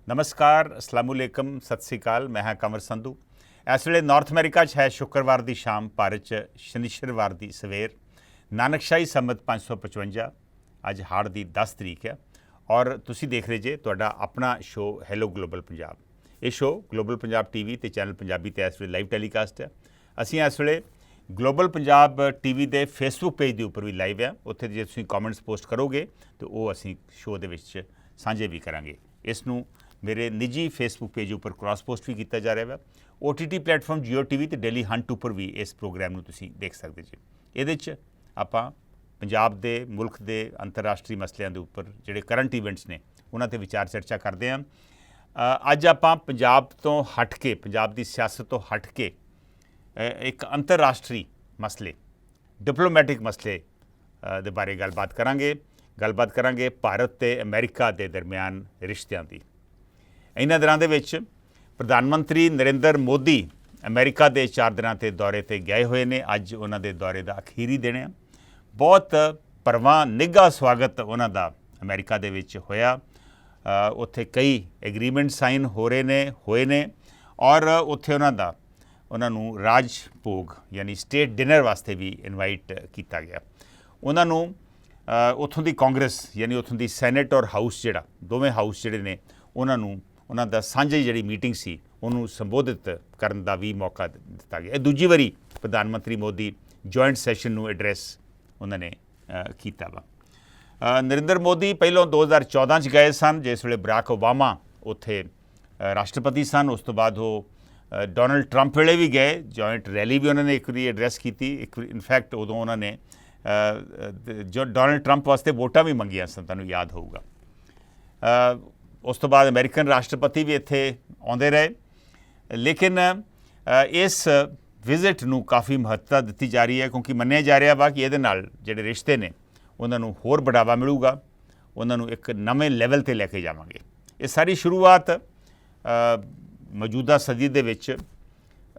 नमस्कार, अस्सलामुअलैकुम, सत श्री अकाल। मैं हाँ कंवर संधू। इस वे नॉर्थ अमेरिका है शुक्रवार की शाम, भारत च शनिश्चरवार की सवेर, नानकशाही संमत 555। अज हाड़ की 10 तरीक है और तुसी देख रहे जे तुहाडा अपना शो हैलो ग्लोबल पंजाब। ये शो ग्लोबल पंजाब टीवी ते चैनल पंजाबी ते इस वे लाइव टैलीकास्ट है। असीं इस वे ग्लोबल पंजाब टीवी के फेसबुक पेज के उपर भी लाइव है। उत्थे जे तुसीं कॉमेंट्स पोस्ट करोगे तो वो असीं शो दे विच सांझे भी करांगे। इसनूं मेरे निजी फेसबुक पेज उपर क्रॉस पोस्ट भी किया जा रहा है। OTT प्लेटफॉर्म जियो टीवी तो डेली हंट उपर भी इस प्रोग्राम में तुसीं देख सकते जी। ये आपां पंजाब दे मुल्क के अंतरराष्ट्रीय मसलों के उपर जिहड़े करंट इवेंट्स ने उन्हां ते विचार चर्चा करते हैं। अज आपां पंजाब तो हट के, पंजाब की सियासत तो हट के एक अंतरराष्ट्रीय मसले, डिप्लोमैटिक मसले दे बारे गलबात करांगे भारत ते अमेरिका के दरमियान रिश्तियां की। इन्हां दिनां दे विच प्रधानमंत्री नरेंद्र मोदी अमेरिका के 4 दिनों के दौरे पर गए हुए हैं। अज उन्हां दे दौरे का अखीरी दिन है। बहुत भरवां निघा स्वागत उन्हां दा अमेरिका दे विच होया। उत्थे कई एग्रीमेंट साइन होए ने और उत्थे उन्हां नूं राज भोग यानी स्टेट डिनर वास्ते भी इनवाइट किया गया। उन्हां नूं उत्थों की कांग्रेस यानी उत्थों की सैनेट और हाउस जिहड़ा दोवें हाउस जिहड़े ने उन्हां नूं उन्हां दा साझी जिहड़ी मीटिंग सी उन्होंने संबोधित करने का भी मौका दिता गया। दूजी बारी प्रधानमंत्री मोदी जॉइंट सैशन नूं एड्रैस उन्होंने किया वा। नरेंद्र मोदी पहलों 2014 च गए सन, जिस वे बराक ओबामा उत्थे राष्ट्रपति सन। उस तो बाद वो डोनाल्ड ट्रंप वेले भी गए, जॉइंट रैली भी उन्होंने एक बार एड्रैस की। इनफैक्ट उदों उन्होंने जो डोनाल्ड ट्रंप वास्ते वोटां भी मंगियां सन, तुहानूं याद होऊगा। उस तो बाद अमेरिकन राष्ट्रपति भी इत्थे आउंदे रहे। लेकिन इस विजिट नूं काफ़ी महत्ता दी जा रही है, क्योंकि मन्निया जा रहा वा कि ये जिहड़े रिश्ते ने उन्होंने होर बढ़ावा मिलूगा, उन्होंने एक नवे लैवल ते लैके जावांगे। ये सारी शुरुआत मौजूदा सदी दे विच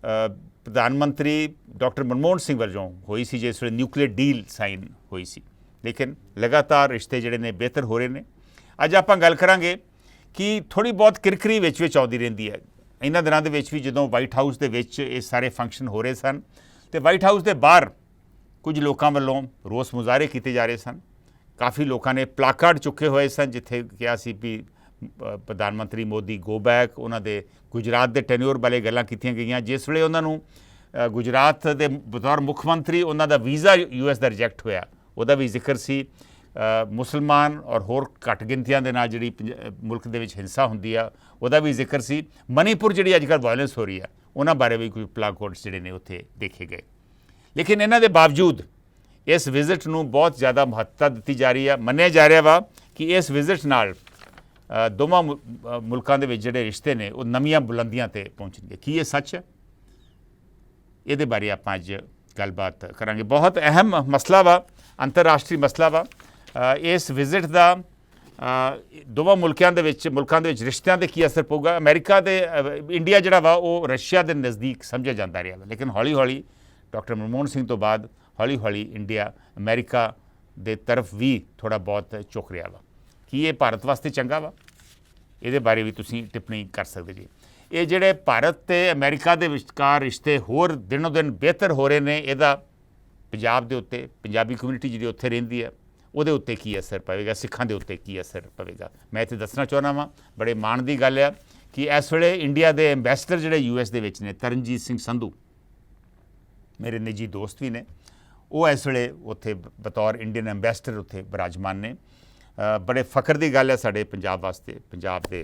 प्रधानमंत्री डॉक्टर मनमोहन सिंह वल्लों हुई सी, जिस वे न्यूक्लीयर डील साइन हुई सी। लेकिन लगातार रिश्ते जिहड़े ने बेहतर हो रहे हैं। अज आपां गल करांगे कि थोड़ी बहुत किरकरी विच आउंदी रहिंदी है। इन्हां दिनां दे विच भी जदों वाइट हाउस दे विच ये सारे फंक्शन हो रहे सन तो वाइट हाउस के बाहर कुछ लोगों वालों रोस मुजाहरे किए जा रहे सन। काफ़ी लोगों ने प्लाकार्ड चुके हुए सन जिथे कहा सी भी प्रधानमंत्री मोदी गो बैक। उन्होंने गुजरात के टेन्योर वाले गल्लां कीतियां गईयां। जिस वे उन्होंने गुजरात के बतौर मुख्यमंत्री उन्हों का वीज़ा US का रिजैक्ट होया, उहदा भी जिक्र सी। मुसलमान और होर घट गिनतियां दे नाल जिहड़ी मुल्क दे विच हिंसा हुंदी आ उहदा भी जिक्र सी। मणिपुर जिहड़ी अजकल वायलेंस हो रही है उन्हां बारे भी कुछ प्लाकार्ड्स जिहड़े ने उत्थे देखे गए। लेकिन इन्हां दे बावजूद इस विजिट नूं बहुत ज़्यादा महत्ता दी जा रही है। मन्निया जा रहा वा कि इस विजिट नाल दोवां मुल्कां दे विच जिहड़े रिश्ते ने वो नवीआं बुलंदियां ते पहुंचणगे। की ये सच है? ये बारे आपां अज गलबात करांगे। बहुत अहम मसला वा, अंतरराष्ट्रीय मसला वा। इस विजिट का दोवां मुल्कों के रिश्तों के की असर पऊगा। अमेरिका दे इंडिया जिहड़ा वा वो रशिया के नज़दीक समझा जाता रहा, लेकिन हौली हौली डॉक्टर मनमोहन सिंह तो बाद हौली हौली इंडिया अमेरिका दे तरफ भी थोड़ा बहुत झुक रहा वा। कि ये भारत वास्ते चंगा वा? ये बारे भी तुसीं टिप्पणी कर सकते जी। ये जिहड़े भारत ते अमेरिका दे विचकार रिश्ते होर दिनों दिन बेहतर हो रहे हैं, इहदा पंजाब दे उत्ते, पंजाबी कम्यूनिटी जिहड़ी उत्थे रहिंदी है ਉਹਦੇ ਉੱਤੇ ਕੀ असर पवेगा, सिखां ਦੇ ਉੱਤੇ ਕੀ असर पवेगा। मैं इत्थे दसना चाहुंदा वां, बड़े माण ਦੀ ਗੱਲ ਆ कि इस ਵੇਲੇ इंडिया के एंबेसडर जिहड़े US ਦੇ ਵਿੱਚ ਨੇ ਤਰਨਜੀਤ ਸਿੰਘ ਸੰਧੂ, मेरे निजी दोस्त भी ने, वो इस ਵੇਲੇ ਉੱਥੇ बतौर इंडियन एंबेसडर उत्थे विराजमान ने। बड़े फखर की गल है साडे पंजाब वास्ते, पंजाब के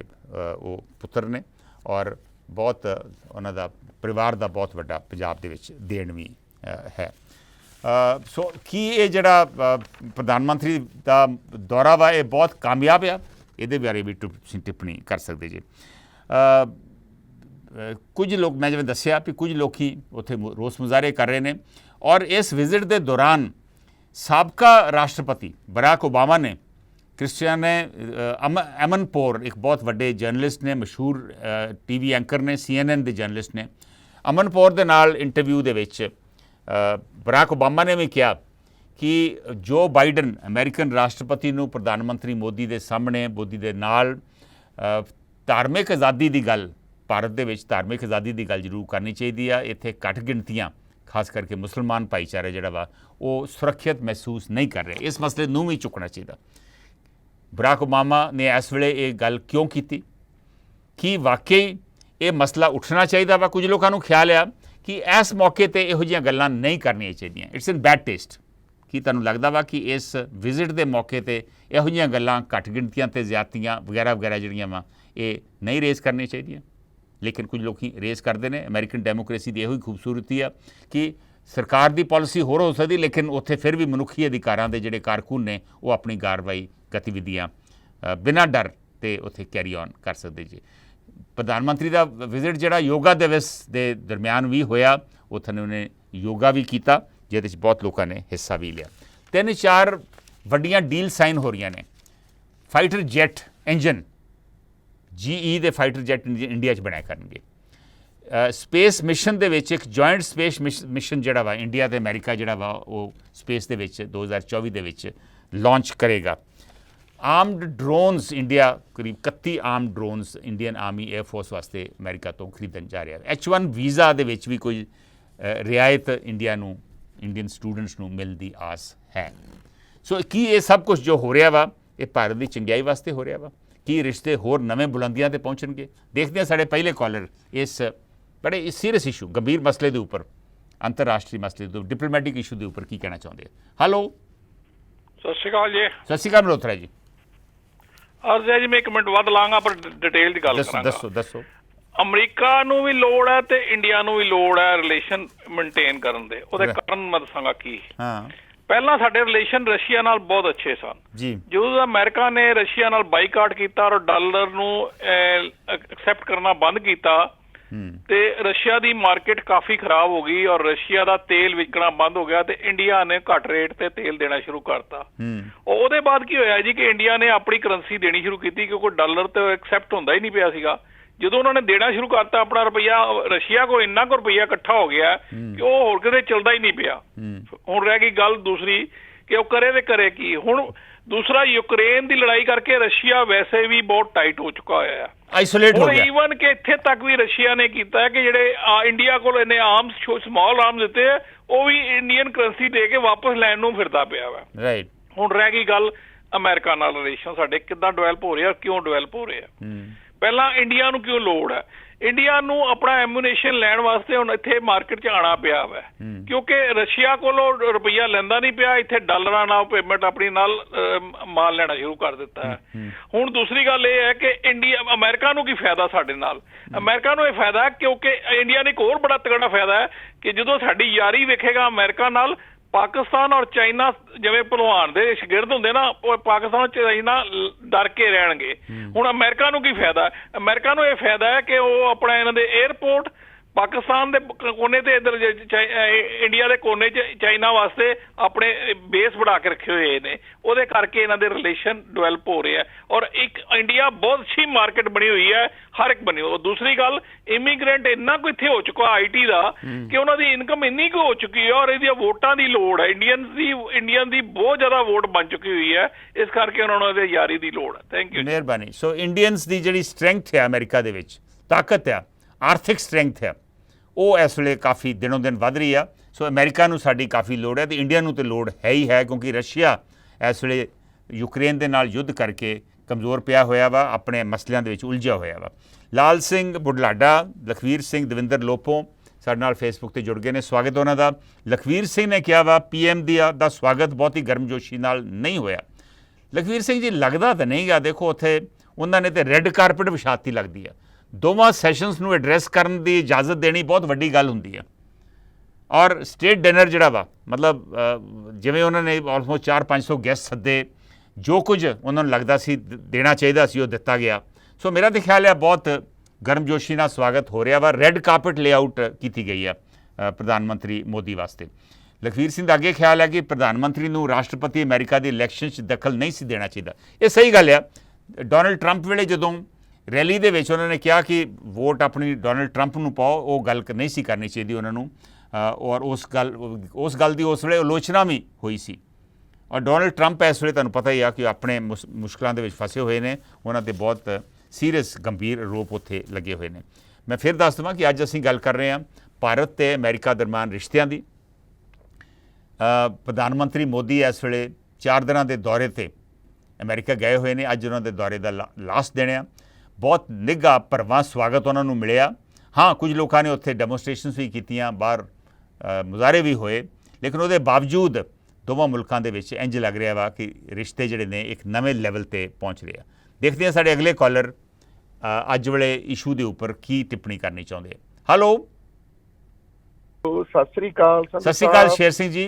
वो पुत्र ने और बहुत उन्हां दा परिवार का बहुत वड्डा पंजाब दे विच देण भी है। सो कि ये जिहड़ा प्रधानमंत्री का दौरा वा ये बहुत कामयाब आ, ये बारे भी तुसीं टिप्पणी कर सकते जी। कुछ लोग, मैं जिवें दस्सिया भी कुछ लोग ही उत्थे रोस मुजाहरे कर रहे हैं। और इस विजिट के दौरान साबका राष्ट्रपति बराक ओबामा ने क्रिस्टियाने अमनपोर, एक बहुत वड्डे जर्नलिस्ट ने, मशहूर TV एंकर ने, CNN के जर्नलिस्ट ने, अमनपोर के नाल इंटरव्यू दे विच बराक ओबामा ने भी कहा कि जो बाइडन अमेरिकन राष्ट्रपति नूं प्रधानमंत्री मोदी के सामने, मोदी के नाल ਧਾਰਮਿਕ ਆਜ਼ਾਦੀ ਦੀ ਗੱਲ, ਭਾਰਤ ਦੇ ਵਿੱਚ ਧਾਰਮਿਕ ਆਜ਼ਾਦੀ ਦੀ ਗੱਲ ਜ਼ਰੂਰ ਕਰਨੀ ਚਾਹੀਦੀ ਆ। ਇੱਥੇ ਘੱਟ ਗਿਣਤੀਆਂ, ਖਾਸ ਕਰਕੇ ਮੁਸਲਮਾਨ ਭਾਈਚਾਰਾ ਜਿਹੜਾ ਵਾ ਉਹ ਸੁਰੱਖਿਅਤ ਮਹਿਸੂਸ ਨਹੀਂ ਕਰ ਰਹੇ। ਇਸ ਮਸਲੇ ਨੂੰ ਵੀ ਚੁੱਕਣਾ ਚਾਹੀਦਾ। ਬਰਾਕ ਓਬਾਮਾ ਨੇ ਇਸ ਵੇਲੇ ਇਹ ਗੱਲ ਕਿਉਂ ਕੀਤੀ? ਕੀ ਵਾਕਈ ਇਹ ਮਸਲਾ ਉੱਠਣਾ ਚਾਹੀਦਾ ਵਾ? ਕੁਝ ਲੋਕਾਂ ਨੂੰ ਖਿਆਲ ਆ ਕਿ ਇਸ ਮੌਕੇ 'ਤੇ ਇਹੋ ਜਿਹੀਆਂ ਗੱਲਾਂ ਨਹੀਂ ਕਰਨੀਆਂ ਚਾਹੀਦੀਆਂ। It's in bad taste. ਕੀ ਤੁਹਾਨੂੰ ਲੱਗਦਾ ਵਾ ਕਿ ਇਸ ਵਿਜ਼ਿਟ ਦੇ ਮੌਕੇ 'ਤੇ ਇਹੋ ਜਿਹੀਆਂ ਗੱਲਾਂ, ਘੱਟ ਗਿਣਤੀਆਂ 'ਤੇ ਜ਼ਿਆਦਤੀਆਂ ਵਗੈਰਾ ਵਗੈਰਾ ਜਿਹੜੀਆਂ ਵਾ ਇਹ ਨਹੀਂ ਰੇਜ਼ ਕਰਨੀਆਂ ਚਾਹੀਦੀਆਂ? ਲੇਕਿਨ ਕੁਝ ਲੋਕ ਰੇਜ਼ ਕਰਦੇ ਨੇ। ਅਮਰੀਕਨ ਡੈਮੋਕ੍ਰੇਸੀ ਦੀ ਇਹੋ ਹੀ ਖੂਬਸੂਰਤੀ ਆ ਕਿ ਸਰਕਾਰ ਦੀ ਪਾਲਿਸੀ ਹੋਰ ਹੋ ਸਕਦੀ, ਲੇਕਿਨ ਉੱਥੇ ਫਿਰ ਵੀ ਮਨੁੱਖੀ ਅਧਿਕਾਰਾਂ ਦੇ ਜਿਹੜੇ ਕਾਰਕੁਨ ਨੇ ਉਹ ਆਪਣੀ ਕਾਰਵਾਈ ਗਤੀਵਿਧੀਆਂ ਬਿਨਾਂ ਡਰ ਤੇ ਉੱਥੇ ਕੈਰੀ ਔਨ ਕਰ ਸਕਦੇ ਜੀ। ਪ੍ਰਧਾਨ ਮੰਤਰੀ ਦਾ ਵਿਜ਼ਿਟ ਜਿਹੜਾ ਯੋਗਾ ਦਿਵਸ ਦੇ ਦਰਮਿਆਨ ਵੀ ਹੋਇਆ, ਉੱਥੇ ਉਹਨੇ ਯੋਗਾ ਵੀ ਕੀਤਾ, ਜਿਹਦੇ 'ਚ ਬਹੁਤ ਲੋਕਾਂ ਨੇ ਹਿੱਸਾ ਵੀ ਲਿਆ। 3-4 ਵੱਡੀਆਂ ਡੀਲ ਸਾਈਨ ਹੋ ਰਹੀਆਂ ਨੇ। ਫਾਈਟਰ ਜੈਟ ਇੰਜਨ, GE ਦੇ ਫਾਈਟਰ ਜੈਟ ਇੰਡੀਆ 'ਚ ਬਣਾਇਆ ਕਰਨਗੇ। ਸਪੇਸ ਮਿਸ਼ਨ ਦੇ ਵਿੱਚ ਇੱਕ ਜੁਆਇੰਟ ਸਪੇਸ ਮਿਸ਼ਨ ਜਿਹੜਾ ਵਾ ਇੰਡੀਆ ਤੇ ਅਮਰੀਕਾ ਜਿਹੜਾ ਵਾ ਉਹ ਸਪੇਸ ਦੇ ਵਿੱਚ 2024 ਦੇ ਵਿੱਚ ਲਾਂਚ ਕਰੇਗਾ। ਆਰਮਡ ਡਰੋਨਸ ਇੰਡੀਆ, ਕਰੀਬ 31 armed drones Indian army air force ਵਾਸਤੇ ਅਮਰੀਕਾ ਤੋਂ ਖਰੀਦਣ ਜਾ ਰਿਹਾ। H1 ਵੀਜ਼ਾ ਦੇ ਵਿੱਚ ਵੀ ਕੋਈ ਰਿਆਇਤ ਇੰਡੀਅਨ ਸਟੂਡੈਂਟਸ ਨੂੰ ਮਿਲਣ ਦੀ ਆਸ ਹੈ। ਸੋ ਕੀ ਇਹ ਸਭ ਕੁਝ ਜੋ ਹੋ ਰਿਹਾ ਵਾ ਇਹ ਭਾਰਤ ਦੀ ਚੰਗਿਆਈ ਵਾਸਤੇ ਹੋ ਰਿਹਾ ਵਾ? ਕੀ ਰਿਸ਼ਤੇ ਹੋਰ ਨਵੇਂ ਬੁਲੰਦੀਆਂ 'ਤੇ ਪਹੁੰਚਣਗੇ? ਦੇਖਦੇ ਹਾਂ ਸਾਡੇ ਪਹਿਲੇ ਕਾਲਰ ਇਸ ਬੜੇ ਸੀਰੀਅਸ ਇਸ਼ੂ, ਗੰਭੀਰ ਮਸਲੇ ਦੇ ਉੱਪਰ, ਅੰਤਰਰਾਸ਼ਟਰੀ ਮਸਲੇ ਦੇ, ਡਿਪਲੋਮੈਟਿਕ ਇਸ਼ੂ ਦੇ ਉੱਪਰ ਕੀ ਕਹਿਣਾ ਚਾਹੁੰਦੇ ਆ। ਹੈਲੋ, ਸਤਿ ਸ਼੍ਰੀ ਅਕਾਲ ਜੀ। ਸਤਿ ਸ਼੍ਰੀ ਅਕਾਲ ਮਲਹੋਤਰਾ ਜੀ। ਅਰਜ਼ ਹੈ ਜੀ, ਮੈਂ 1 ਮਿੰਟ ਵੱਧ ਲਾਂਗਾ ਪਰ ਡਿਟੇਲ ਦੀ ਗੱਲ ਕਰਾਂਗਾ। ਦੱਸੋ। ਅਮਰੀਕਾ ਨੂੰ ਵੀ ਲੋੜ ਹੈ ਤੇ ਇੰਡੀਆ ਨੂੰ ਵੀ ਲੋੜ ਹੈ ਰਿਲੇਸ਼ਨ ਮੇਨਟੇਨ ਕਰਨ ਦੇ। ਉਹਦੇ ਕਾਰਨ ਮੈਂ ਦੱਸਾਂਗਾ ਕੀ। ਪਹਿਲਾਂ ਸਾਡੇ ਰਿਲੇਸ਼ਨ ਰਸ਼ੀਆ ਨਾਲ ਬਹੁਤ ਅੱਛੇ ਸਨ ਜੀ। ਜਦੋਂ ਅਮਰੀਕਾ ਨੇ ਰਸ਼ੀਆ ਨਾਲ ਬਾਈਕਾਟ ਕੀਤਾ ਔਰ ਡਾਲਰ ਨੂੰ ਐਕਸੈਪਟ ਕਰਨਾ ਬੰਦ ਕੀਤਾ ਤੇ ਰਸ਼ੀਆ ਦੀ ਮਾਰਕੀਟ ਕਾਫੀ ਖਰਾਬ ਹੋ ਗਈ ਔਰ ਰਸ਼ੀਆ ਦਾ ਤੇਲ ਵਿਕਣਾ ਬੰਦ ਹੋ ਗਿਆ ਤੇ ਇੰਡੀਆ ਨੇ ਘੱਟ ਰੇਟ ਤੇ ਤੇਲ ਦੇਣਾ ਸ਼ੁਰੂ ਕਰਤਾ। ਉਹਦੇ ਬਾਅਦ ਕੀ ਹੋਇਆ ਜੀ ਕਿ ਇੰਡੀਆ ਨੇ ਆਪਣੀ ਕਰੰਸੀ ਦੇਣੀ ਸ਼ੁਰੂ ਕੀਤੀ, ਕਿਉਂਕਿ ਡਾਲਰ ਤੇ ਐਕਸੈਪਟ ਹੁੰਦਾ ਹੀ ਨਹੀਂ ਪਿਆ ਸੀਗਾ। ਜਦੋਂ ਉਹਨਾਂ ਨੇ ਦੇਣਾ ਸ਼ੁਰੂ ਕਰਤਾ ਆਪਣਾ ਰੁਪਈਆ, ਰਸ਼ੀਆ ਕੋਲ ਇੰਨਾ ਕੁ ਰੁਪਈਆ ਇਕੱਠਾ ਹੋ ਗਿਆ ਕਿ ਉਹ ਹੋਰ ਕਿਤੇ ਚੱਲਦਾ ਹੀ ਨਹੀਂ ਪਿਆ। ਹੁਣ ਰਹਿ ਗਈ ਗੱਲ ਦੂਸਰੀ ਕਿ ਉਹ ਕਰੇ ਤੇ ਕਰੇ ਕੀ। ਹੁਣ ਦੂਸਰਾ, ਯੂਕਰੇਨ ਦੀ ਲੜਾਈ ਕਰਕੇ ਰਸ਼ੀਆ ਵੈਸੇ ਵੀ ਬਹੁਤ ਟਾਈਟ ਹੋ ਚੁੱਕਾ ਹੋਇਆ ਹੈ, ਆਈਸੋਲੇਟ ਹੋ ਗਿਆ। ਈਵਨ ਕਿ ਇੱਥੇ ਤੱਕ ਵੀ ਰਸ਼ੀਆ ਨੇ ਕੀਤਾ ਕਿ ਜਿਹੜੇ ਇੰਡੀਆ ਕੋਲ ਇਹਨੇ ਆਰਮਸ, ਸਮਾਲ ਆਰਮਸ ਦਿੱਤੇ ਆ, ਉਹ ਵੀ ਇੰਡੀਅਨ ਕਰੰਸੀ ਦੇ ਕੇ ਵਾਪਸ ਲੈਣ ਨੂੰ ਫਿਰਦਾ ਪਿਆ ਵਾ। ਰਾਈਟ। ਹੁਣ ਰਹਿ ਗਈ ਗੱਲ ਅਮਰੀਕਾ ਨਾਲ ਰਿਲੇਸ਼ਨ ਸਾਡੇ ਕਿੱਦਾਂ ਡਿਵੈਲਪ ਹੋ ਰਿਹਾ, ਕਿਉਂ ਡਿਵੈਲਪ ਹੋ ਰਿਹਾ। ਪਹਿਲਾਂ ਇੰਡੀਆ ਨੂੰ ਕਿਉਂ ਲੋੜ ਹੈ? ਇੰਡੀਆ ਨੂੰ ਆਪਣਾ ਐਮੂਨੇਸ਼ਨ ਲੈਣ ਵਾਸਤੇ ਹੁਣ ਇੱਥੇ ਮਾਰਕੀਟ 'ਚ ਆਉਣਾ ਪਿਆ ਵਾ, ਕਿਉਂਕਿ ਰਸ਼ੀਆ ਕੋਲੋਂ ਰੁਪਈਆ ਲੈਂਦਾ ਨਹੀਂ ਪਿਆ, ਇੱਥੇ ਡਾਲਰਾਂ ਨਾਲ ਪੇਮੈਂਟ ਆਪਣੀ ਨਾਲ ਮਾਲ ਲੈਣਾ ਸ਼ੁਰੂ ਕਰ ਦਿੱਤਾ ਹੈ। ਹੁਣ ਦੂਸਰੀ ਗੱਲ ਇਹ ਹੈ ਕਿ ਅਮਰੀਕਾ ਨੂੰ ਕੀ ਫਾਇਦਾ ਸਾਡੇ ਨਾਲ? ਅਮਰੀਕਾ ਨੂੰ ਇਹ ਫਾਇਦਾ ਕਿਉਂਕਿ ਇੰਡੀਆ ਨੇ ਇੱਕ ਹੋਰ ਬੜਾ ਤਗੜਾ ਫਾਇਦਾ ਹੈ ਕਿ ਜਦੋਂ ਸਾਡੀ ਯਾਰੀ ਵੇਖੇਗਾ ਅਮਰੀਕਾ ਨਾਲ, ਪਾਕਿਸਤਾਨ ਔਰ ਚਾਈਨਾ ਜਿਵੇਂ ਭਲਵਾਨ ਦੇ ਸ਼ਾਗਿਰਦ ਹੁੰਦੇ ਨਾ, ਉਹ ਪਾਕਿਸਤਾਨ ਚਾਈਨਾ ਡਰ ਕੇ ਰਹਿਣਗੇ। ਹੁਣ ਅਮਰੀਕਾ ਨੂੰ ਕੀ ਫਾਇਦਾ? ਅਮਰੀਕਾ ਨੂੰ ਇਹ ਫਾਇਦਾ ਹੈ ਕਿ ਉਹ ਆਪਣਾ ਇਹਨਾਂ ਦੇ 에ਅਰਪੋਰਟ ਪਾਕਿਸਤਾਨ ਦੇ ਕੋਨੇ ਤੇ ਇੱਧਰ ਇੰਡੀਆ ਦੇ ਕੋਨੇ 'ਚ ਚਾਈਨਾ ਵਾਸਤੇ ਆਪਣੇ ਬੇਸ ਬਣਾ ਕੇ ਰੱਖੇ ਹੋਏ ਨੇ। ਉਹਦੇ ਕਰਕੇ ਇਹਨਾਂ ਦੇ ਰਿਲੇਸ਼ਨ ਡਿਵੈਲਪ ਹੋ ਰਹੇ ਆ ਔਰ ਇੱਕ ਇੰਡੀਆ ਬਹੁਤ ਅੱਛੀ ਮਾਰਕੀਟ ਬਣੀ ਹੋਈ ਹੈ, ਹਰ ਇੱਕ ਬਣੀ। ਉਹ ਦੂਸਰੀ ਗੱਲ, ਇਮੀਗ੍ਰੈਂਟ ਇੰਨਾ ਕੁ ਇੱਥੇ ਹੋ ਚੁੱਕਾ IT ਦਾ ਕਿ ਉਹਨਾਂ ਦੀ ਇਨਕਮ ਇੰਨੀ ਕੁ ਹੋ ਚੁੱਕੀ ਹੈ ਔਰ ਇਹਦੀਆਂ ਵੋਟਾਂ ਦੀ ਲੋੜ ਹੈ। ਇੰਡੀਅਨ ਦੀ ਬਹੁਤ ਜ਼ਿਆਦਾ ਵੋਟ ਬਣ ਚੁੱਕੀ ਹੋਈ ਹੈ, ਇਸ ਕਰਕੇ ਉਹਨਾਂ ਨੂੰ ਇਹਦੇ ਯਾਰੀ ਦੀ ਲੋੜ ਹੈ। Thank you. ਮਿਹਰਬਾਨੀ। ਸੋ ਇੰਡੀਅਨਸ ਦੀ ਜਿਹੜੀ ਸਟਰੈਂਥ ਹੈ ਅਮਰੀਕਾ ਦੇ ਵਿੱਚ, ਤਾਕਤ ਆ, ਆਰਥਿਕ ਸਟਰੈਂਥ ਹੈ, ਉਹ ਇਸ ਵੇਲੇ ਕਾਫੀ ਦਿਨੋਂ ਦਿਨ ਵੱਧ ਰਹੀ ਆ। ਸੋ ਅਮਰੀਕਾ ਨੂੰ ਸਾਡੀ ਕਾਫੀ ਲੋੜ ਹੈ ਤੇ ਇੰਡੀਆ ਨੂੰ ਤਾਂ ਲੋੜ ਹੈ ਹੀ ਹੈ, ਕਿਉਂਕਿ ਰਸ਼ੀਆ ਇਸ ਵੇਲੇ ਯੂਕਰੇਨ ਦੇ ਨਾਲ ਯੁੱਧ ਕਰਕੇ ਕਮਜ਼ੋਰ ਪਿਆ ਹੋਇਆ ਵਾ, ਆਪਣੇ ਮਸਲਿਆਂ ਦੇ ਵਿੱਚ ਉਲਝਿਆ ਹੋਇਆ ਵਾ। ਲਾਲ ਸਿੰਘ ਬੁਢਲਾਡਾ, ਲਖਵੀਰ ਸਿੰਘ, ਦਵਿੰਦਰ ਲੋਪੋ ਸਾਡੇ ਨਾਲ ਫੇਸਬੁੱਕ ਤੇ ਜੁੜ ਗਏ ਨੇ, ਸਵਾਗਤ ਉਹਨਾਂ ਦਾ। ਲਖਵੀਰ ਸਿੰਘ ਨੇ ਕਿਹਾ ਵਾ PM ਦਾ ਸਵਾਗਤ ਬਹੁਤ ਹੀ ਗਰਮਜੋਸ਼ੀ ਨਾਲ ਨਹੀਂ ਹੋਇਆ। ਲਖਵੀਰ ਸਿੰਘ ਜੀ, ਲੱਗਦਾ ਤਾਂ ਨਹੀਂ ਗਾ, ਦੇਖੋ ਉੱਥੇ ਉਹਨਾਂ ਨੇ ਤੇ ਰੈੱਡ ਕਾਰਪਟ ਵਿਛਾਤੀ ਲੱਗਦੀ ਆ। ਦੋਵਾਂ ਸੈਸ਼ਨਸ ਨੂੰ ਐਡਰੈਸ ਕਰਨ ਦੀ ਇਜਾਜ਼ਤ ਦੇਣੀ ਬਹੁਤ ਵੱਡੀ ਗੱਲ ਹੁੰਦੀ ਹੈ ਔਰ ਸਟੇਟ ਡਿਨਰ ਜਿਹੜਾ ਵਾ, ਮਤਲਬ ਜਿਵੇਂ ਉਹਨਾਂ ਨੇ ਆਲਮੋਸਟ 400-500 ਗੈਸਟ ਸੱਦੇ, ਜੋ ਕੁਝ ਉਹਨਾਂ ਨੂੰ ਲੱਗਦਾ ਸੀ ਦੇਣਾ ਚਾਹੀਦਾ ਸੀ ਉਹ ਦਿੱਤਾ ਗਿਆ। ਸੋ ਮੇਰਾ ਤਾਂ ਖਿਆਲ ਹੈ ਬਹੁਤ ਗਰਮਜੋਸ਼ੀ ਨਾਲ ਸਵਾਗਤ ਹੋ ਰਿਹਾ ਵਾ। ਰੈੱਡ ਕਾਰਪਟ ਲੇਆਊਟ ਕੀਤੀ ਗਈ ਹੈ ਪ੍ਰਧਾਨ ਮੰਤਰੀ ਮੋਦੀ ਵਾਸਤੇ। ਲਖਵੀਰ ਸਿੰਘ ਦਾ ਅੱਗੇ ਖਿਆਲ ਹੈ ਕਿ ਪ੍ਰਧਾਨ ਮੰਤਰੀ ਨੂੰ ਰਾਸ਼ਟਰਪਤੀ ਅਮਰੀਕਾ ਦੀ ਇਲੈਕਸ਼ਨ 'ਚ ਦਖਲ ਨਹੀਂ ਸੀ ਦੇਣਾ ਚਾਹੀਦਾ। ਇਹ ਸਹੀ ਗੱਲ ਆ। ਡੋਨਲਡ ਟਰੰਪ ਵੇਲੇ ਜਦੋਂ ਰੈਲੀ ਦੇ ਵਿੱਚ ਉਹਨਾਂ ਨੇ ਕਿਹਾ ਕਿ ਵੋਟ ਆਪਣੀ ਡੋਨਲਡ ਟਰੰਪ ਨੂੰ ਪਾਓ, ਉਹ ਗੱਲ ਨਹੀਂ ਸੀ ਕਰਨੀ ਚਾਹੀਦੀ ਉਹਨਾਂ ਨੂੰ ਔਰ ਉਸ ਗੱਲ ਦੀ ਉਸ ਵੇਲੇ ਆਲੋਚਨਾ ਵੀ ਹੋਈ ਸੀ। ਔਰ ਡੋਨਲਡ ਟਰੰਪ ਇਸ ਵੇਲੇ ਤੁਹਾਨੂੰ ਪਤਾ ਹੀ ਆ ਕਿ ਆਪਣੇ ਮੁਸ਼ਕਲਾਂ ਦੇ ਵਿੱਚ ਫਸੇ ਹੋਏ ਨੇ, ਉਹਨਾਂ 'ਤੇ ਬਹੁਤ ਸੀਰੀਅਸ ਗੰਭੀਰ ਆਰੋਪ ਉੱਥੇ ਲੱਗੇ ਹੋਏ ਨੇ। ਮੈਂ ਫਿਰ ਦੱਸ ਦੇਵਾਂ ਕਿ ਅੱਜ ਅਸੀਂ ਗੱਲ ਕਰ ਰਹੇ ਹਾਂ ਭਾਰਤ ਤੇ ਅਮਰੀਕਾ ਦਰਮਿਆਨ ਰਿਸ਼ਤਿਆਂ ਦੀ। ਪ੍ਰਧਾਨ ਮੰਤਰੀ ਮੋਦੀ ਇਸ ਵੇਲੇ 4 ਦਿਨਾਂ ਦੇ ਦੌਰੇ ਤੇ ਅਮਰੀਕਾ ਗਏ ਹੋਏ ਨੇ। ਅੱਜ ਉਹਨਾਂ ਦੇ ਦੌਰੇ ਦਾ ਲਾਸਟ ਦਿਨ ਆ। ਬਹੁਤ ਨਿੱਘਾ ਭਰਵਾਂ ਸਵਾਗਤ ਉਹਨਾਂ ਨੂੰ ਮਿਲਿਆ। ਹਾਂ, ਕੁਝ ਲੋਕਾਂ ਨੇ ਉੱਥੇ ਡੈਮੋਸਟ੍ਰੇਸ਼ਨਸ ਵੀ ਕੀਤੀਆਂ, ਬਾਹਰ ਮੁਜ਼ਾਹਰੇ ਵੀ ਹੋਏ, ਲੇਕਿਨ ਉਹਦੇ ਬਾਵਜੂਦ ਦੋਵਾਂ ਮੁਲਕਾਂ ਦੇ ਵਿੱਚ ਇੰਜ ਲੱਗ ਰਿਹਾ ਵਾ ਕਿ ਰਿਸ਼ਤੇ ਜਿਹੜੇ ਨੇ ਇੱਕ ਨਵੇਂ ਲੈਵਲ ਤੇ ਪਹੁੰਚ ਰਹੇ ਆ। ਦੇਖਦੇ ਹਾਂ ਸਾਡੇ ਅਗਲੇ ਕਾਲਰ ਅੱਜ ਵੇਲੇ ਇਸ਼ੂ ਦੇ ਉੱਪਰ ਕੀ ਟਿੱਪਣੀ ਕਰਨੀ ਚਾਹੁੰਦੇ ਆ। ਹੈਲੋ, ਸਤਿ ਸ੍ਰੀ ਅਕਾਲ। ਸਤਿ ਸ੍ਰੀ ਅਕਾਲ ਸ਼ੇਰ ਸਿੰਘ ਜੀ।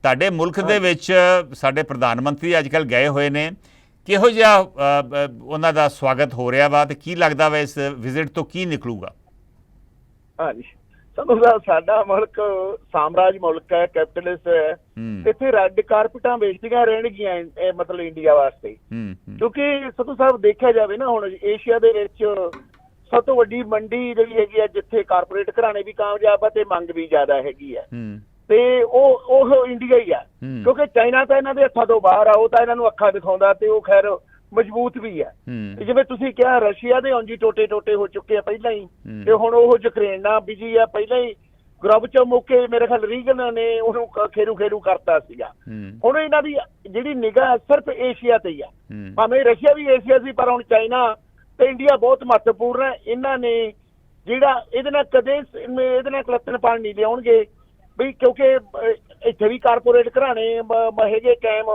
ਤੁਹਾਡੇ ਮੁਲਕ ਦੇ ਵਿੱਚ ਸਾਡੇ ਪ੍ਰਧਾਨ ਮੰਤਰੀ ਅੱਜ ਕੱਲ੍ਹ ਗਏ ਹੋਏ ਨੇ, ਕਿਹੋ ਜਿਹਾ ਉਹਨਾਂ ਦਾ ਸਵਾਗਤ ਹੋ ਰਿਹਾ ਵਾ ਤੇ ਕੀ ਲੱਗਦਾ ਵਾ ਇਸ ਵਿਜ਼ਿਟ ਤੋਂ ਕੀ ਨਿਕਲੂਗਾ? ਹਾਂਜੀ, ਸਾਨੂੰ ਸਾਡਾ ਮੁਲਕ ਸਾਮਰਾਜ ਮੁਲਕ ਹੈ, ਕੈਪੀਟਲਿਸਟ ਹੈ। ਇੱਥੇ ਰੈੱਡ ਕਾਰਪਟਾਂ ਵੇਚਦੀਆਂ ਰਹਿਣਗੀਆਂ ਮਤਲਬ ਇੰਡੀਆ ਵਾਸਤੇ, ਕਿਉਂਕਿ ਸੰਧੂ ਸਾਹਿਬ ਦੇਖਿਆ ਜਾਵੇ ਨਾ, ਹੁਣ ਏਸ਼ੀਆ ਦੇ ਵਿੱਚ ਸਭ ਤੋਂ ਵੱਡੀ ਮੰਡੀ ਜਿਹੜੀ ਹੈਗੀ ਆ, ਜਿੱਥੇ ਕਾਰਪੋਰੇਟ ਘਰਾਣੇ ਵੀ ਕਾਮਯਾਬ ਆ ਤੇ ਮੰਗ ਵੀ ਜ਼ਿਆਦਾ ਹੈਗੀ ਆ, ਤੇ ਉਹ ਇੰਡੀਆ ਹੀ ਆ। ਕਿਉਂਕਿ ਚਾਈਨਾ ਤਾਂ ਇਹਨਾਂ ਦੇ ਹੱਥਾਂ ਤੋਂ ਬਾਹਰ ਆ, ਉਹ ਤਾਂ ਇਹਨਾਂ ਨੂੰ ਅੱਖਾਂ ਦਿਖਾਉਂਦਾ ਤੇ ਉਹ ਖੈਰ ਮਜ਼ਬੂਤ ਵੀ ਆ। ਜਿਵੇਂ ਤੁਸੀਂ ਕਿਹਾ, ਰਸ਼ੀਆ ਦੇ ਉਂਝ ਟੋਟੇ ਹੋ ਚੁੱਕੇ ਆ ਪਹਿਲਾਂ ਹੀ, ਤੇ ਹੁਣ ਉਹ ਯੂਕਰੇਨ ਨਾਲ ਬਿਜੀ ਆ। ਪਹਿਲਾਂ ਹੀ ਗੋਰਬਾਚੋਵ ਮੌਕੇ ਮੇਰੇ ਖਿਆਲ ਰੀਗਨ ਨੇ ਉਹਨੂੰ ਖੇਰੂ ਕਰਤਾ ਸੀਗਾ। ਹੁਣ ਇਹਨਾਂ ਦੀ ਜਿਹੜੀ ਨਿਗਾਹ ਸਿਰਫ ਏਸ਼ੀਆ ਤੇ ਹੀ ਆ, ਭਾਵੇਂ ਰਸ਼ੀਆ ਵੀ ਏਸ਼ੀਆ ਸੀ, ਪਰ ਹੁਣ ਚਾਈਨਾ ਤੇ ਇੰਡੀਆ ਬਹੁਤ ਮਹੱਤਵਪੂਰਨ ਹੈ। ਇਹਨਾਂ ਨੇ ਜਿਹੜਾ ਇਹਦੇ ਨਾਲ ਕਦੇ ਇਹਦੇ ਨਾਲ ਕਲੱਤਣ ਪਾਣ ਨਹੀਂ ਲਿਆਉਣਗੇ ਬਈ, ਕਿਉਂਕਿ ਇੱਥੇ ਵੀ ਕਾਰਪੋਰੇਟ ਘਰਾਣੇ ਹੈਗੇ ਕਾਇਮ,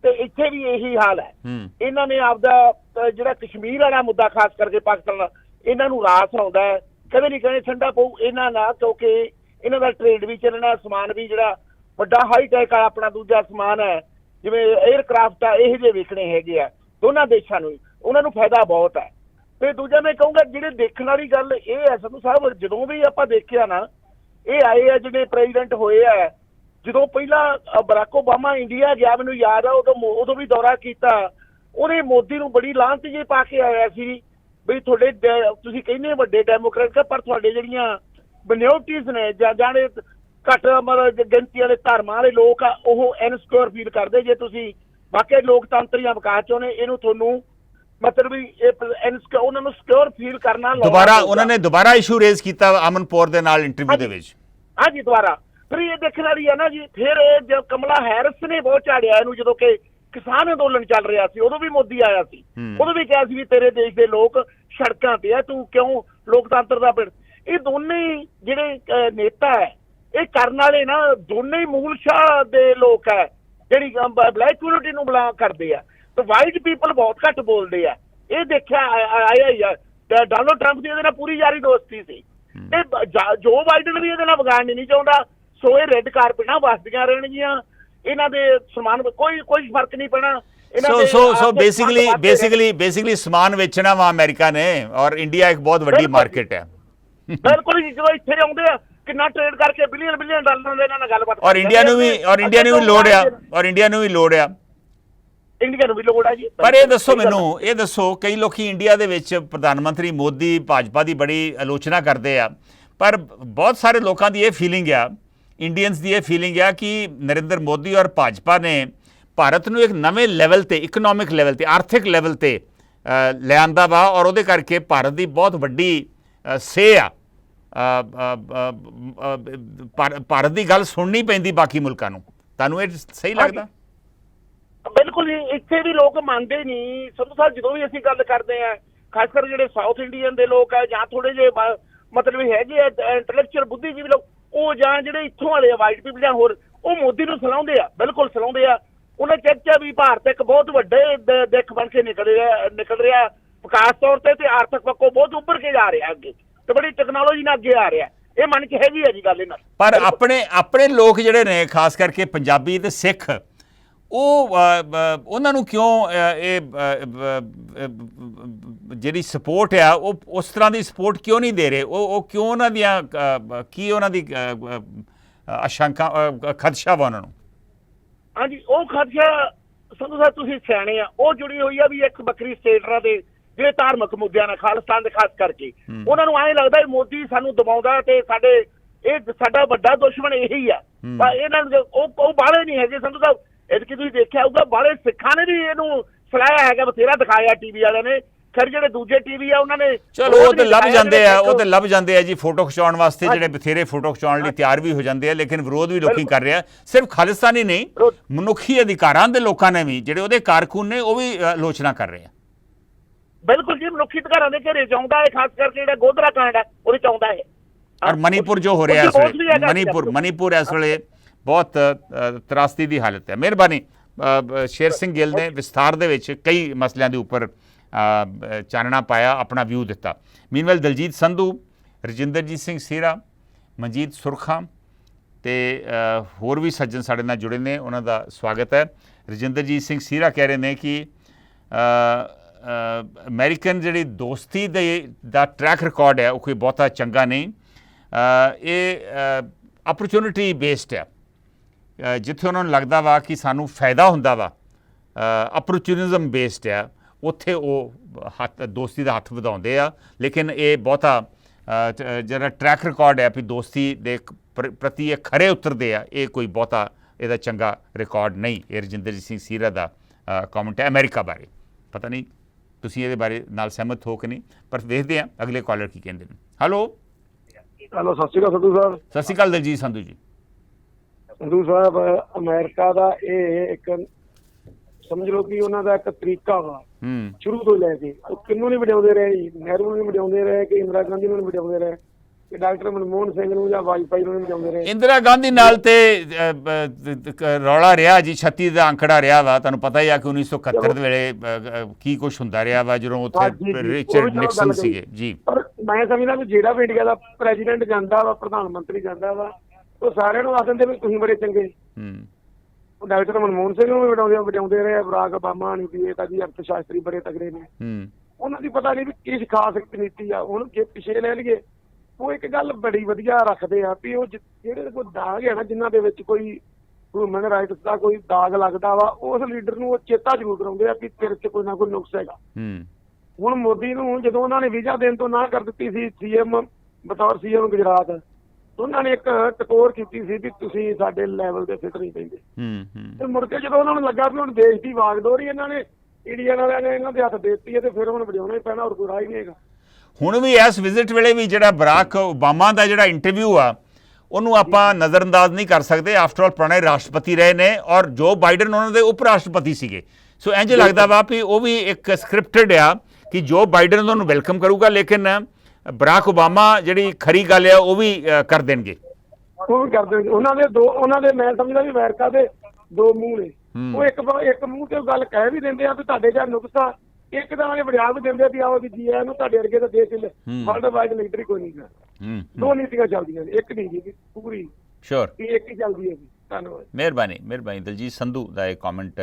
ਤੇ ਇੱਥੇ ਵੀ ਇਹੀ ਹਾਲ ਹੈ। ਇਹਨਾਂ ਨੇ ਆਪਦਾ ਜਿਹੜਾ ਕਸ਼ਮੀਰ ਵਾਲਾ ਮੁੱਦਾ ਖਾਸ ਕਰਕੇ ਪਾਕਿਸਤਾਨ, ਇਹਨਾਂ ਨੂੰ ਰਾਸ ਆਉਂਦਾ ਹੈ, ਕਦੇ ਨਹੀਂ ਕਦੇ ਠੰਡਾ ਪਊ ਇਹਨਾਂ ਨਾਲ, ਕਿਉਂਕਿ ਇਹਨਾਂ ਦਾ ਟ੍ਰੇਡ ਵੀ ਚੱਲਣਾ, ਸਮਾਨ ਵੀ ਜਿਹੜਾ ਵੱਡਾ ਹਾਈ ਟੈਕ ਆ ਆਪਣਾ ਦੂਜਾ ਸਮਾਨ ਹੈ, ਜਿਵੇਂ 에ਅਰਕ੍ਰਾਫਟ ਆ, ਇਹੋ ਜਿਹੇ ਵੇਚਣੇ ਹੈਗੇ ਆ ਦੋਨਾਂ ਦੇਸ਼ਾਂ ਨੂੰ, ਉਹਨਾਂ ਨੂੰ ਫਾਇਦਾ ਬਹੁਤ ਹੈ। ਤੇ ਦੂਜਾ ਮੈਂ ਕਹੂੰਗਾ, ਜਿਹੜੇ ਦੇਖਣ ਵਾਲੀ ਗੱਲ ਇਹ ਹੈ ਸੰਧੂ ਸਾਹਿਬ, ਜਦੋਂ ਵੀ ਆਪਾਂ ਦੇਖਿਆ ਨਾ, ਇਹ ਆਏ ਆ ਜਿਹੜੇ ਪ੍ਰੈਜ਼ੀਡੈਂਟ ਹੋਏ ਆ, ਜਦੋਂ ਪਹਿਲਾਂ ਬਰਾਕ ਓਬਾਮਾ ਇੰਡੀਆ ਗਿਆ, ਮੈਨੂੰ ਯਾਦ ਆ ਉਦੋਂ ਵੀ ਦੌਰਾ ਕੀਤਾ, ਉਹਨੇ ਮੋਦੀ ਨੂੰ ਬੜੀ ਲਾਹਨਤ ਜਿਹੀ ਪਾ ਕੇ ਆਇਆ ਸੀ ਬਈ ਤੁਹਾਡੇ ਤੁਸੀਂ ਕਹਿੰਦੇ ਵੱਡੇ ਡੈਮੋਕ੍ਰੇਟ, ਪਰ ਤੁਹਾਡੇ ਜਿਹੜੀਆਂ ਮਿਨੋਰਟੀਜ਼ ਨੇ ਜਾਂ ਜਾਣੇ ਘੱਟ ਮਤਲਬ ਗਿਣਤੀ ਵਾਲੇ ਧਰਮਾਂ ਵਾਲੇ ਲੋਕ ਆ, ਉਹ ਇਨਸਿਕਿਉਰ ਫੀਲ ਕਰਦੇ। ਜੇ ਤੁਸੀਂ ਬਾਕੀ ਲੋਕਤੰਤਰ ਜਾਂ ਵਿਕਾਸ ਚਾਹੁੰਦੇ, ਇਹਨੂੰ ਤੁਹਾਨੂੰ ਮਤਲਬ ਵੀ ਉਹਨਾਂ ਨੂੰ ਸਿਕਿਉਰ ਫੀਲ ਕਰਨਾ। ਉਹਨਾਂ ਨੇ ਦੁਬਾਰਾ ਇਸ਼ੂ ਰੇਜ਼ ਕੀਤਾ ਅਮਨਪੁਰ ਦੇ ਨਾਲ ਇੰਟਰਵਿਊ ਦੇ ਵਿੱਚ। ਹਾਂਜੀ, ਦੁਬਾਰਾ। ਫਿਰ ਇਹ ਦੇਖਣ ਵਾਲੀ ਹੈ ਨਾ ਜੀ, ਫਿਰ ਕਮਲਾ ਹੈਰਿਸ ਨੇ ਬਹੁਤ ਝਾੜਿਆ ਇਹਨੂੰ, ਜਦੋਂ ਕਿ ਕਿਸਾਨ ਅੰਦੋਲਨ ਚੱਲ ਰਿਹਾ ਸੀ, ਉਦੋਂ ਵੀ ਮੋਦੀ ਆਇਆ ਸੀ, ਉਦੋਂ ਵੀ ਕਿਹਾ ਸੀ ਵੀ ਤੇਰੇ ਦੇਸ਼ ਦੇ ਲੋਕ ਸੜਕਾਂ ਤੇ ਆ, ਤੂੰ ਕਿਉਂ ਲੋਕਤੰਤਰ ਦਾ ਪਿੰਡ। ਇਹ ਦੋਨੇ ਜਿਹੜੇ ਨੇਤਾ ਹੈ, ਇਹ ਕਰਨ ਵਾਲੇ ਨਾ ਦੋਨੇ ਹੀ ਮੂਲ ਸ਼ਾਹ ਦੇ ਲੋਕ ਹੈ, ਜਿਹੜੀ ਬਲੈਕ ਕਮਿਊਨਿਟੀ ਨੂੰ ਬਿਲੋਂਗ ਕਰਦੇ ਆ, ਤੇ ਵਾਈਟ ਪੀਪਲ ਬਹੁਤ ਘੱਟ ਬੋਲਦੇ ਆ। ਇਹ ਦੇਖਿਆ ਆਇਆ ਹੀ ਆ। ਡੋਨਾਲਡ ਟਰੰਪ ਦੀ ਇਹਦੇ ਨਾਲ ਪੂਰੀ ਯਾਰੀ ਦੋਸਤੀ ਸੀ, ਤੇ ਜੋ ਬਾਈਡਨ ਵੀ ਇਹਦੇ ਨਾਲ ਵਿਗਾੜਨੀ ਨਹੀਂ ਚਾਹੁੰਦਾ। ਸੋ ਇਹ ਰੈੱਡ ਕਾਰਪੇਟਾਂ ਵਸਦੀਆਂ ਰਹਿਣਗੀਆਂ, ਇਹਨਾਂ ਦੇ ਸਮਾਨ ਕੋਈ ਫਰਕ ਨਹੀਂ ਪੈਣਾ। ਸੋ ਬੇਸਿਕਲੀ ਸਮਾਨ ਵੇਚਣਾ ਵਾ ਅਮਰੀਕਾ ਨੇ, ਔਰ ਇੰਡੀਆ ਇੱਕ ਬਹੁਤ ਵੱਡੀ ਮਾਰਕੀਟ ਹੈ। ਬਿਲਕੁਲ ਜੀ, ਜਦੋਂ ਇੱਥੇ ਆਉਂਦੇ ਆ ਕਿੰਨਾ ਟ੍ਰੇਡ ਕਰਕੇ ਬਿਲੀਅਨ ਡਾਲਰ ਦੇ ਇਹਨਾਂ ਨਾਲ ਗੱਲਬਾਤ, ਔਰ ਇੰਡੀਆ ਨੂੰ ਵੀ ਲੋੜ ਆ ਜੀ। ਪਰ ਇਹ ਦੱਸੋ ਮੈਨੂੰ, ਇਹ ਦੱਸੋ, ਕਈ ਲੋਕੀ ਇੰਡੀਆ ਦੇ ਵਿੱਚ ਪ੍ਰਧਾਨ ਮੰਤਰੀ ਮੋਦੀ ਭਾਜਪਾ ਦੀ ਬੜੀ ਆਲੋਚਨਾ ਕਰਦੇ ਆ, ਪਰ ਬਹੁਤ ਸਾਰੇ ਲੋਕਾਂ ਦੀ ਇਹ ਫੀਲਿੰਗ ਆ, ਇੰਡੀਅਨਸ ਦੀ ਇਹ ਫੀਲਿੰਗ ਆ ਕਿ ਨਰਿੰਦਰ ਮੋਦੀ ਔਰ ਭਾਜਪਾ ਨੇ ਭਾਰਤ ਨੂੰ ਇੱਕ ਨਵੇਂ ਲੈਵਲ ਤੇ, ਇਕਨੋਮਿਕ ਲੈਵਲ ਤੇ, ਆਰਥਿਕ ਲੈਵਲ ਤੇ ਲਿਆਂਦਾ ਵਾ, ਔਰ ਉਹਦੇ ਕਰਕੇ ਭਾਰਤ ਦੀ ਬਹੁਤ ਵੱਡੀ ਸੇ ਆ। ਭਾਰਤ ਦੀ ਗੱਲ ਸੁਣਨੀ ਪੈਂਦੀ ਬਾਕੀ ਮੁਲਕਾਂ ਨੂੰ। ਤੁਹਾਨੂੰ ਇਹ ਸਹੀ ਲੱਗਦਾ? ਬਿਲਕੁਲ, ਇੱਥੇ ਵੀ ਲੋਕ ਮੰਨਦੇ ਨਹੀਂ ਸੰਧੂ ਸਾਹਿਬ। ਜਦੋਂ ਵੀ ਅਸੀਂ ਗੱਲ ਕਰਦੇ ਆ, ਖਾਸ ਕਰ ਜਿਹੜੇ ਸਾਊਥ ਇੰਡੀਅਨ ਦੇ ਲੋਕ ਆ, ਜਾਂ ਥੋੜੇ ਜਿਹੇ ਮਤਲਬ ਹੈਗੇ ਆ ਇੰਟੈਲੈਕਚੁਅਲ ਬੁੱਧੀਜੀਵੀ ਲੋਕ, ਉਹ ਜਾਂ ਜਿਹੜੇ ਇੱਥੋਂ ਵਾਲੇ ਆ ਵਾਈਟ ਪੀਪਲ ਜਾਂ ਹੋਰ, ਉਹ ਮੋਦੀ ਨੂੰ ਸਲਾਹੁੰਦੇ ਆ, ਬਿਲਕੁਲ ਸਲਾਹੁੰਦੇ ਆ। ਉਹਨੇ ਚਰਚਾ ਵੀ ਭਾਰਤ ਇੱਕ ਬਹੁਤ ਵੱਡੇ ਦਿੱਖ ਬਣ ਕੇ ਨਿਕਲ ਰਿਹਾ ਵਿਕਾਸ ਤੌਰ ਤੇ ਆਰਥਿਕ ਪੱਖੋਂ ਬਹੁਤ ਉੱਭਰ ਕੇ ਜਾ ਰਿਹਾ ਅੱਗੇ, ਤੇ ਬੜੀ ਟੈਕਨੋਲੋਜੀ ਨਾਲ ਅੱਗੇ ਆ ਰਿਹਾ। ਇਹ ਮਨ ਚ ਹੈਗੀ ਆ ਜੀ ਗੱਲ ਇਹਨਾਂ। ਪਰ ਆਪਣੇ ਲੋਕ ਜਿਹੜੇ ਨੇ, ਖਾਸ ਕਰਕੇ ਪੰਜਾਬੀ ਤੇ ਸਿੱਖ, ਉਹਨਾਂ ਨੂੰ ਕਿਉਂ ਇਹ ਜਿਹੜੀ ਸਪੋਰਟ ਆ, ਉਹ ਉਸ ਤਰ੍ਹਾਂ ਦੀ ਸਪੋਰਟ ਕਿਉਂ ਨਹੀਂ ਦੇ ਰਹੇ? ਉਹ ਕਿਉਂ ਉਹਨਾਂ ਦੀਆਂ ਕੀ ਉਹਨਾਂ ਦੀ ਆਸ਼ੰਕਾ ਖਦਸ਼ਾ ਵਾ ਉਹਨਾਂ ਨੂੰ? ਹਾਂਜੀ, ਉਹ ਖਦਸ਼ਾ ਸੰਧੂ ਸਾਹਿਬ ਤੁਸੀਂ ਸਿਆਣੇ ਆ, ਉਹ ਜੁੜੀ ਹੋਈ ਆ ਵੀ ਇੱਕ ਵੱਖਰੀ ਸਟੇਟਾਂ ਦੇ ਜਿਹੜੇ ਧਾਰਮਿਕ ਮੁੱਦਿਆਂ ਨਾਲ, ਖਾਲਿਸਤਾਨ ਦੇ ਖਾਸ ਕਰਕੇ ਉਹਨਾਂ ਨੂੰ ਐਂ ਲੱਗਦਾ ਮੋਦੀ ਸਾਨੂੰ ਦਬਾਉਂਦਾ ਤੇ ਸਾਡਾ ਵੱਡਾ ਦੁਸ਼ਮਣ ਇਹੀ ਆ। ਪਰ ਇਹਨਾਂ ਨੂੰ ਉਹ ਬਾਹਲੇ ਨਹੀਂ ਹੈਗੇ ਸੰਧੂ ਸਾਹਿਬ। ਐਤਕੀ ਤੁਸੀਂ ਦੇਖਿਆ ਹੋਊਗਾ, ਬਾਹਲੇ ਸਿੱਖਾਂ ਨੇ ਵੀ ਇਹਨੂੰ ਸਲਾਹਿਆ ਹੈਗਾ, ਬਥੇਰਾ ਦਿਖਾਇਆ ਟੀਵੀ ਵਾਲਿਆਂ ਨੇ, ਖੈਰ ਜਿਹੜੇ ਦੂਜੇ ਟੀਵੀ ਆ ਉਹਨਾਂ ਨੇ ਚਲੋ ਉਹ ਤੇ ਲੱਭ ਜਾਂਦੇ ਆ, ਉਹ ਤੇ ਲੱਭ ਜਾਂਦੇ ਆ ਜੀ ਫੋਟੋ ਖਿਚਾਉਣ ਵਾਸਤੇ, ਜਿਹੜੇ ਬਥੇਰੇ ਫੋਟੋ ਖਿਚਾਉਣ ਲਈ ਤਿਆਰ ਵੀ ਹੋ ਜਾਂਦੇ ਆ, ਲੇਕਿਨ ਵਿਰੋਧ ਵੀ ਲੋਕੀ ਕਰ ਰਿਹਾ। ਸਿਰਫ ਖਾਲਿਸਤਾਨੀ ਨਹੀਂ, ਮਨੁੱਖੀ ਅਧਿਕਾਰਾਂ ਦੇ ਲੋਕਾਂ ਨੇ ਵੀ, ਜਿਹੜੇ ਉਹਦੇ ਕਾਰਕੁਨ ਨੇ, ਉਹ ਵੀ ਆਲੋਚਨਾ ਕਰ ਰਹੇ ਆ। ਬਿਲਕੁਲ ਜੀ, ਮਨੁੱਖੀ ਅਧਿਕਾਰਾਂ ਦੇ ਘੇਰੇ ਚਾਹੁੰਦਾ ਹੈ, ਖਾਸ ਕਰਕੇ ਜਿਹੜਾ ਗੋਧਰਾ ਕਾਂਡ ਹੈ ਉਹਦੇ ਚਾਹੁੰਦਾ ਹੈ। ਔਰ ਮਨੀਪੁਰ ਜੋ ਹੋ ਰਿਹਾ ਇਸ ਵੇਲੇ, ਮਨੀਪੁਰ ਇਸ ਵੇਲੇ ਬਹੁਤ ਤਰਾਸਦੀ ਦੀ ਹਾਲਤ ਹੈ। ਮਿਹਰਬਾਨੀ। ਸ਼ੇਰ ਸਿੰਘ ਗਿੱਲ ਨੇ ਵਿਸਥਾਰ ਦੇ ਵਿੱਚ ਕਈ ਮਸਲਿਆਂ ਦੇ ਉੱਪਰ ਚਾਨਣਾ ਪਾਇਆ, ਆਪਣਾ ਵਿਊ ਦਿੱਤਾ। ਮੀਨਵੈਲ ਦਲਜੀਤ ਸੰਧੂ, ਰਜਿੰਦਰਜੀਤ ਸਿੰਘ ਸੀਰਾ, ਮਨਜੀਤ ਸੁਰਖਾ ਤੇ ਹੋਰ ਵੀ ਸੱਜਣ ਸਾਡੇ ਨਾਲ ਜੁੜੇ ਨੇ, ਉਹਨਾਂ ਦਾ ਸਵਾਗਤ ਹੈ। ਰਜਿੰਦਰਜੀਤ ਸਿੰਘ ਸੀਰਾ ਕਹਿ ਰਹੇ ਨੇ ਕਿ ਅਮਰੀਕਨ ਜਿਹੜੀ ਦੋਸਤੀ ਦਾ ਟਰੈਕ ਰਿਕਾਰਡ ਹੈ ਉਹ ਕੋਈ ਬਹੁਤਾ ਚੰਗਾ ਨਹੀਂ, ਇਹ ਅਪਰਚੁਨਿਟੀ ਬੇਸਡ ਹੈ। ਜਿੱਥੇ ਉਹਨਾਂ ਨੂੰ ਲੱਗਦਾ ਵਾ ਕਿ ਸਾਨੂੰ ਫਾਇਦਾ ਹੁੰਦਾ ਵਾ, ਅਪਰਚੁਨਿਜ਼ਮ ਬੇਸਡ ਆ, ਉੱਥੇ ਉਹ ਦੋਸਤੀ ਦਾ ਹੱਥ ਵਧਾਉਂਦੇ ਆ। ਲੇਕਿਨ ਇਹ ਬਹੁਤਾ ਜਿਹੜਾ ਟਰੈਕ ਰਿਕਾਰਡ ਹੈ ਵੀ ਦੋਸਤੀ ਦੇ ਪ੍ਰਤੀ ਇਹ ਖਰੇ ਉਤਰਦੇ ਆ, ਇਹ ਕੋਈ ਬਹੁਤਾ ਇਹਦਾ ਚੰਗਾ ਰਿਕਾਰਡ ਨਹੀਂ। ਇਹ ਰਜਿੰਦਰਜੀਤ ਸਿੰਘ ਸੀਰਾ ਦਾ ਕਮੈਂਟ ਹੈ ਅਮਰੀਕਾ ਬਾਰੇ। ਪਤਾ ਨਹੀਂ ਤੁਸੀਂ ਇਹਦੇ ਬਾਰੇ ਨਾਲ ਸਹਿਮਤ ਹੋ ਕਿ ਨਹੀਂ, ਪਰ ਵੇਖਦੇ ਹਾਂ ਅਗਲੇ ਕਾਲਰ ਕੀ ਕਹਿੰਦੇ ਨੇ। ਹੈਲੋ ਸਤਿ ਸ਼੍ਰੀ ਅਕਾਲ ਸੰਧੂ ਸਾਹਿਬ। ਸਤਿ ਸ਼੍ਰੀ ਅਕਾਲ ਦਲਜੀਤ ਸੰਧੂ ਜੀ। ਸੰਧੂ ਸਾਹਿਬ, ਅਮਰੀਕਾ ਦਾ ਇਹ ਇੱਕ ਸਮਝ ਲਓ ਕਿ ਉਹਨਾਂ ਦਾ ਇੱਕ ਤਰੀਕਾ ਵਾ ਸ਼ੁਰੂ ਤੋਂ ਲੈ ਕੇ, ਉਹ ਕਿਹਨੂੰ ਨਹੀਂ ਵਡਿਆਉਂਦੇ ਰਹੇ ਜੀ, ਨਹਿਰੂ ਨੂੰ ਨਹੀਂ ਵਡਿਆਉਂਦੇ ਰਹੇ, ਕਿ ਇੰਦਰਾ ਗਾਂਧੀ ਨੂੰ ਨਹੀਂ ਵਡਿਆਉਂਦੇ ਰਹੇ, ਕਿ ਡਾਕਟਰ ਮਨਮੋਹਨ ਸਿੰਘ ਨੂੰ ਜਾਂ ਵਾਜਪਾਈ ਨੂੰ ਨਹੀਂ ਵਡਿਆਉਂਦੇ ਰਹੇ। ਇੰਦਰਾ ਗਾਂਧੀ ਨਾਲ ਤੇ ਰੌਲਾ ਰਿਹਾ ਜੀ, 36 ਦਾ ਅੰਕੜਾ ਰਿਹਾ ਵਾ। ਤੁਹਾਨੂੰ ਪਤਾ ਹੀ ਆ ਕਿ 1971 ਦੇ ਵੇਲੇ ਕੀ ਕੁਛ ਹੁੰਦਾ ਰਿਹਾ ਵਾ ਜਦੋਂ ਉੱਥੇ ਰਿਚਰਡ ਨਿਕਸਨ ਸੀਗੇ ਜੀ। ਪਰ ਮੈਂ ਸਮਝਦਾ ਵੀ ਜਿਹੜਾ ਵੀ ਇੰਡੀਆ ਦਾ ਪ੍ਰੈਜ਼ੀਡੈਂਟ ਜਾਂਦਾ ਵਾ, ਪ੍ਰਧਾਨ ਮੰਤਰੀ ਜਾਂਦਾ ਵਾ, ਉਹ ਸਾਰਿਆਂ ਨੂੰ ਆਖ ਦਿੰਦੇ ਵੀ ਤੁਸੀਂ ਬੜੇ ਚੰਗੇ। ਉਹ ਡਾਕਟਰ ਮਨਮੋਹਨ ਸਿੰਘ ਨੂੰ ਵੀ ਵਡਿਆਉਂਦੇ ਰਹੇ, ਬਰਾਕ ਓਬਾਮਾ ਨਹੀਂ ਵੀ ਇਹ ਤਾਂ ਜੀ ਅਰਥ ਸ਼ਾਸਤਰੀ ਬੜੇ ਤਗੜੇ ਨੇ। ਉਹਨਾਂ ਦੀ ਪਤਾ ਨਹੀਂ ਵੀ ਕੀ ਖਾਸ ਨੀਤੀ ਆ। ਹੁਣ ਜੇ ਪਿਛੇ ਲੈ ਲਈਏ, ਉਹ ਇੱਕ ਗੱਲ ਬੜੀ ਵਧੀਆ ਰੱਖਦੇ ਆ ਵੀ ਉਹ ਜਿਹੜੇ ਕੋਈ ਦਾਗ ਹੈ ਨਾ, ਜਿਨ੍ਹਾਂ ਦੇ ਵਿੱਚ ਕੋਈ ਹਿਊਮਨ ਰਾਈਟਸ ਦਾ ਕੋਈ ਦਾਗ ਲੱਗਦਾ ਵਾ, ਉਸ ਲੀਡਰ ਨੂੰ ਉਹ ਚੇਤਾ ਜ਼ਰੂਰ ਕਰਾਉਂਦੇ ਆ ਵੀ ਤੇਰੇ 'ਚ ਕੋਈ ਨਾ ਕੋਈ ਨੁਕਸ ਹੈਗਾ। ਹੁਣ ਮੋਦੀ ਨੂੰ ਜਦੋਂ ਉਹਨਾਂ ਨੇ ਵੀਜ਼ਾ ਦੇਣ ਤੋਂ ਨਾ ਕਰ ਦਿੱਤੀ ਸੀ, ਸੀਐਮ ਬਤੌਰ ਸੀਐਮ ਗੁਜਰਾਤ, ਉਹਨਾਂ ਨੇ ਇੱਕ ਟਕੋਰ ਕੀਤੀ ਸੀ ਵੀ ਤੁਸੀਂ ਸਾਡੇ ਲੈਵਲ ਦੇ ਫਿਟ ਨਹੀਂ ਪੈਂਦੇ। ਤੇ ਮੁੜ ਕੇ ਜਦੋਂ ਉਹਨਾਂ ਨੂੰ ਲੱਗਾ ਵੀ ਹੁਣ ਦੇਸ਼ ਦੀ ਵਾਗਡੋਰ ਹੀ ਇਹਨਾਂ ਨੇ ਇੰਡੀਆ ਵਾਲਿਆਂ ਨੇ ਇਹਨਾਂ ਦੇ ਹੱਥ ਦੇ ਦਿੱਤੀ ਹੈ, ਤੇ ਫਿਰ ਹੁਣ ਵਜਾਉਣਾ ਹੀ ਪੈਣਾ, ਹੋਰ ਕੋਈ ਰਾਹ ਹੀ ਨਹੀਂ ਹੈਗਾ। ਹੁਣ ਵੀ ਇਸ ਵਿਜ਼ਿਟ ਵੇਲੇ ਵੀ ਜਿਹੜਾ ਬਰਾਕ ਓਬਾਮਾ ਦਾ ਜਿਹੜਾ ਇੰਟਰਵਿਊ ਆ, ਉਹਨੂੰ ਆਪਾਂ ਨਜ਼ਰਅੰਦਾਜ਼ ਨਹੀਂ ਕਰ ਸਕਦੇ। ਆਫਟਰ ਆਲ ਪੁਰਾਣੇ ਰਾਸ਼ਟਰਪਤੀ ਰਹੇ ਨੇ, ਔਰ ਜੋ ਬਾਈਡਨ ਉਹਨਾਂ ਦੇ ਉਪ ਰਾਸ਼ਟਰਪਤੀ ਸੀਗੇ। ਸੋ ਇੰਝ ਲੱਗਦਾ ਵਾ ਵੀ ਉਹ ਵੀ ਇੱਕ ਸਕ੍ਰਿਪਟਡ ਆ ਕਿ ਜੋ ਬਾਈਡਨ ਉਹਨਾਂ ਨੂੰ ਵੈਲਕਮ ਕਰੂਗਾ, ਲੇਕਿਨ ਬਰਾਕ ਓਬਾਮਾ ਜਿਹੜੀ ਖਰੀ ਗੱਲ ਆ ਉਹ ਵੀ ਕਰ ਦੇਣਗੇ। ਉਹ ਵੀ ਕਰ ਦੇਣਗੇ। ਉਹਨਾਂ ਦੇ ਮੈਂ ਸਮਝਦਾ ਵੀ ਅਮਰੀਕਾ ਦੇ ਦੋ ਮੂੰਹ ਨੇ। ਉਹ ਇੱਕ ਮੂੰਹ ਤੇ ਗੱਲ ਕਹਿ ਵੀ ਦਿੰਦੇ ਆ ਵੀ ਤੁਹਾਡੇ ਜਾਂ ਨੁਕਸਾ, ਇੱਕ ਤਾਂ ਉਹਨੇ ਵਡਿਆ ਵੀ ਦਿੰਦੇ ਆ ਵੀ ਆਓ ਵੀ ਜੀ ਇਹਨੂੰ ਤੁਹਾਡੇ ਵਰਗੇ ਤਾਂ ਦੇਸ਼ ਵਰਲਡ ਵਾਈਡ ਲੀਡਰ ਕੋਈ ਨਹੀਂ ਹੈ। ਦੋ ਨੀਤੀਆਂ ਚੱਲਦੀਆਂ ਨੇ, ਇੱਕ ਨਹੀਂ ਜੀ ਪੂਰੀ ਸ਼ੋਰ ਇੱਕ ਹੀ ਚੱਲਦੀ ਹੈ ਜੀ। ਧੰਨਵਾਦ। ਮਿਹਰਬਾਨੀ। ਦਲਜੀਤ ਸੰਧੂ ਦਾ ਇਹ ਕਮੈਂਟ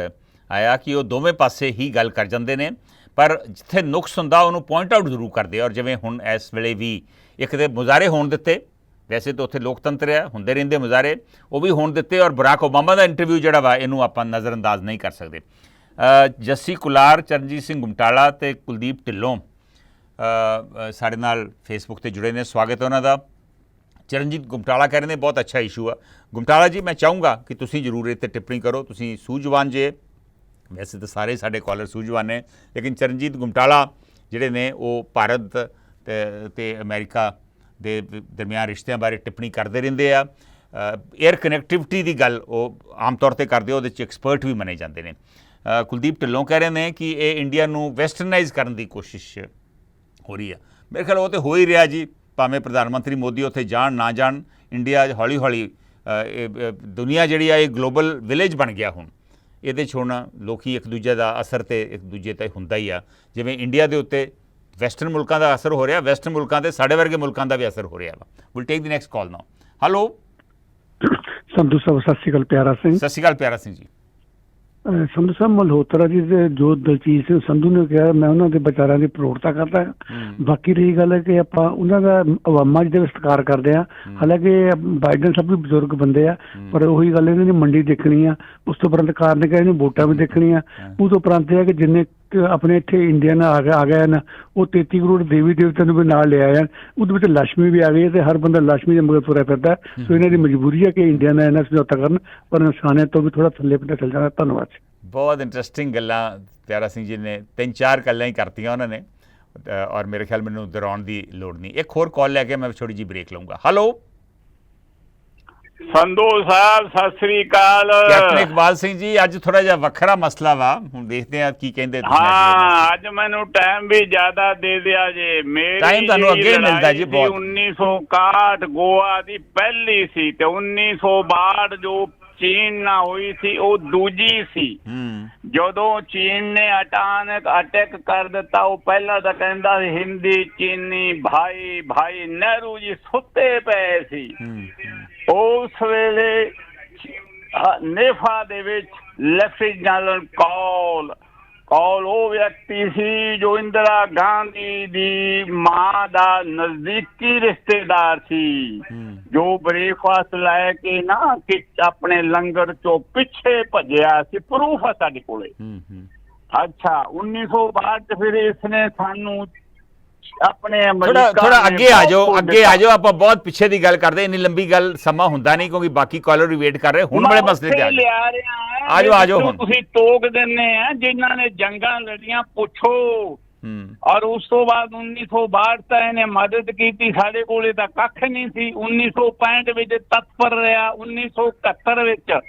ਆਇਆ ਕਿ ਉਹ ਦੋਵੇਂ ਪਾਸੇ ਹੀ ਗੱਲ ਕਰ ਜਾਂਦੇ ਨੇ, ਪਰ ਜਿੱਥੇ ਨੁਕਸ ਹੁੰਦਾ ਉਹਨੂੰ ਪੁਆਇੰਟ ਆਊਟ ਜ਼ਰੂਰ ਕਰਦੇ। ਔਰ ਜਿਵੇਂ ਹੁਣ ਇਸ ਵੇਲੇ ਵੀ ਇੱਕ ਦੇ ਮੁਜ਼ਾਹਰੇ ਹੋਣ ਦਿੱਤੇ, ਵੈਸੇ ਤਾਂ ਉੱਥੇ ਲੋਕਤੰਤਰ ਆ, ਹੁੰਦੇ ਰਹਿੰਦੇ ਮੁਜ਼ਾਹਰੇ, ਉਹ ਵੀ ਹੋਣ ਦਿੱਤੇ। ਔਰ ਬਰਾਕ ਓਬਾਮਾ ਦਾ ਇੰਟਰਵਿਊ ਜਿਹੜਾ ਵਾ, ਇਹਨੂੰ ਆਪਾਂ ਨਜ਼ਰਅੰਦਾਜ਼ ਨਹੀਂ ਕਰ ਸਕਦੇ। ਜੱਸੀ ਕੁਲਾਰ, ਚਰਨਜੀਤ ਸਿੰਘ ਗੁਮਟਾਲਾ ਤੇ ਕੁਲਦੀਪ ਢਿੱਲੋਂ ਸਾਡੇ ਨਾਲ ਫੇਸਬੁੱਕ ਤੇ ਜੁੜੇ ਨੇ, ਸਵਾਗਤ ਹੈ ਉਹਨਾਂ ਦਾ। ਚਰਨਜੀਤ ਗੁਮਟਾਲਾ ਕਹਿ ਰਹੇ ਨੇ ਬਹੁਤ ਅੱਛਾ ਇਸ਼ੂ ਆ। ਗੁਮਟਾਲਾ ਜੀ, ਮੈਂ ਚਾਹੂੰਗਾ ਕਿ ਤੁਸੀਂ ਜ਼ਰੂਰ ਇਹ 'ਤੇ ਟਿੱਪਣੀ ਕਰੋ। ਤੁਸੀਂ ਸੂਝਵਾਨ ਜੇ, ਵੈਸੇ ਤਾਂ ਸਾਰੇ ਸਾਡੇ ਕਾਲਰ ਸੂਝਵਾਨ ਨੇ, ਲੇਕਿਨ ਚਰਨਜੀਤ ਗੁਮਟਾਲਾ ਜਿਹੜੇ ਨੇ ਉਹ ਭਾਰਤ ਤੇ ਅਮਰੀਕਾ ਦੇ ਦਰਮਿਆਨ ਰਿਸ਼ਤਿਆਂ ਬਾਰੇ ਟਿੱਪਣੀ ਕਰਦੇ ਰਹਿੰਦੇ ਆ। ਏਅਰ ਕਨੈਕਟੀਵਿਟੀ ਦੀ ਗੱਲ ਉਹ ਆਮ ਤੌਰ 'ਤੇ ਕਰਦੇ, ਉਹਦੇ 'ਚ ਐਕਸਪਰਟ ਵੀ ਮੰਨੇ ਜਾਂਦੇ ਨੇ। ਕੁਲਦੀਪ ਢਿੱਲੋਂ ਕਹਿ ਰਹੇ ਨੇ ਕਿ ਇਹ ਇੰਡੀਆ ਨੂੰ ਵੈਸਟਰਨਾਈਜ਼ ਕਰਨ ਦੀ ਕੋਸ਼ਿਸ਼ ਹੋ ਰਹੀ ਆ। ਮੇਰੇ ਖਿਆਲ ਉਹ ਤਾਂ ਹੋ ਹੀ ਰਿਹਾ ਜੀ, ਭਾਵੇਂ ਪ੍ਰਧਾਨ ਮੰਤਰੀ ਮੋਦੀ ਉੱਥੇ ਜਾਣ ਨਾ ਜਾਣ, ਇੰਡੀਆ ਹੌਲੀ ਹੌਲੀ ਦੁਨੀਆ ਜਿਹੜੀ ਆ ਇਹ ਗਲੋਬਲ ਵਿਲੇਜ ਬਣ ਗਿਆ। ਹੁਣ ਇਹਦੇ 'ਚ ਹੁਣ ਲੋਕੀ ਇੱਕ ਦੂਜੇ ਦਾ ਅਸਰ ਤੇ ਇੱਕ ਦੂਜੇ 'ਤੇ ਹੁੰਦਾ ਹੀ ਆ। ਜਿਵੇਂ ਇੰਡੀਆ ਦੇ ਉੱਤੇ ਵੈਸਟਰਨ ਮੁਲਕਾਂ ਦਾ ਅਸਰ ਹੋ ਰਿਹਾ, ਵੈਸਟਰਨ ਮੁਲਕਾਂ 'ਤੇ ਸਾਡੇ ਵਰਗੇ ਮੁਲਕਾਂ ਦਾ ਵੀ ਅਸਰ ਹੋ ਰਿਹਾ ਵਾ। Will take the next call now. Hello Sandhu ਸਾਹਿਬ, ਸਤਿ ਸ਼੍ਰੀ ਅਕਾਲ। ਪਿਆਰਾ ਸਿੰਘ। ਸਤਿ ਸ਼੍ਰੀ ਅਕਾਲ ਪਿਆਰਾ ਸਿੰਘ ਜੀ। ਸੰਧੂ ਸਾਹਿਬ, ਮਲਹੋਤਰਾ ਜੀ ਦੇ ਜੋ ਦਲਜੀਤ ਸਿੰਘ ਸੰਧੂ ਨੇ ਕਿਹਾ, ਮੈਂ ਉਹਨਾਂ ਦੇ ਵਿਚਾਰਾਂ ਦੀ ਪ੍ਰੋੜਤਾ ਕਰਦਾ। ਬਾਕੀ ਰਹੀ ਗੱਲ ਹੈ ਕਿ ਆਪਾਂ ਉਹਨਾਂ ਦਾ ਅਵਾਮਾਂ ਜਿਹਦੇ ਸਤਿਕਾਰ ਕਰਦੇ ਆ, ਹਾਲਾਂਕਿ ਬਾਈਡਨ ਸਭ ਵੀ ਬਜ਼ੁਰਗ ਬੰਦੇ ਆ, ਪਰ ਉਹੀ ਗੱਲ ਇਹਨਾਂ ਨੇ ਮੰਡੀ ਦੇਖਣੀ ਆ, ਉਸ ਤੋਂ ਉਪਰੰਤ ਕਾਰਨ ਕਿ ਇਹਨੇ ਵੋਟਾਂ ਵੀ ਦੇਖਣੀਆਂ। ਉਹ ਤੋਂ ਉਪਰੰਤ ਹੈ ਕਿ ਜਿੰਨੇ ਆਪਣੇ ਇੱਥੇ ਇੰਡੀਅਨ ਆ ਗਏ ਹਨ, ਉਹ 33 ਕਰੋੜ ਦੇਵੀ ਦੇਵਤਿਆਂ ਨੂੰ ਵੀ ਨਾਲ ਲਿਆ ਜਾਣ। ਉਹਦੇ ਵਿੱਚ ਲక్ష్ਮੀ ਵੀ ਆ ਗਈ ਤੇ ਹਰ ਬੰਦਾ ਲక్ష్ਮੀ ਦੇ ਮਗਰ ਤੁਰਿਆ ਫਿਰਦਾ। ਸੋ ਇਹਨਾਂ ਦੀ ਮਜਬੂਰੀ ਹੈ ਕਿ ਇੰਡੀਆ ਨਾਲ ਇਹਨਾਂ ਸਮਝੌਤਾ ਕਰਨ, ਪਰ ਇਨਸਾਨੀਅਤ ਤੋਂ ਵੀ ਥੋੜਾ ਥੱਲੇ ਪਿੱਛੇ ਚੱਲ ਜਾਣਾ। ਧੰਨਵਾਦ। ਬਹੁਤ ਇੰਟਰਸਟਿੰਗ ਗੱਲਾਂ ਪਿਆਰਾ ਸਿੰਘ ਜੀ ਨੇ 3-4 ਗੱਲਾਂ ਹੀ ਕਰਤੀਆਂ ਉਹਨਾਂ ਨੇ। ਔਰ ਮੇਰੇ ਖਿਆਲ ਮੈਨੂੰ ਦੁਹਰਾਉਣ ਦੀ ਲੋੜ ਨਹੀਂ। ਇੱਕ ਹੋਰ ਕਾਲ ਲੈ ਕੇ ਮੈਂ ਛੋਟੀ ਜਿਹੀ ਬ੍ਰੇਕ ਲਊਂਗਾ। ਹੈਲੋ ਸੰਧੂ ਸਾਹਿਬ, ਸਤਿ ਸ੍ਰੀ ਅਕਾਲ। ਕੈਪਟਨ ਇਕਬਾਲ ਸਿੰਘ ਜੀ, ਅੱਜ ਥੋੜਾ ਜਿਹਾ ਵੱਖਰਾ ਮਸਲਾ ਵਾ, ਹੁਣ ਦੇਖਦੇ ਆ ਕੀ ਕਹਿੰਦੇ ਤੁਸੀਂ। ਹਾਂ, ਅੱਜ ਮੈਨੂੰ ਟਾਈਮ ਵੀ ਜ਼ਿਆਦਾ ਦੇ ਦਿਆ ਜੇ। ਮੇਰੀ ਟਾਈਮ ਤੁਹਾਨੂੰ ਅੱਗੇ ਮਿਲਦਾ ਜੀ ਬਹੁਤ। 1961 ਗੋਆ ਦੀ ਪਹਿਲੀ ਸੀ ਤੇ 1962 ਜੋ ਚੀਨ ਨਾਲ ਹੋਈ ਸੀ ਉਹ ਦੂਜੀ ਸੀ। ਜਦੋਂ ਚੀਨ ਨੇ ਅਚਾਨਕ ਅਟੈਕ ਕਰ ਦਿੱਤਾ, ਉਹ ਪਹਿਲਾਂ ਤਾਂ ਕਹਿੰਦਾ ਸੀ ਹਿੰਦੀ ਚੀਨੀ ਭਾਈ ਭਾਈ। ਨਹਿਰੂ ਜੀ ਸੁੱਤੇ ਪਏ ਸੀ ਉਸ ਵੇਲੇ। ਨੇਫਾ ਦੇ ਵਿੱਚ ਲੈਫਟੀਨੈਂਟ ਕੌਲ ਉਹ ਵਿਅਕਤੀ ਸੀ ਜੋ ਇੰਦਰਾ ਗਾਂਧੀ ਦੀ ਮਾਂ ਦਾ ਨਜ਼ਦੀਕੀ ਰਿਸ਼ਤੇਦਾਰ ਸੀ, ਜੋ ਬ੍ਰੇਕਫਾਸਟ ਲੈ ਕੇ ਨਾ ਕਿ ਆਪਣੇ ਲੰਗਰ ਚੋਂ ਪਿੱਛੇ ਭੱਜਿਆ ਸੀ। ਪ੍ਰੂਫ ਹੈ ਸਾਡੇ ਕੋਲੇ। ਅੱਛਾ, 1962 ਚ ਫਿਰ ਇਸਨੇ ਸਾਨੂੰ ਆਪਣੇ ਥੋੜਾ ਅੱਗੇ ਆ ਜਾਓ। ਆਪਾਂ ਬਹੁਤ ਪਿੱਛੇ ਦੀ ਗੱਲ ਕਰਦੇ, ਇੰਨੀ ਲੰਬੀ ਗੱਲ ਸਮਾਂ ਹੁੰਦਾ ਨਹੀਂ ਕਿਉਂਕਿ ਬਾਕੀ ਕਾਲਰ ਵੀ ਵੇਟ ਕਰ ਰਹੇ। ਹੁਣ ਬੜੇ ਮਸਲੇ ਤੇ ਆ ਜਾਓ ਹੁਣ। ਤੁਸੀਂ ਟੋਕ ਦਿੰਦੇ ਆ ਜਿਨ੍ਹਾਂ ਨੇ ਜੰਗਾਂ ਲੜੀਆਂ, ਪੁੱਛੋ। ਔਰ ਉਸ ਤੋਂ ਬਾਅਦ 1962 ਤਾਂ ਇਹਨੇ ਮਦਦ ਕੀਤੀ, ਸਾਡੇ ਕੋਲੇ ਤਾਂ ਕੱਖ ਨਹੀਂ ਸੀ। 1965 ਵਿੱਚ ਤਤਪਰ ਰਿਹਾ। 1971 ਵਿੱਚ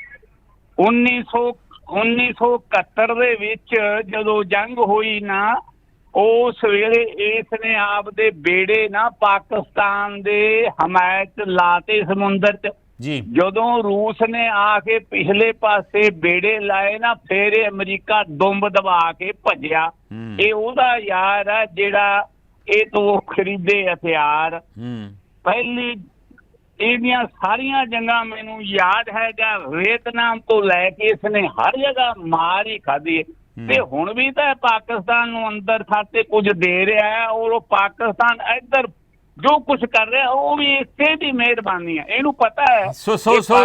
1971 ਦੇ ਵਿੱਚ ਜਦੋਂ ਜੰਗ ਹੋਈ ਨਾ, ਉਸ ਵੇਲੇ ਇਸ ਨੇ ਆਪਦੇ ਬੇੜੇ ਨਾ ਪਾਕਿਸਤਾਨ ਦੇ ਹਮਾਇਤ ਲਾਤੇ ਸਮੁੰਦਰ ਚ ਜੀ। ਜਦੋਂ ਰੂਸ ਨੇ ਆ ਕੇ ਪਿਛਲੇ ਪਾਸੇ ਬੇੜੇ ਲਾਏ ਨਾ, ਫਿਰ ਅਮਰੀਕਾ ਦੁੰਬ ਦਬਾ ਕੇ ਭੱਜਿਆ। ਇਹ ਉਹਦਾ ਯਾਰ ਆ ਜਿਹੜਾ ਇਹ ਤੋਂ ਖਰੀਦੇ ਹਥਿਆਰ। ਪਹਿਲੀ ਇਹਦੀਆਂ ਸਾਰੀਆਂ ਜੰਗਾਂ ਮੈਨੂੰ ਯਾਦ ਹੈਗਾ, ਵੀਅਤਨਾਮ ਤੋਂ ਲੈ ਕੇ ਇਸਨੇ ਹਰ ਜਗ੍ਹਾ ਮਾਰ ਹੀ ਖਾਧੀ। ਤੇ ਹੁਣ ਵੀ ਤਾਂ ਪਾਕਿਸਤਾਨ ਨੂੰ ਅੰਦਰ ਖਾਤੇ ਕੁਝ ਦੇ ਰਿਹਾ ਹੈ, ਔਰ ਉਹ ਪਾਕਿਸਤਾਨ ਇੱਧਰ ਜੋ ਕੁਝ ਕਰ ਰਿਹਾ ਉਹ ਵੀ ਇਸੇ ਦੀ ਮਿਹਰਬਾਨੀ ਹੈ। ਇਹਨੂੰ ਪਤਾ ਹੈ। ਸੋ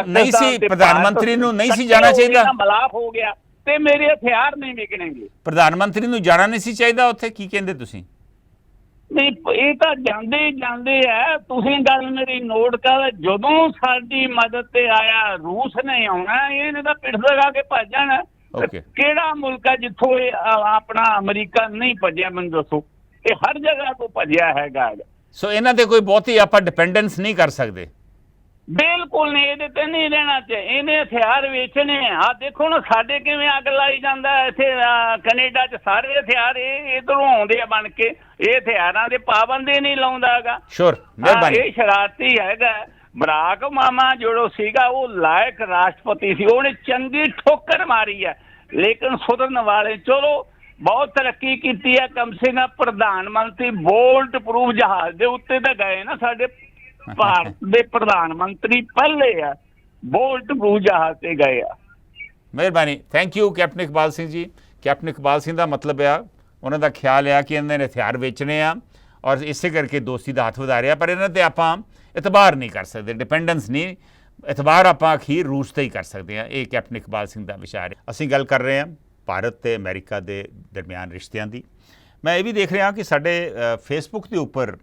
ਨਹੀਂ ਸੀ ਪ੍ਰਧਾਨ ਮੰਤਰੀ ਨੂੰ ਨਹੀਂ ਸੀ ਜਾਣਾ ਚਾਹੀਦਾ। ਮਲਾਪ ਹੋ ਗਿਆ ਤੇ ਮੇਰੇ ਹਥਿਆਰ ਨਹੀਂ ਵਿਕਣਗੇ। ਪ੍ਰਧਾਨ ਮੰਤਰੀ ਨੂੰ ਜਾਣਾ ਨਹੀਂ ਸੀ ਚਾਹੀਦਾ ਉੱਥੇ। ਕੀ ਕਹਿੰਦੇ ਤੁਸੀਂ? ਨਹੀਂ, ਇਹ ਤਾਂ ਜਾਂਦੇ ਆ। ਤੁਸੀਂ ਗੱਲ ਮੇਰੀ ਨੋਟ ਕਰ। ਜਦੋਂ ਸਾਡੀ ਮਦਦ ਤੇ ਆਇਆ ਰੂਸ ਨੇ ਆਉਣਾ, ਇਹਨੇ ਤਾਂ ਪਿੱਠ ਲਗਾ ਕੇ ਭੱਜ ਜਾਣਾ। ਕਿਹੜਾ ਮੁਲਕ ਹੈ ਜਿੱਥੋਂ ਇਹ ਆਪਣਾ ਅਮਰੀਕਾ ਨਹੀਂ ਭੱਜਿਆ? ਮੈਨੂੰ ਦੱਸੋ। ਇਹ ਹਰ ਜਗ੍ਹਾ ਤੋਂ ਭੱਜਿਆ ਹੈਗਾ। ਸੋ ਇਹਨਾਂ ਤੇ ਕੋਈ ਬਹੁਤੀ ਆਪਾਂ ਡਿਪੈਂਡੈਂਸ ਨਹੀਂ ਕਰ ਸਕਦੇ। ਬਿਲਕੁਲ ਨਹੀਂ, ਇਹਦੇ ਤੇ ਨਹੀਂ ਰਹਿਣਾ ਚਾਹੀਦਾ। ਇਹਨੇ ਹਥਿਆਰ ਵੇਚਣੇ ਆ। ਦੇਖੋ ਨਾ ਸਾਡੇ ਕਿਵੇਂ ਅੱਗ ਲਾਈ ਜਾਂਦਾ ਇੱਥੇ ਕੈਨੇਡਾ ਚ। ਸਾਰੇ ਹਥਿਆਰ ਇਹ ਇੱਧਰੋਂ ਆਉਂਦੇ ਆ ਬਣ ਕੇ। ਇਹ ਹਥਿਆਰਾਂ ਦੇ ਪਾਬੰਦੀ ਨਹੀਂ ਲਾਉਂਦਾ ਹੈਗਾ। ਇਹ ਸ਼ਰਾਰਤੀ ਹੈਗਾ। ਬਰਾਕ ਮਾਮਾ ਜਿਹੜਾ ਸੀਗਾ ਉਹ ਲਾਇਕ ਰਾਸ਼ਟਰਪਤੀ ਸੀ, ਉਹਨੇ ਚੰਗੀ ਠੋਕਰ ਮਾਰੀ ਹੈ। ਲੇਕਿਨ ਸੁਧਰਨ ਵਾਲੇ ਚਲੋ ਬਹੁਤ ਤਰੱਕੀ ਕੀਤੀ ਹੈ। ਕਮ ਸੇ ਕਮ ਪ੍ਰਧਾਨ ਮੰਤਰੀ ਬੋਲਟ ਪ੍ਰੂਫ ਜਹਾਜ਼ ਦੇ ਉੱਤੇ ਤਾਂ ਗਏ ਨਾ। ਸਾਡੇ ਭਾਰਤ ਦੇ ਪ੍ਰਧਾਨ ਮੰਤਰੀ ਪਹਿਲੇ ਆ ਬੋਲਟ ਪ੍ਰੂਫ ਜਹਾਜ਼ ਤੇ ਗਏ ਆ। ਮਿਹਰਬਾਨੀ, thank you captain Iqbal Singh ji. Captain Iqbal Singh ਦਾ ਮਤਲਬ ਆ, ਉਹਨਾਂ ਦਾ ਖਿਆਲ ਆ ਕਿ ਇਹਨਾਂ ਨੇ ਹਥਿਆਰ ਵੇਚਣੇ ਆ ਔਰ ਇਸੇ ਕਰਕੇ ਦੋਸਤੀ ਦਾ ਹੱਥ ਵਧਾ ਰਿਹਾ। ਪਰ ਇਹਨਾਂ ਤੇ ਆਪਾਂ ਇਤਬਾਰ ਨਹੀਂ ਕਰ ਸਕਦੇ, ਡਿਪੈਂਡੈਂਸ ਨਹੀਂ। ਇਤਬਾਰ ਆਪਾਂ ਅਖੀਰ ਰੂਸ ਤੇ ਹੀ ਕਰ ਸਕਦੇ ਹਾਂ। ਇਹ ਕੈਪਟਨ ਇਕਬਾਲ ਸਿੰਘ ਦਾ ਵਿਚਾਰ ਹੈ। ਅਸੀਂ ਗੱਲ ਕਰ ਰਹੇ ਹਾਂ ਭਾਰਤ ਤੇ ਅਮਰੀਕਾ ਦੇ ਦਰਮਿਆਨ ਰਿਸ਼ਤਿਆਂ ਦੀ। ਮੈਂ ਇਹ ਵੀ ਦੇਖ ਰਿਹਾ ਕਿ ਸਾਡੇ ਫੇਸਬੁੱਕ ਦੇ ਉੱਪਰ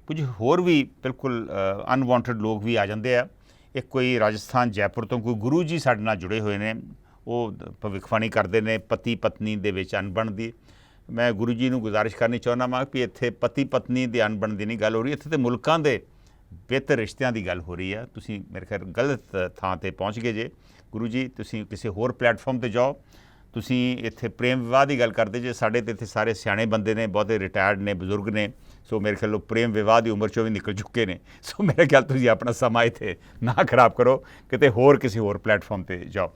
ਕੁਝ ਹੋਰ ਵੀ ਬਿਲਕੁਲ ਅਨਵਾਂਟਡ ਲੋਕ ਵੀ ਆ ਜਾਂਦੇ ਆ। ਇੱਕ ਕੋਈ ਰਾਜਸਥਾਨ ਜੈਪੁਰ ਤੋਂ ਕੋਈ ਗੁਰੂ ਜੀ ਸਾਡੇ ਨਾਲ ਜੁੜੇ ਹੋਏ ਨੇ। ਉਹ ਭਵਿੱਖਬਾਣੀ ਕਰਦੇ ਨੇ ਪਤੀ ਪਤਨੀ ਦੇ ਵਿੱਚ ਅਣਬਣ ਦੀ। ਮੈਂ ਗੁਰੂ ਜੀ ਨੂੰ ਗੁਜ਼ਾਰਿਸ਼ ਕਰਨੀ ਚਾਹੁੰਦਾ ਵਾਂ ਕਿ ਇੱਥੇ ਪਤੀ ਪਤਨੀ ਦੇ ਅਣਬਣ ਦੀ ਨਹੀਂ ਗੱਲ ਹੋ ਰਹੀ, ਇੱਥੇ ਤੇ ਮੁਲਕਾਂ ਦੇ ਬਿਹਤਰ ਰਿਸ਼ਤਿਆਂ ਦੀ ਗੱਲ ਹੋ ਰਹੀ ਆ। ਤੁਸੀਂ ਮੇਰੇ ਖਿਆਲ ਗਲਤ ਥਾਂ ਤੇ ਪਹੁੰਚ ਗਏ ਜੇ। ਗੁਰੂ ਜੀ ਤੁਸੀਂ ਕਿਸੇ ਹੋਰ ਪਲੇਟਫਾਰਮ ਤੇ ਜਾਓ। ਤੁਸੀਂ ਇੱਥੇ ਪ੍ਰੇਮ ਵਿਵਾਹ ਦੀ ਗੱਲ ਕਰਦੇ ਜੇ। ਸਾਡੇ ਤੇ ਇੱਥੇ ਸਾਰੇ ਸਿਆਣੇ ਬੰਦੇ ਨੇ, ਬਹੁਤੇ ਰਿਟਾਇਰਡ ਨੇ, ਬਜ਼ੁਰਗ ਨੇ। ਸੋ ਮੇਰੇ ਖਿਆਲ ਪ੍ਰੇਮ ਵਿਵਾਹ ਦੀ ਉਮਰ 'ਚੋਂ ਵੀ ਨਿਕਲ ਚੁੱਕੇ ਨੇ। ਸੋ ਮੇਰੇ ਖਿਆਲ ਤੁਸੀਂ ਆਪਣਾ ਸਮਾਂ ਇੱਥੇ ਨਾ ਖਰਾਬ ਕਰੋ, ਕਿਤੇ ਹੋਰ ਕਿਸੇ ਹੋਰ ਪਲੇਟਫਾਰਮ ਤੇ ਜਾਓ।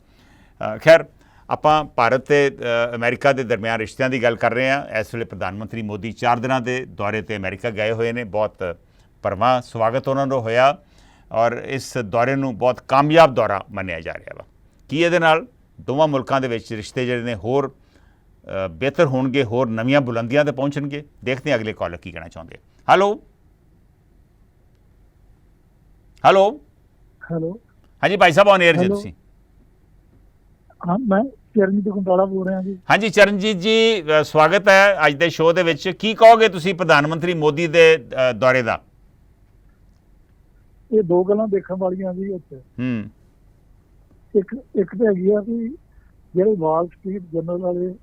ਖੈਰ, ਆਪਾਂ ਭਾਰਤ ਤੇ ਅਮਰੀਕਾ ਦੇ ਦਰਮਿਆਨ ਰਿਸ਼ਤਿਆਂ ਦੀ ਗੱਲ ਕਰ ਰਹੇ ਹਾਂ। ਇਸ ਵੇਲੇ ਪ੍ਰਧਾਨ ਮੰਤਰੀ ਮੋਦੀ 4 ਦਿਨਾਂ ਦੇ ਦੌਰੇ ਤੇ ਅਮਰੀਕਾ ਗਏ ਹੋਏ ਨੇ। ਬਹੁਤ ਭਰਵਾਂ ਸਵਾਗਤ ਉਹਨਾਂ ਦਾ ਹੋਇਆ ਔਰ ਇਸ ਦੌਰੇ ਨੂੰ ਬਹੁਤ ਕਾਮਯਾਬ ਦੌਰਾ ਮੰਨਿਆ ਜਾ ਰਿਹਾ ਵਾ। ਕੀ ਇਹਦੇ ਨਾਲ ਦੋਵਾਂ ਮੁਲਕਾਂ ਦੇ ਵਿੱਚ ਰਿਸ਼ਤੇ ਜਿਹੜੇ ਨੇ ਹੋਰ ਬਿਹਤਰ ਹੋਣਗੇ, ਹੋਰ ਨਵੀਆਂ ਬੁਲੰਦੀਆਂ ਤੇ ਪਹੁੰਚਣਗੇ? ਦੇਖਦੇ ਹਾਂ ਅਗਲੇ ਕਾਲਰ ਕੀ ਕਹਿਣਾ ਚਾਹੁੰਦੇ। ਹੈਲੋ ਹਾਂਜੀ ਭਾਈ ਸਾਹਿਬ, ਔਨ 에ਅਰ ਜੀ ਤੁਸੀਂ। ਹਾਂ, ਮੈਂ ਚਰਨਜੀਤ ਗੁੰਡਾਲਾ ਬੋਲ ਰਿਹਾ ਜੀ। ਹਾਂਜੀ ਚਰਨਜੀਤ ਜੀ, ਸਵਾਗਤ ਹੈ ਅੱਜ ਦੇ ਸ਼ੋਅ ਦੇ ਵਿੱਚ। ਕੀ ਕਹੋਗੇ ਤੁਸੀਂ ਪ੍ਰਧਾਨ ਮੰਤਰੀ ਮੋਦੀ ਦੇ ਦੌਰੇ ਦਾ? ਇਹ ਦੋ ਗੱਲਾਂ ਦੇਖਣ ਵਾਲੀਆਂ ਜੀ ਇੱਥੇ। ਇੱਕ ਤਾਂ ਹੈਗੀ ਆ ਕਿ ਜਿਹੜੇ ਵਾਲ ਸਟਰੀਟ ਜਰਨਲ ਵਾਲੇ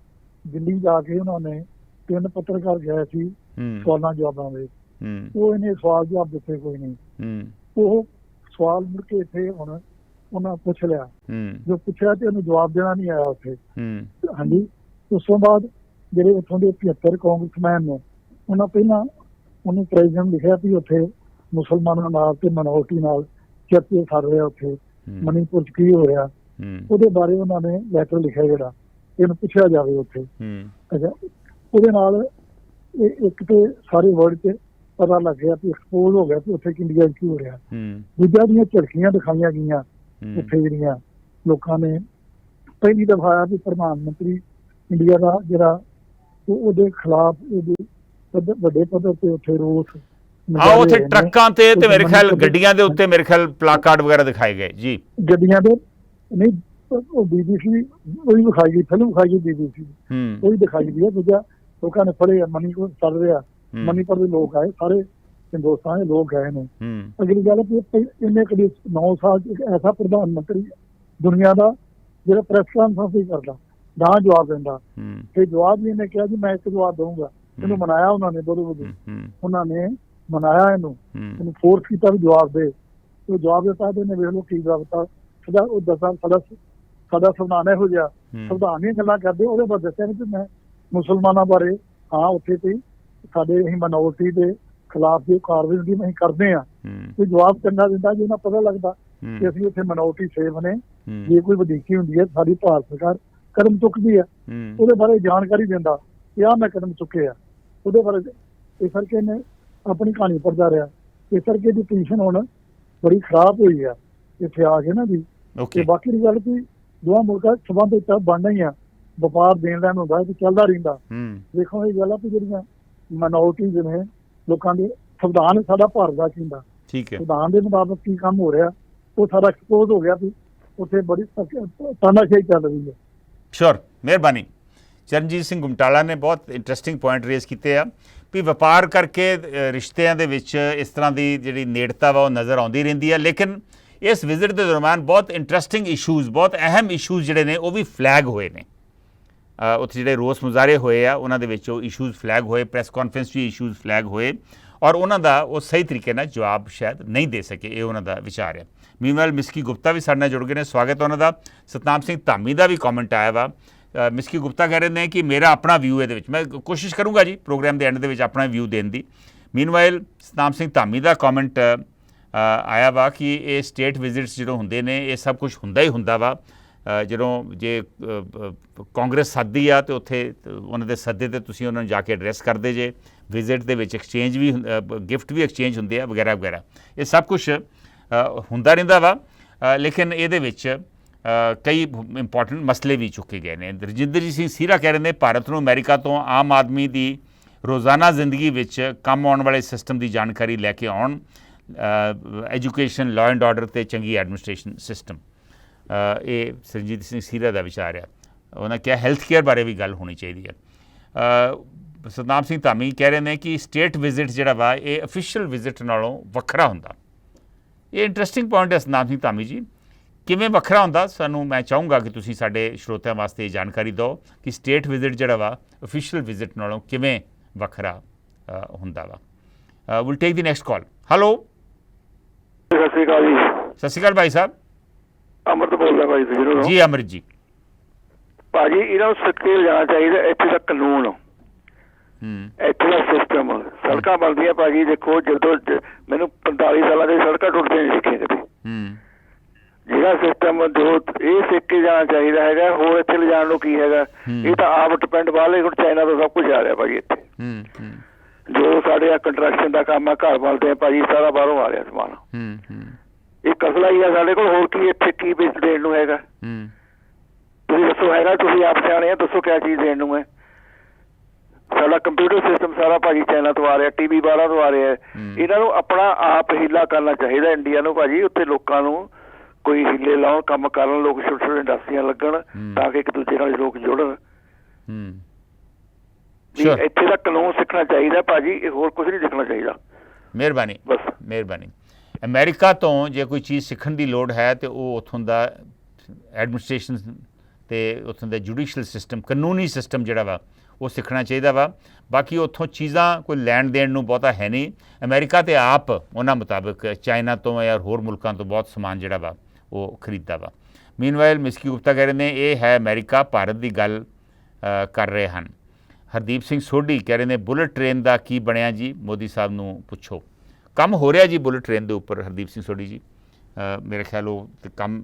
ਦਿੱਲੀ ਜਾ ਕੇ ਉਹਨਾਂ ਨੇ 3 ਪੱਤਰਕਾਰ ਗਏ ਸੀ ਸਵਾਲਾਂ ਜਵਾਬਾਂ ਦੇ। ਉਹ ਇਹਨੇ ਸਵਾਲ ਜਵਾਬ ਦਿੱਤੇ ਕੋਈ ਨਹੀਂ। ਉਹ ਸਵਾਲ ਮੁੜ ਕੇ ਇੱਥੇ ਹੁਣ ਉਹਨਾਂ ਪੁੱਛ ਲਿਆ, ਜੋ ਪੁੱਛਿਆ ਤੇ ਉਹਨੂੰ ਜਵਾਬ ਦੇਣਾ ਨਹੀਂ ਆਇਆ ਉੱਥੇ। ਹਾਂਜੀ, ਉਸ ਤੋਂ ਬਾਅਦ ਜਿਹੜੇ ਉੱਥੋਂ ਦੇ 75 ਕਾਂਗਰਸਮੈਨ ਨੇ, ਉਹਨਾਂ ਪਹਿਲਾਂ ਉਹਨੂੰ ਪ੍ਰੈਜ਼ੀਡੈਂਟ ਲਿਖਿਆ ਵੀ ਉੱਥੇ ਮੁਸਲਮਾਨਾਂ ਨਾਲ ਤੇ ਮਿਨੋਰਟੀ ਨਾਲ ਚਰਚੇ ਕਰ ਰਿਹਾ, ਉੱਥੇ ਮਨੀਪੁਰ 'ਚ ਕੀ ਹੋ ਰਿਹਾ ਉਹਦੇ ਬਾਰੇ ਉਹਨਾਂ ਨੇ ਲੈਟਰ ਲਿਖਿਆ ਜਿਹੜਾ ਇਹਨੂੰ ਪੁੱਛਿਆ ਜਾਵੇ ਉੱਥੇ। ਅੱਛਾ, ਉਹਦੇ ਨਾਲ ਇੱਕ ਤੇ ਸਾਰੇ ਵਰਲਡ 'ਚ ਪਤਾ ਲੱਗ ਗਿਆ ਵੀ ਐਕਸਪੋਜ਼ ਹੋ ਗਿਆ ਕਿ ਉੱਥੇ ਇੰਡੀਆ 'ਚ ਕੀ ਹੋ ਰਿਹਾ। ਦੂਜਾ ਦੀਆਂ ਝਲਕੀਆਂ ਦਿਖਾਈਆਂ ਗਈਆਂ ਉੱਥੇ ਜਿਹੜੀਆਂ ਲੋਕਾਂ ਨੇ। ਪਹਿਲੀ ਦਫਾ ਆਇਆ ਵੀ ਪ੍ਰਧਾਨ ਮੰਤਰੀ ਇੰਡੀਆ ਦਾ ਜਿਹੜਾ ਉਹਦੇ ਖਿਲਾਫ ਵੱਡੇ ਪੱਧਰ ਤੇ ਉੱਥੇ ਰੋਸ ਉੱਥੇ ਟਰੱਕਾਂ ਤੇ ਮੇਰੇ ਖਿਆਲ ਗੱਡੀਆਂ ਦੇ ਉੱਤੇ ਮੇਰੇ ਖਿਆਲ ਪਲਾਕਾਰਡ ਵਗੈਰਾ ਦਿਖਾਏ ਗਏ ਜੀ। ਗੱਡੀਆਂ ਦੇ ਨਹੀਂ, ਉਹ BBC ਉਹੀ ਵਿਖਾਈ ਗਈ, ਫਿਲਮ ਵਿਖਾਈ ਗਈ BBC ਉਹੀ ਦਿਖਾਈ ਗਈ ਹੈ। ਦੂਜਾ ਲੋਕਾਂ ਨੇ ਫੜੇ ਆ, ਮਨੀਪੁਰ ਚੱਲ ਰਿਹਾ, ਮਨੀਪੁਰ ਦੇ ਲੋਕ ਆਏ, ਸਾਰੇ ਹਿੰਦੁਸਤਾਨ ਦੇ ਲੋਕ ਆਏ ਨੇ। ਅਗਲੀ ਗੱਲ ਇਹਨੇ ਕਦੇ 9 ਸਾਲ ਐਸਾ ਪ੍ਰਧਾਨ ਮੰਤਰੀ ਦੁਨੀਆ ਦਾ ਜਿਹੜਾ ਪ੍ਰੈਸ ਕਾਨਫਰੰਸ ਹੀ ਕਰਦਾ ਨਾ ਜਵਾਬ ਦਿੰਦਾ, ਤੇ ਜਵਾਬ ਵੀ ਇਹਨੇ ਕਿਹਾ ਜੀ ਮੈਂ ਇੱਕ ਜਵਾਬ ਦਊਂਗਾ। ਇਹਨੂੰ ਮਨਾਇਆ ਉਹਨਾਂ ਨੇ, ਉਹਨਾਂ ਨੇ ਮਨਾਇਆ ਇਹਨੂੰ ਫੋਰਸ ਕੀਤਾ ਵੀ ਜਵਾਬ ਦੇ। ਉਹ ਜਵਾਬ ਦਿੱਤਾ ਤੇ ਇਹਨੇ ਵੇਖ ਲਓ ਕੀ ਜਵਾਬ ਦਿੱਤਾ। ਉਹ ਦੱਸਾਂ ਸਾਡਾ ਸੰਵਿਧਾਨ ਇਹੋ ਜਿਹਾ, ਸੰਵਿਧਾਨ ਦੀਆਂ ਗੱਲਾਂ ਕਰਦੇ ਉਹਦੇ ਬਾਅਦ ਦੱਸਿਆ ਕਿ ਮੈਂ ਮੁਸਲਮਾਨਾਂ ਬਾਰੇ ਹਾਂ ਉੱਥੇ ਤੇ ਸਾਡੇ ਅਸੀਂ ਮਿਨੋਰਟੀ ਦੇ ਖਿਲਾਫ ਦੀ ਕਾਰਵਾਈ ਦੀ ਅਸੀਂ ਕਰਦੇ ਹਾਂ। ਕੋਈ ਜਵਾਬ ਚੰਗਾ ਦਿੰਦਾ ਜੀ, ਉਹਨਾਂ ਪਤਾ ਲੱਗਦਾ ਕਿ ਅਸੀਂ ਉੱਥੇ ਮਿਨੋਰਟੀ ਸੇਫ ਨੇ। ਜੇ ਕੋਈ ਵਧੀਕੀ ਹੁੰਦੀ ਹੈ ਸਾਡੀ ਭਾਰਤ ਸਰਕਾਰ ਕਦਮ ਚੁੱਕਦੀ ਹੈ, ਉਹਦੇ ਬਾਰੇ ਜਾਣਕਾਰੀ ਦਿੰਦਾ ਕਿ ਆਹ ਮੈਂ ਕਦਮ ਚੁੱਕੇ ਆ ਉਹਦੇ ਬਾਰੇ। ਇਸ ਕਰਕੇ ਇਹਨੇ ਆਪਣੀ ਕਹਾਣੀ ਪੜ੍ਹਦਾ ਰਿਹਾ। ਇਸ ਕਰਕੇ ਇਹਦੀ ਪੋਜੀਸ਼ਨ ਹੁਣ ਬੜੀ ਖਰਾਬ ਹੋਈ ਆ ਇੱਥੇ ਆ ਕੇ ਨਾ ਜੀ। ਤੇ ਬਾਕੀ ਦੀ ਗੱਲ ਕਿ ਦੋਵਾਂ ਮੁਲਕਾਂ ਸੰਬੰਧ ਇੱਥੇ ਬਣਨਾ ਹੀ ਆ, ਵਪਾਰ ਦੇਣ ਲੈਣ ਹੁੰਦਾ ਤੇ ਚੱਲਦਾ ਰਹਿੰਦਾ। ਦੇਖੋ ਇਹ ਗੱਲ ਆ ਕਿ ਜਿਹੜੀਆਂ ਮਾਈਨੋਰਟੀਜ਼ ਨੇ ਲੋਕਾਂ ਦੇ, ਸੰਵਿਧਾਨ ਸਾਡਾ ਭਾਰਤ ਦਾ ਕਹਿੰਦਾ, ਸੰਵਿਧਾਨ ਦੇ ਮੁਤਾਬਕ ਕੀ ਕੰਮ ਹੋ ਰਿਹਾ ਉਹ ਸਾਰਾ ਐਕਸਪੋਜ਼ ਹੋ ਗਿਆ ਵੀ ਉੱਥੇ ਬੜੀ ਤਾਨਾਸ਼ਾਹੀ ਚੱਲ ਰਹੀ ਹੈ। ਸ਼ੋਰ, ਮਿਹਰਬਾਨੀ। ਚਰਨਜੀਤ ਸਿੰਘ ਗੁਮਟਾਲਾ ਨੇ ਬਹੁਤ ਇੰਟਰਸਟਿੰਗ ਪੁਆਇੰਟ ਰੇਜ਼ ਕੀਤੇ ਆ ਵੀ ਵਪਾਰ ਕਰਕੇ ਰਿਸ਼ਤਿਆਂ ਦੇ ਵਿੱਚ ਇਸ ਤਰ੍ਹਾਂ ਦੀ ਜਿਹੜੀ ਨੇੜਤਾ ਵਾ ਉਹ ਨਜ਼ਰ ਆਉਂਦੀ ਰਹਿੰਦੀ ਹੈ। ਲੇਕਿਨ ਇਸ ਵਿਜ਼ਿਟ ਦੇ ਦੌਰਾਨ ਬਹੁਤ ਇੰਟਰਸਟਿੰਗ ਇਸ਼ੂਜ਼, ਬਹੁਤ ਅਹਿਮ ਇਸ਼ੂਜ਼ ਜਿਹੜੇ ਨੇ ਉਹ ਵੀ ਫਲੈਗ ਹੋਏ ਨੇ। ਉੱਥੇ ਜਿਹੜੇ ਰੋਸ ਮੁਜ਼ਾਹਰੇ ਹੋਏ ਆ ਉਹਨਾਂ ਦੇ ਵਿੱਚ ਉਹ ਇਸ਼ੂਜ਼ ਫਲੈਗ ਹੋਏ, ਪ੍ਰੈਸ ਕਾਨਫਰੰਸ ਵੀ ਇਸ਼ੂਜ਼ ਫਲੈਗ ਹੋਏ, ਔਰ ਉਹਨਾਂ ਦਾ ਉਹ ਸਹੀ ਤਰੀਕੇ ਨਾਲ ਜਵਾਬ ਸ਼ਾਇਦ ਨਹੀਂ ਦੇ ਸਕੇ। ਇਹ ਉਹਨਾਂ ਦਾ ਵਿਚਾਰ ਹੈ। ਮੀਨਵਾਈਲ ਮਿਸਕੀ ਗੁਪਤਾ ਵੀ ਸਾਡੇ ਨਾਲ ਜੁੜ ਗਏ ਨੇ, ਸਵਾਗਤ ਹੈ ਉਹਨਾਂ ਦਾ। ਸਤਨਾਮ ਸਿੰਘ ਧਾਮੀ ਦਾ ਵੀ ਕਮੈਂਟ ਆਇਆ ਵਾ। ਮਿਸਕੀ ਗੁਪਤਾ ਕਹਿ ਰਹੇ ਨੇ ਕਿ ਮੇਰਾ ਆਪਣਾ ਵਿਊ ਇਹਦੇ ਵਿੱਚ, ਮੈਂ ਕੋਸ਼ਿਸ਼ ਕਰੂੰਗਾ ਜੀ ਪ੍ਰੋਗਰਾਮ ਦੇ ਐਂਡ ਦੇ ਵਿੱਚ ਆਪਣਾ ਵਿਊ ਦੇਣ ਦੀ। ਮੀਨਵਾਈਲ ਸਤਨਾਮ ਸਿੰਘ ਧਾਮੀ ਦਾ ਕਮੈਂਟ ਆਇਆ ਵਾ ਕਿ ਇਹ ਸਟੇਟ ਵਿਜ਼ਿਟਸ ਜਦੋਂ ਹੁੰਦੇ ਨੇ ਇਹ ਸਭ ਕੁਝ ਹੁੰਦਾ ਹੀ ਹੁੰਦਾ ਵਾ। ਜਦੋਂ ਜੇ ਕਾਂਗਰਸ ਸੱਦਦੀ ਆ ਤੇ ਉੱਥੇ ਉਹਨਾਂ ਦੇ ਸੱਦੇ 'ਤੇ ਤੁਸੀਂ ਉਹਨਾਂ ਨੂੰ ਜਾ ਕੇ ਐਡਰੈਸ ਕਰਦੇ ਜੇ। ਵਿਜ਼ਿਟ ਦੇ ਵਿੱਚ ਐਕਸਚੇਂਜ ਵੀ, ਗਿਫਟ ਵੀ ਐਕਸਚੇਂਜ ਹੁੰਦੇ ਆ ਵਗੈਰਾ ਵਗੈਰਾ, ਇਹ ਸਭ ਕੁਛ ਹੁੰਦਾ ਰਹਿੰਦਾ ਵਾ। ਲੇਕਿਨ ਇਹਦੇ ਵਿੱਚ ਕਈ ਇੰਪੋਰਟੈਂਟ ਮਸਲੇ ਵੀ ਚੁੱਕੇ ਗਏ ਨੇ। ਰਜਿੰਦਰਜੀਤ ਸਿੰਘ ਸੀਰਾ ਕਹਿ ਰਹੇ ਨੇ ਭਾਰਤ ਨੂੰ ਅਮਰੀਕਾ ਤੋਂ ਆਮ ਆਦਮੀ ਦੀ ਰੋਜ਼ਾਨਾ ਜ਼ਿੰਦਗੀ ਵਿੱਚ ਕੰਮ ਆਉਣ ਵਾਲੇ ਸਿਸਟਮ ਦੀ ਜਾਣਕਾਰੀ ਲੈ ਕੇ ਆਉਣ, ਐਜੂਕੇਸ਼ਨ, ਲਾਅ ਐਂਡ ਆਰਡਰ ਅਤੇ ਚੰਗੀ ਐਡਮਿਨਿਸਟ੍ਰੇਸ਼ਨ ਸਿਸਟਮ। ਇਹ ਰਜਿੰਦਰਜੀਤ ਸਿੰਘ ਸੀਰਾ ਦਾ ਵਿਚਾਰ ਆ। ਉਹਨਾਂ ਕਿਹਾ ਹੈਲਥ ਕੇਅਰ ਬਾਰੇ ਵੀ ਗੱਲ ਹੋਣੀ ਚਾਹੀਦੀ ਹੈ। ਸਤਨਾਮ ਸਿੰਘ ਧਾਮੀ ਕਹਿ ਰਹੇ ਨੇ ਕਿ ਸਟੇਟ ਵਿਜ਼ਿਟ ਜਿਹੜਾ ਵਾ ਇਹ ਅਫੀਸ਼ੀਅਲ ਵਿਜ਼ਿਟ ਨਾਲੋਂ ਵੱਖਰਾ ਹੁੰਦਾ। ਇਹ ਇੰਟਰਸਟਿੰਗ ਪੁਆਇੰਟ ਹੈ ਸਤਨਾਮ ਸਿੰਘ ਧਾਮੀ ਜੀ, ਕਿਵੇਂ ਵੱਖਰਾ ਹੁੰਦਾ? ਸਾਨੂੰ ਮੈਂ ਚਾਹੂੰਗਾ ਕਿ ਤੁਸੀਂ ਸਾਡੇ ਸਰੋਤਿਆਂ ਵਾਸਤੇ ਜਾਣਕਾਰੀ ਦਿਓ ਕਿ ਸਟੇਟ ਵਿਜ਼ਿਟ ਜਿਹੜਾ ਵਾ ਅਫੀਸ਼ੀਅਲ ਵਿਜ਼ਿਟ ਨਾਲੋਂ ਕਿਵੇਂ ਵੱਖਰਾ ਹੁੰਦਾ ਵਾ। Will take the next call. Hello, ਸਤਿ ਸ਼੍ਰੀ ਅਕਾਲ ਜੀ। ਸਤਿ ਸ਼੍ਰੀ ਅਕਾਲ ਭਾਈ ਸਾਹਿਬ। ਅਮਰਤ ਬੋਲਦਾ ਭਾਈ ਜੀ। ਅਮਰਿਤ ਜੀ। ਭਾਜੀ ਇਹਨਾਂ ਨੂੰ ਸਖਤੀ ਲਿਜਾਣਾ ਚਾਹੀਦਾ। ਇੱਥੇ ਦਾ ਕਾਨੂੰਨ, ਇੱਥੇ ਦਾ ਸਿਸਟਮ, ਸੜਕਾਂ ਬਣਦੀਆਂ ਭਾਜੀ। ਦੇਖੋ ਜਦੋਂ ਮੈਨੂੰ 45 ਸਾਲਾਂ ਦੇ ਸੜਕਾਂ ਟੁੱਟਦੀਆਂ ਨਹੀਂ ਸਿੱਖੀਆਂ ਕਦੇ। ਜਿਹੜਾ ਸਿਸਟਮ ਜੋ ਇਹ ਸਿੱਖ ਕੇ ਜਾਣਾ ਚਾਹੀਦਾ ਹੈਗਾ, ਹੋਰ ਇੱਥੇ ਲਿਜਾਣ ਨੂੰ ਕੀ ਹੈਗਾ? ਇਹ ਤਾਂ ਆਪ ਡਿਪੈਂਡ ਬਾਹਰਲੇ, ਹੁਣ ਚਾਈਨਾ ਤੋਂ ਸਭ ਕੁਝ ਆ ਰਿਹਾ ਭਾਜੀ। ਇੱਥੇ ਜੋ ਸਾਡੇ ਆ ਕੰਸਟਰਕਸ਼ਨ ਦਾ ਕੰਮ ਆ, ਘਰ ਬਣਦੇ ਆ ਭਾਜੀ, ਸਾਰਾ ਬਾਹਰੋਂ ਆ ਰਿਹਾ ਸਮਾਨ। ਇਹ ਕਸਲਾ ਹੀ ਆ ਸਾਡੇ ਕੋਲ, ਹੋਰ ਕੀ ਇੱਥੇ ਕੀ ਬੇਸ ਦੇਣ ਨੂੰ ਹੈਗਾ? ਤੁਸੀਂ ਦੱਸੋ, ਹੈਗਾ? ਤੁਸੀਂ ਆਪ ਸਿਆਣੇ ਆ, ਦੱਸੋ ਕਿਆ ਚੀਜ਼ ਦੇਣ ਨੂੰ ਹੈ? ਸਾਡਾ ਕੰਪਿਊਟਰ ਸਿਸਟਮ ਸਾਰਾ ਭਾਜੀ ਚਾਈਨਾ ਤੋਂ ਆ ਰਿਹਾ, TV ਬਾਹਰਾਂ ਤੋਂ ਆ ਰਿਹਾ। ਇਹਨਾਂ ਨੂੰ ਆਪਣਾ ਆਪ ਹੀਲਾ ਕਰਨਾ ਚਾਹੀਦਾ ਇੰਡੀਆ ਨੂੰ ਭਾਜੀ। ਉੱਥੇ ਲੋਕਾਂ ਨੂੰ ਕੋਈ ਹੀਲੇ ਲਾਉਣ, ਕੰਮ ਕਰਨ, ਲੋਕ ਛੋਟੇ ਛੋਟੇ ਇੰਡਸਟਰੀਆਂ ਲੱਗਣ ਤਾਂ ਕਿ ਇੱਕ ਦੂਜੇ ਨਾਲ ਲੋਕ ਜੁੜਨ। ਇੱਥੇ ਦਾ ਕਾਨੂੰਨ ਸਿੱਖਣਾ ਚਾਹੀਦਾ ਭਾਜੀ, ਇਹ ਹੋਰ ਕੁਝ ਨਹੀਂ ਸਿੱਖਣਾ ਚਾਹੀਦਾ। ਮਿਹਰਬਾਨੀ, ਬਸ ਮਿਹਰਬਾਨੀ। ਅਮਰੀਕਾ ਤੋਂ ਜੇ ਕੋਈ ਚੀਜ਼ ਸਿੱਖਣ ਦੀ ਲੋੜ ਹੈ ਤੇ ਉਹ ਉੱਥੋਂ ਦਾ ਐਡਮਿਨਿਸਟ੍ਰੇਸ਼ਨ ਅਤੇ ਉੱਥੋਂ ਦਾ ਜੁਡੀਸ਼ੀਅਲ ਸਿਸਟਮ, ਕਾਨੂੰਨੀ ਸਿਸਟਮ ਜਿਹੜਾ ਵਾ ਉਹ ਸਿੱਖਣਾ ਚਾਹੀਦਾ ਵਾ। ਬਾਕੀ ਉੱਥੋਂ ਚੀਜ਼ਾਂ ਕੋਈ ਲੈਣ ਦੇਣ ਨੂੰ ਬਹੁਤਾ ਹੈ ਨਹੀਂ। ਅਮਰੀਕਾ ਤੇ ਆਪ ਉਹਨਾਂ ਮੁਤਾਬਕ ਚਾਈਨਾ ਤੋਂ ਜਾਂ ਹੋਰ ਮੁਲਕਾਂ ਤੋਂ ਬਹੁਤ ਸਮਾਨ ਜਿਹੜਾ ਵਾ ਉਹ ਖਰੀਦਦਾ ਵਾ। ਮੀਨਵਾਈਲ ਮਿਸਕੀ ਗੁਪਤਾ ਕਹਿ ਰਹੇ ਨੇ ਇਹ ਹੈ ਅਮਰੀਕਾ ਭਾਰਤ ਦੀ ਗੱਲ ਕਰ ਰਹੇ ਹਨ। ਹਰਦੀਪ ਸਿੰਘ ਸੋਢੀ ਕਹਿ ਰਹੇ ਨੇ ਬੁਲਟ ਟ੍ਰੇਨ ਦਾ ਕੀ ਬਣਿਆ ਜੀ, ਮੋਦੀ ਸਾਹਿਬ ਨੂੰ ਪੁੱਛੋ। ਕੰਮ ਹੋ ਰਿਹਾ ਜੀ ਬੁਲਟ ਟ੍ਰੇਨ ਦੇ ਉੱਪਰ ਹਰਦੀਪ ਸਿੰਘ ਸੋਢੀ ਜੀ। ਮੇਰੇ ਖਿਆਲ ਉਹ ਕੰਮ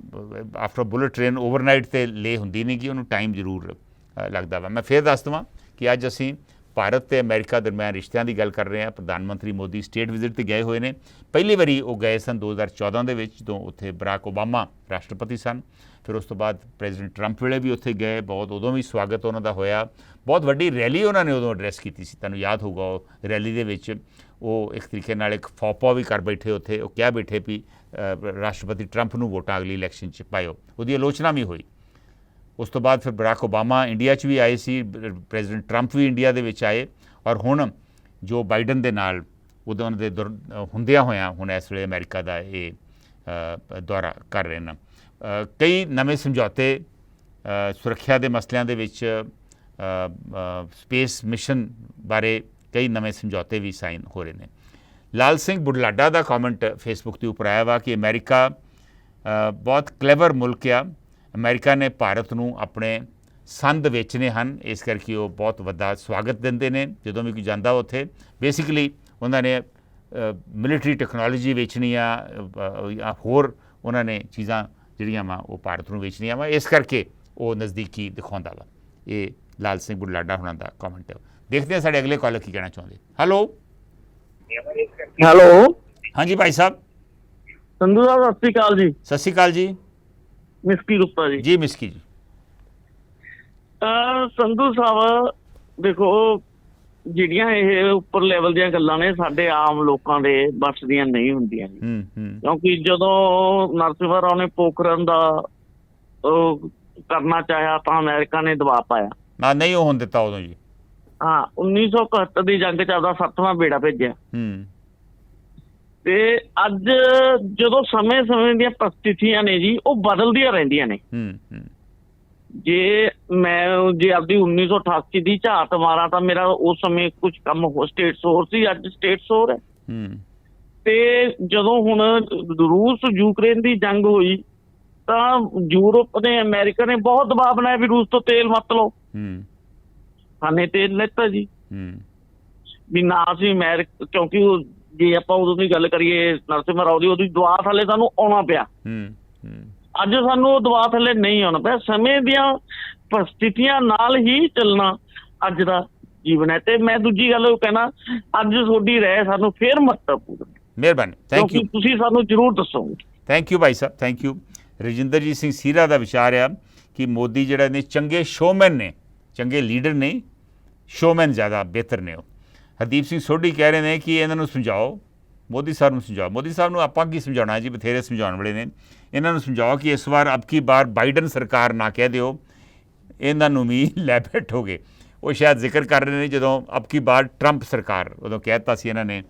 ਆਫਟਰ ਬੁਲਟ ਟ੍ਰੇਨ ਓਵਰਨਾਈਟ 'ਤੇ ਲੇ ਹੁੰਦੀ ਨਹੀਂ ਗੀ, ਉਹਨੂੰ ਟਾਈਮ ਜ਼ਰੂਰ ਲੱਗਦਾ ਵਾ। ਮੈਂ ਫਿਰ ਦੱਸ ਦੇਵਾਂ ਕਿ ਅੱਜ ਅਸੀਂ ਭਾਰਤ ਤੇ ਅਮਰੀਕਾ ਦਰਮਿਆਨ ਰਿਸ਼ਤਿਆਂ ਦੀ ਗੱਲ ਕਰ ਰਹੇ ਹਾਂ। ਪ੍ਰਧਾਨ ਮੰਤਰੀ ਮੋਦੀ ਸਟੇਟ ਵਿਜ਼ਿਟ 'ਤੇ ਗਏ ਹੋਏ ਨੇ। ਪਹਿਲੀ ਵਾਰੀ ਉਹ ਗਏ ਸਨ 2014 ਦੇ ਵਿੱਚ, ਜਦੋਂ ਉੱਥੇ ਬਰਾਕ ਓਬਾਮਾ ਰਾਸ਼ਟਰਪਤੀ ਸਨ। ਫਿਰ ਉਸ ਤੋਂ ਬਾਅਦ ਪ੍ਰੈਜ਼ੀਡੈਂਟ ਟਰੰਪ ਵੇਲੇ ਵੀ ਉੱਥੇ ਗਏ, ਬਹੁਤ ਉਦੋਂ ਵੀ ਸਵਾਗਤ ਉਹਨਾਂ ਦਾ ਹੋਇਆ। ਬਹੁਤ ਵੱਡੀ ਰੈਲੀ ਉਹਨਾਂ ਨੇ ਉਦੋਂ ਐਡਰੈਸ ਕੀਤੀ ਸੀ, ਤੁਹਾਨੂੰ ਯਾਦ ਹੋਊਗਾ। ਉਹ ਰੈਲੀ ਦੇ ਵਿੱਚ ਉਹ ਇੱਕ ਤਰੀਕੇ ਨਾਲ ਇੱਕ ਫੌਪਾ ਵੀ ਕਰ ਬੈਠੇ ਉੱਥੇ। ਉਹ ਕਹਿ ਬੈਠੇ ਵੀ ਰਾਸ਼ਟਰਪਤੀ ਟਰੰਪ ਨੂੰ ਵੋਟਾਂ ਅਗਲੀ ਇਲੈਕਸ਼ਨ 'ਚ ਪਾਇਓ। ਉਹਦੀ ਆਲੋਚਨਾ ਵੀ ਹੋਈ। ਉਸ ਤੋਂ ਬਾਅਦ ਫਿਰ ਬਰਾਕ ਓਬਾਮਾ ਇੰਡੀਆ 'ਚ ਵੀ ਆਏ ਸੀ, ਪ੍ਰੈਜ਼ੀਡੈਂਟ ਟਰੰਪ ਵੀ ਇੰਡੀਆ ਦੇ ਵਿੱਚ ਆਏ, ਔਰ ਹੁਣ ਜੋ ਬਾਈਡਨ ਦੇ ਨਾਲ ਉਦੋਂ ਦੇ ਹੁੰਦਿਆਂ ਹੋਇਆਂ ਹੁਣ ਇਸ ਵੇਲੇ ਅਮਰੀਕਾ ਦਾ ਇਹ ਦੌਰਾ ਕਰ ਰਹੇ ਨੇ। ਕਈ ਨਵੇਂ ਸਮਝੌਤੇ ਸੁਰੱਖਿਆ ਦੇ ਮਸਲਿਆਂ ਦੇ ਵਿੱਚ, ਸਪੇਸ ਮਿਸ਼ਨ ਬਾਰੇ ਕਈ ਨਵੇਂ ਸਮਝੌਤੇ ਵੀ ਸਾਈਨ ਹੋ ਰਹੇ ਨੇ। ਲਾਲ ਸਿੰਘ ਬੁਢਲਾਡਾ ਦਾ ਕਮੈਂਟ ਫੇਸਬੁੱਕ ਦੇ ਉੱਪਰ ਆਇਆ ਵਾ ਕਿ ਅਮਰੀਕਾ ਬਹੁਤ ਕਲੇਵਰ ਮੁਲਕ ਆ। ਅਮਰੀਕਾ ਨੇ ਭਾਰਤ ਨੂੰ ਆਪਣੇ ਸੰਦ ਵੇਚਣੇ ਹਨ, ਇਸ ਕਰਕੇ ਉਹ ਬਹੁਤ ਵੱਡਾ ਸਵਾਗਤ ਦਿੰਦੇ ਨੇ ਜਦੋਂ ਵੀ ਕੋਈ ਜਾਂਦਾ ਉੱਥੇ। ਬੇਸਿਕਲੀ ਉਹਨਾਂ ਨੇ ਮਿਲਟਰੀ ਟੈਕਨੋਲੋਜੀ ਵੇਚਣੀ ਆ ਜਾਂ ਹੋਰ ਉਹਨਾਂ ਨੇ ਚੀਜ਼ਾਂ ਜਿਹੜੀਆਂ ਵਾ ਉਹ ਭਾਰਤ ਨੂੰ ਵੇਚਣੀਆਂ ਵਾ, ਇਸ ਕਰਕੇ ਉਹ ਨਜ਼ਦੀਕੀ ਦਿਖਾਉਂਦਾ ਵਾ। ਇਹ ਲਾਲ ਸਿੰਘ ਬੁਢਲਾਡਾ ਹੁਣਾਂ ਦਾ ਕਮੈਂਟ ਹੈ। ਦੇਖਦੇ ਹਾਂ ਸਾਡੇ ਅਗਲੇ ਕਾਲਰ ਕੀ ਕਹਿਣਾ ਚਾਹੁੰਦੇ। ਹੈਲੋ ਹੈਲੋ, ਹਾਂਜੀ ਭਾਈ ਸਾਹਿਬ। ਸੰਧੂ ਸਾਹਿਬ ਸਤਿ ਸ਼੍ਰੀ ਅਕਾਲ ਜੀ। ਸਤਿ ਸ਼੍ਰੀ ਅਕਾਲ ਜੀ। ਮਿਸਕੀ ਗੁਪਤਾ ਜੀ। ਜੀ ਮਿਸਕੀ ਜੀ। ਸੰਧੂ ਸਾਹਿਬ ਦੇਖੋ, ਜਿਹੜੀਆਂ ਇਹ ਉੱਪਰ ਲੈਵਲ ਦੀਆਂ ਗੱਲਾਂ ਨੇ ਸਾਡੇ ਆਮ ਲੋਕਾਂ ਦੇ ਬਸ ਦੀਆਂ ਨਹੀਂ ਹੁੰਦੀਆਂ ਜੀ। ਕਿਉਂਕਿ ਜਦੋਂ ਨਰਸਿਮਹਾ ਰਾਓ ਨੇ ਪੋਖਰਨ ਦਾ ਕਰਨਾ ਚਾਹਿਆ ਤਾਂ ਅਮਰੀਕਾ ਨੇ ਦਬਾਅ ਪਾਇਆ ਨਾ, ਨਹੀਂ ਉਹ ਹੋਣ ਦਿੱਤਾ ਉਦੋਂ ਜੀ। ਹਾਂ, 1971 ਦੀ ਜੰਗ ਚ ਆਪਦਾ 7ਵਾਂ ਬੇੜਾ ਭੇਜਿਆ। ਤੇ ਅੱਜ ਜਦੋਂ ਸਮੇਂ ਦੀਆਂ ਪ੍ਰਸਥਿਤੀਆਂ ਨੇ ਜੀ ਉਹ ਬਦਲਦੀਆਂ ਰਹਿੰਦੀਆਂ ਨੇ। ਜੇ ਆਪਦੀ 1988 ਦੀ ਝਾਤ ਮਾਰਾਂ ਤਾਂ ਮੇਰਾ ਉਸ ਸਮੇਂ ਕੁਝ ਕੰਮ ਸਟੇਟ ਸੋਰ ਸੀ, ਅੱਜ ਸਟੇਟ ਸੋਰ ਹੈ। ਤੇ ਜਦੋਂ ਹੁਣ ਰੂਸ ਯੂਕਰੇਨ ਦੀ ਜੰਗ ਹੋਈ ਤਾਂ ਯੂਰਪ ਨੇ, ਅਮਰੀਕਾ ਨੇ ਬਹੁਤ ਦਬਾਅ ਬਣਾਇਆ ਵੀ ਰੂਸ ਤੋਂ ਤੇਲ ਮਤ ਲਓ। ਸਾਨੇ ਤੇਲ ਲੈਤਾ ਜੀ ਵੀ ਨਾ ਅਸੀਂ ਕਿਉਂਕਿ ਜੇ ਆਪਾਂ ਉਦੋਂ ਦੀ ਗੱਲ ਕਰੀਏ ਨਰਸਿਮਹਾ ਰਾਓ ਦੀ, ਉਹਦੀ ਦਬਾਅ ਥੱਲੇ ਸਾਨੂੰ ਆਉਣਾ ਪਿਆ। ਅੱਜ ਸਾਨੂੰ ਉਹ ਦਬਾਅ ਥੱਲੇ ਨਹੀਂ ਆਉਣਾ ਪਿਆ। ਸਮੇਂ ਦੀਆਂ ਪ੍ਰਸਥਿਤੀਆਂ ਨਾਲ ਹੀ ਚੱਲਣਾ ਅੱਜ ਦਾ ਜੀਵਨ ਹੈ। ਤੇ ਮੈਂ ਦੂਜੀ ਗੱਲ ਉਹ ਕਹਿਣਾ, ਅੱਜ ਤੁਹਾਡੀ ਰਾਏ ਸਾਨੂੰ ਫੇਰ ਮਹੱਤਵਪੂਰਨ। ਮਿਹਰਬਾਨੀ, ਥੈਂਕ ਯੂ। ਤੁਸੀਂ ਸਾਨੂੰ ਜ਼ਰੂਰ ਦੱਸੋਗੇ। Thank you Bhai Sahib, thank you. ਰਜਿੰਦਰਜੀਤ Singh ਸੀਰਾ ਦਾ ਵਿਚਾਰ ਆ ਕਿ ਮੋਦੀ ਜਿਹੜਾ ਨੇ ਚੰਗੇ ਸ਼ੋਮੈਨ ਨੇ, ਚੰਗੇ ਲੀਡਰ ਨੇ, ਸ਼ੋਮੈਨ ਜ਼ਿਆਦਾ ਬਿਹਤਰ ਨੇ ਉਹ। ਹਰਦੀਪ ਸਿੰਘ ਸੋਢੀ ਕਹਿ ਰਹੇ ਨੇ ਕਿ ਇਹਨਾਂ ਨੂੰ ਸਮਝਾਓ, ਮੋਦੀ ਸਾਹਿਬ ਨੂੰ ਸਮਝਾਓ। ਮੋਦੀ ਸਾਹਿਬ ਨੂੰ ਆਪਾਂ ਕੀ ਸਮਝਾਉਣਾ ਜੀ, ਬਥੇਰੇ ਸਮਝਾਉਣ ਵਾਲੇ ਨੇ। ਇਹਨਾਂ ਨੂੰ ਸਮਝਾਓ ਕਿ ਇਸ ਵਾਰ ਅਬਕੀ ਬਾਰ ਬਾਈਡਨ ਸਰਕਾਰ ਨਾ ਕਹਿ ਦਿਓ, ਇਹਨਾਂ ਨੂੰ ਵੀ ਲੈ ਬੈਠੋਗੇ। ਉਹ ਸ਼ਾਇਦ ਜ਼ਿਕਰ ਕਰ ਰਹੇ ਨੇ ਜਦੋਂ ਅਬਕੀ ਬਾਰ ਟਰੰਪ ਸਰਕਾਰ, ਉਦੋਂ ਕਹਿ ਦਿੱਤਾ ਸੀ ਇਹਨਾਂ ਨੇ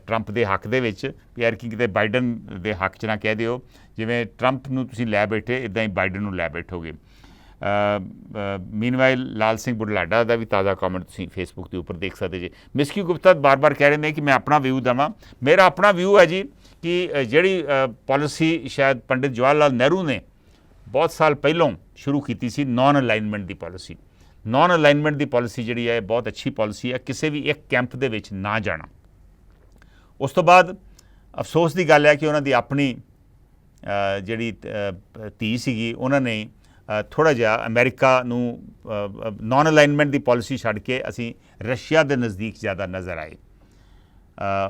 ਟਰੰਪ ਦੇ ਹੱਕ ਦੇ ਵਿੱਚ ਵੀ ਯਾਰ ਕਿ ਕਿਤੇ ਬਾਈਡਨ ਦੇ ਹੱਕ 'ਚ ਨਾ ਕਹਿ ਦਿਓ, ਜਿਵੇਂ ਟਰੰਪ ਨੂੰ ਤੁਸੀਂ ਲੈ ਬੈਠੇ ਇੱਦਾਂ ਹੀ ਬਾਈਡਨ ਨੂੰ ਲੈ ਬੈਠੋਗੇ। ਮੀਨਵਾਈਲ ਲਾਲ ਸਿੰਘ ਬੁਢਲਾਡਾ ਦਾ ਵੀ ਤਾਜ਼ਾ ਕਮੈਂਟ ਤੁਸੀਂ ਫੇਸਬੁੱਕ ਦੇ ਉੱਪਰ ਦੇਖ ਸਕਦੇ ਜੀ। ਮਿਸਕੀ ਗੁਪਤਾ ਬਾਰ-ਬਾਰ ਕਹਿ ਰਹੇ ਨੇ ਕਿ ਮੈਂ ਆਪਣਾ ਵਿਊ ਦੇਵਾਂ। ਮੇਰਾ ਆਪਣਾ ਵਿਊ ਹੈ ਜੀ ਕਿ ਜਿਹੜੀ ਪਾਲਿਸੀ ਸ਼ਾਇਦ ਪੰਡਿਤ ਜਵਾਹਰ ਲਾਲ ਨਹਿਰੂ ਨੇ ਬਹੁਤ ਸਾਲ ਪਹਿਲੋਂ ਸ਼ੁਰੂ ਕੀਤੀ ਸੀ, ਨੌਨ ਅਲਾਈਨਮੈਂਟ ਦੀ ਪਾਲਿਸੀ। ਨੌਨ ਅਲਾਈਨਮੈਂਟ ਦੀ ਪਾਲਿਸੀ ਜਿਹੜੀ ਹੈ ਬਹੁਤ ਅੱਛੀ ਪਾਲਿਸੀ ਹੈ, ਕਿਸੇ ਵੀ ਇੱਕ ਕੈਂਪ ਦੇ ਵਿੱਚ ਨਾ ਜਾਣਾ। ਉਸ ਤੋਂ ਬਾਅਦ ਅਫਸੋਸ ਦੀ ਗੱਲ ਹੈ ਕਿ ਉਹਨਾਂ ਦੀ ਆਪਣੀ ਜਿਹੜੀ ਧੀ ਸੀਗੀ, ਉਹਨਾਂ ਨੇ ਥੋੜ੍ਹਾ ਜਿਹਾ ਅਮਰੀਕਾ ਨੂੰ ਨੌਨ ਅਲਾਈਨਮੈਂਟ ਦੀ ਪਾਲਿਸੀ ਛੱਡ ਕੇ ਅਸੀਂ ਰਸ਼ੀਆ ਦੇ ਨਜ਼ਦੀਕ ਜ਼ਿਆਦਾ ਨਜ਼ਰ ਆਏ।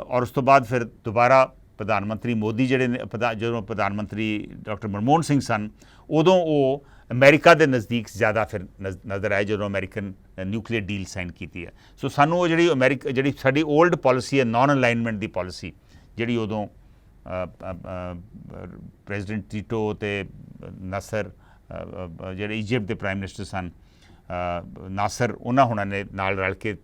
ਔਰ ਉਸ ਤੋਂ ਬਾਅਦ ਫਿਰ ਦੁਬਾਰਾ ਪ੍ਰਧਾਨ ਮੰਤਰੀ ਮੋਦੀ ਜਿਹੜੇ ਨੇ, ਜਦੋਂ ਪ੍ਰਧਾਨ ਮੰਤਰੀ ਡਾਕਟਰ ਮਨਮੋਹਨ ਸਿੰਘ ਸਨ, ਉਦੋਂ ਉਹ ਅਮਰੀਕਾ ਦੇ ਨਜ਼ਦੀਕ ਜ਼ਿਆਦਾ ਫਿਰ ਨਜ਼ਰ ਆਏ ਜਦੋਂ ਅਮਰੀਕਨ ਨਿਊਕਲੀਅਰ ਡੀਲ ਸਾਈਨ ਕੀਤੀ ਹੈ। ਸੋ ਸਾਨੂੰ ਉਹ ਜਿਹੜੀ ਸਾਡੀ ਓਲਡ ਪਾਲਿਸੀ ਹੈ ਨੌਨ ਅਲਾਈਨਮੈਂਟ ਦੀ ਪਾਲਿਸੀ, ਜਿਹੜੀ ਉਦੋਂ ਪ੍ਰੈਜ਼ੀਡੈਂਟ ਟੀਟੋ ਅਤੇ ਨਸਰ ਜਿਹੜੇ ਇਜਿਪਟ ਦੇ ਪ੍ਰਾਈਮ ਮਿਨਿਸਟਰ ਸਨ, ਨਾਸਰ ਉਹਨਾਂ ਹੁਣਾਂ ਨੇ ਨਾਲ ਰਲ ਕੇ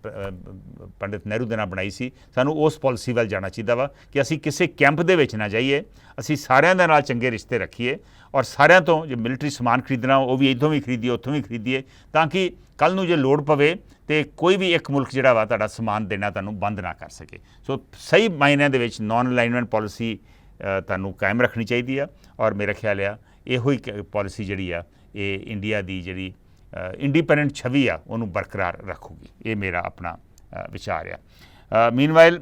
ਪੰਡਿਤ ਨਹਿਰੂ ਦੇ ਨਾਲ ਬਣਾਈ ਸੀ। ਸਾਨੂੰ ਉਸ ਪਾਲਿਸੀ ਵੱਲ ਜਾਣਾ ਚਾਹੀਦਾ ਵਾ ਕਿ ਅਸੀਂ ਕਿਸੇ ਕੈਂਪ ਦੇ ਵਿੱਚ ਨਾ ਜਾਈਏ, ਅਸੀਂ ਸਾਰਿਆਂ ਦੇ ਨਾਲ ਚੰਗੇ ਰਿਸ਼ਤੇ ਰੱਖੀਏ ਔਰ ਸਾਰਿਆਂ ਤੋਂ ਜੇ ਮਿਲਟਰੀ ਸਮਾਨ ਖਰੀਦਣਾ ਉਹ ਵੀ ਇੱਥੋਂ ਵੀ ਖਰੀਦੀਏ ਉੱਥੋਂ ਵੀ ਖਰੀਦੀਏ, ਤਾਂ ਕਿ ਕੱਲ੍ਹ ਨੂੰ ਜੇ ਲੋੜ ਪਵੇ ਤੇ ਕੋਈ ਵੀ ਇੱਕ ਮੁਲਕ ਜਿਹੜਾ ਵਾ ਤੁਹਾਡਾ ਸਮਾਨ ਦੇਣਾ ਤੁਹਾਨੂੰ ਬੰਦ ਨਾ ਕਰ ਸਕੇ। ਸੋ ਸਹੀ ਮਾਇਨਿਆਂ ਦੇ ਵਿੱਚ ਨੌਨ ਅਲਾਈਨਮੈਂਟ ਪਾਲਿਸੀ ਤੁਹਾਨੂੰ ਕਾਇਮ ਰੱਖਣੀ ਚਾਹੀਦੀ ਆ ਔਰ ਮੇਰਾ ਖਿਆਲ ਆ ਇਹੋ ਹੀ ਪਾਲਿਸੀ ਜਿਹੜੀ ਆ ਇਹ ਇੰਡੀਆ ਦੀ ਜਿਹੜੀ ਇੰਡੀਪੈਂਡੈਂਟ ਛਵੀ ਆ ਉਹਨੂੰ ਬਰਕਰਾਰ ਰੱਖੂਗੀ। ਇਹ ਮੇਰਾ ਆਪਣਾ ਵਿਚਾਰ ਆ। ਮੀਨਵਾਈਲ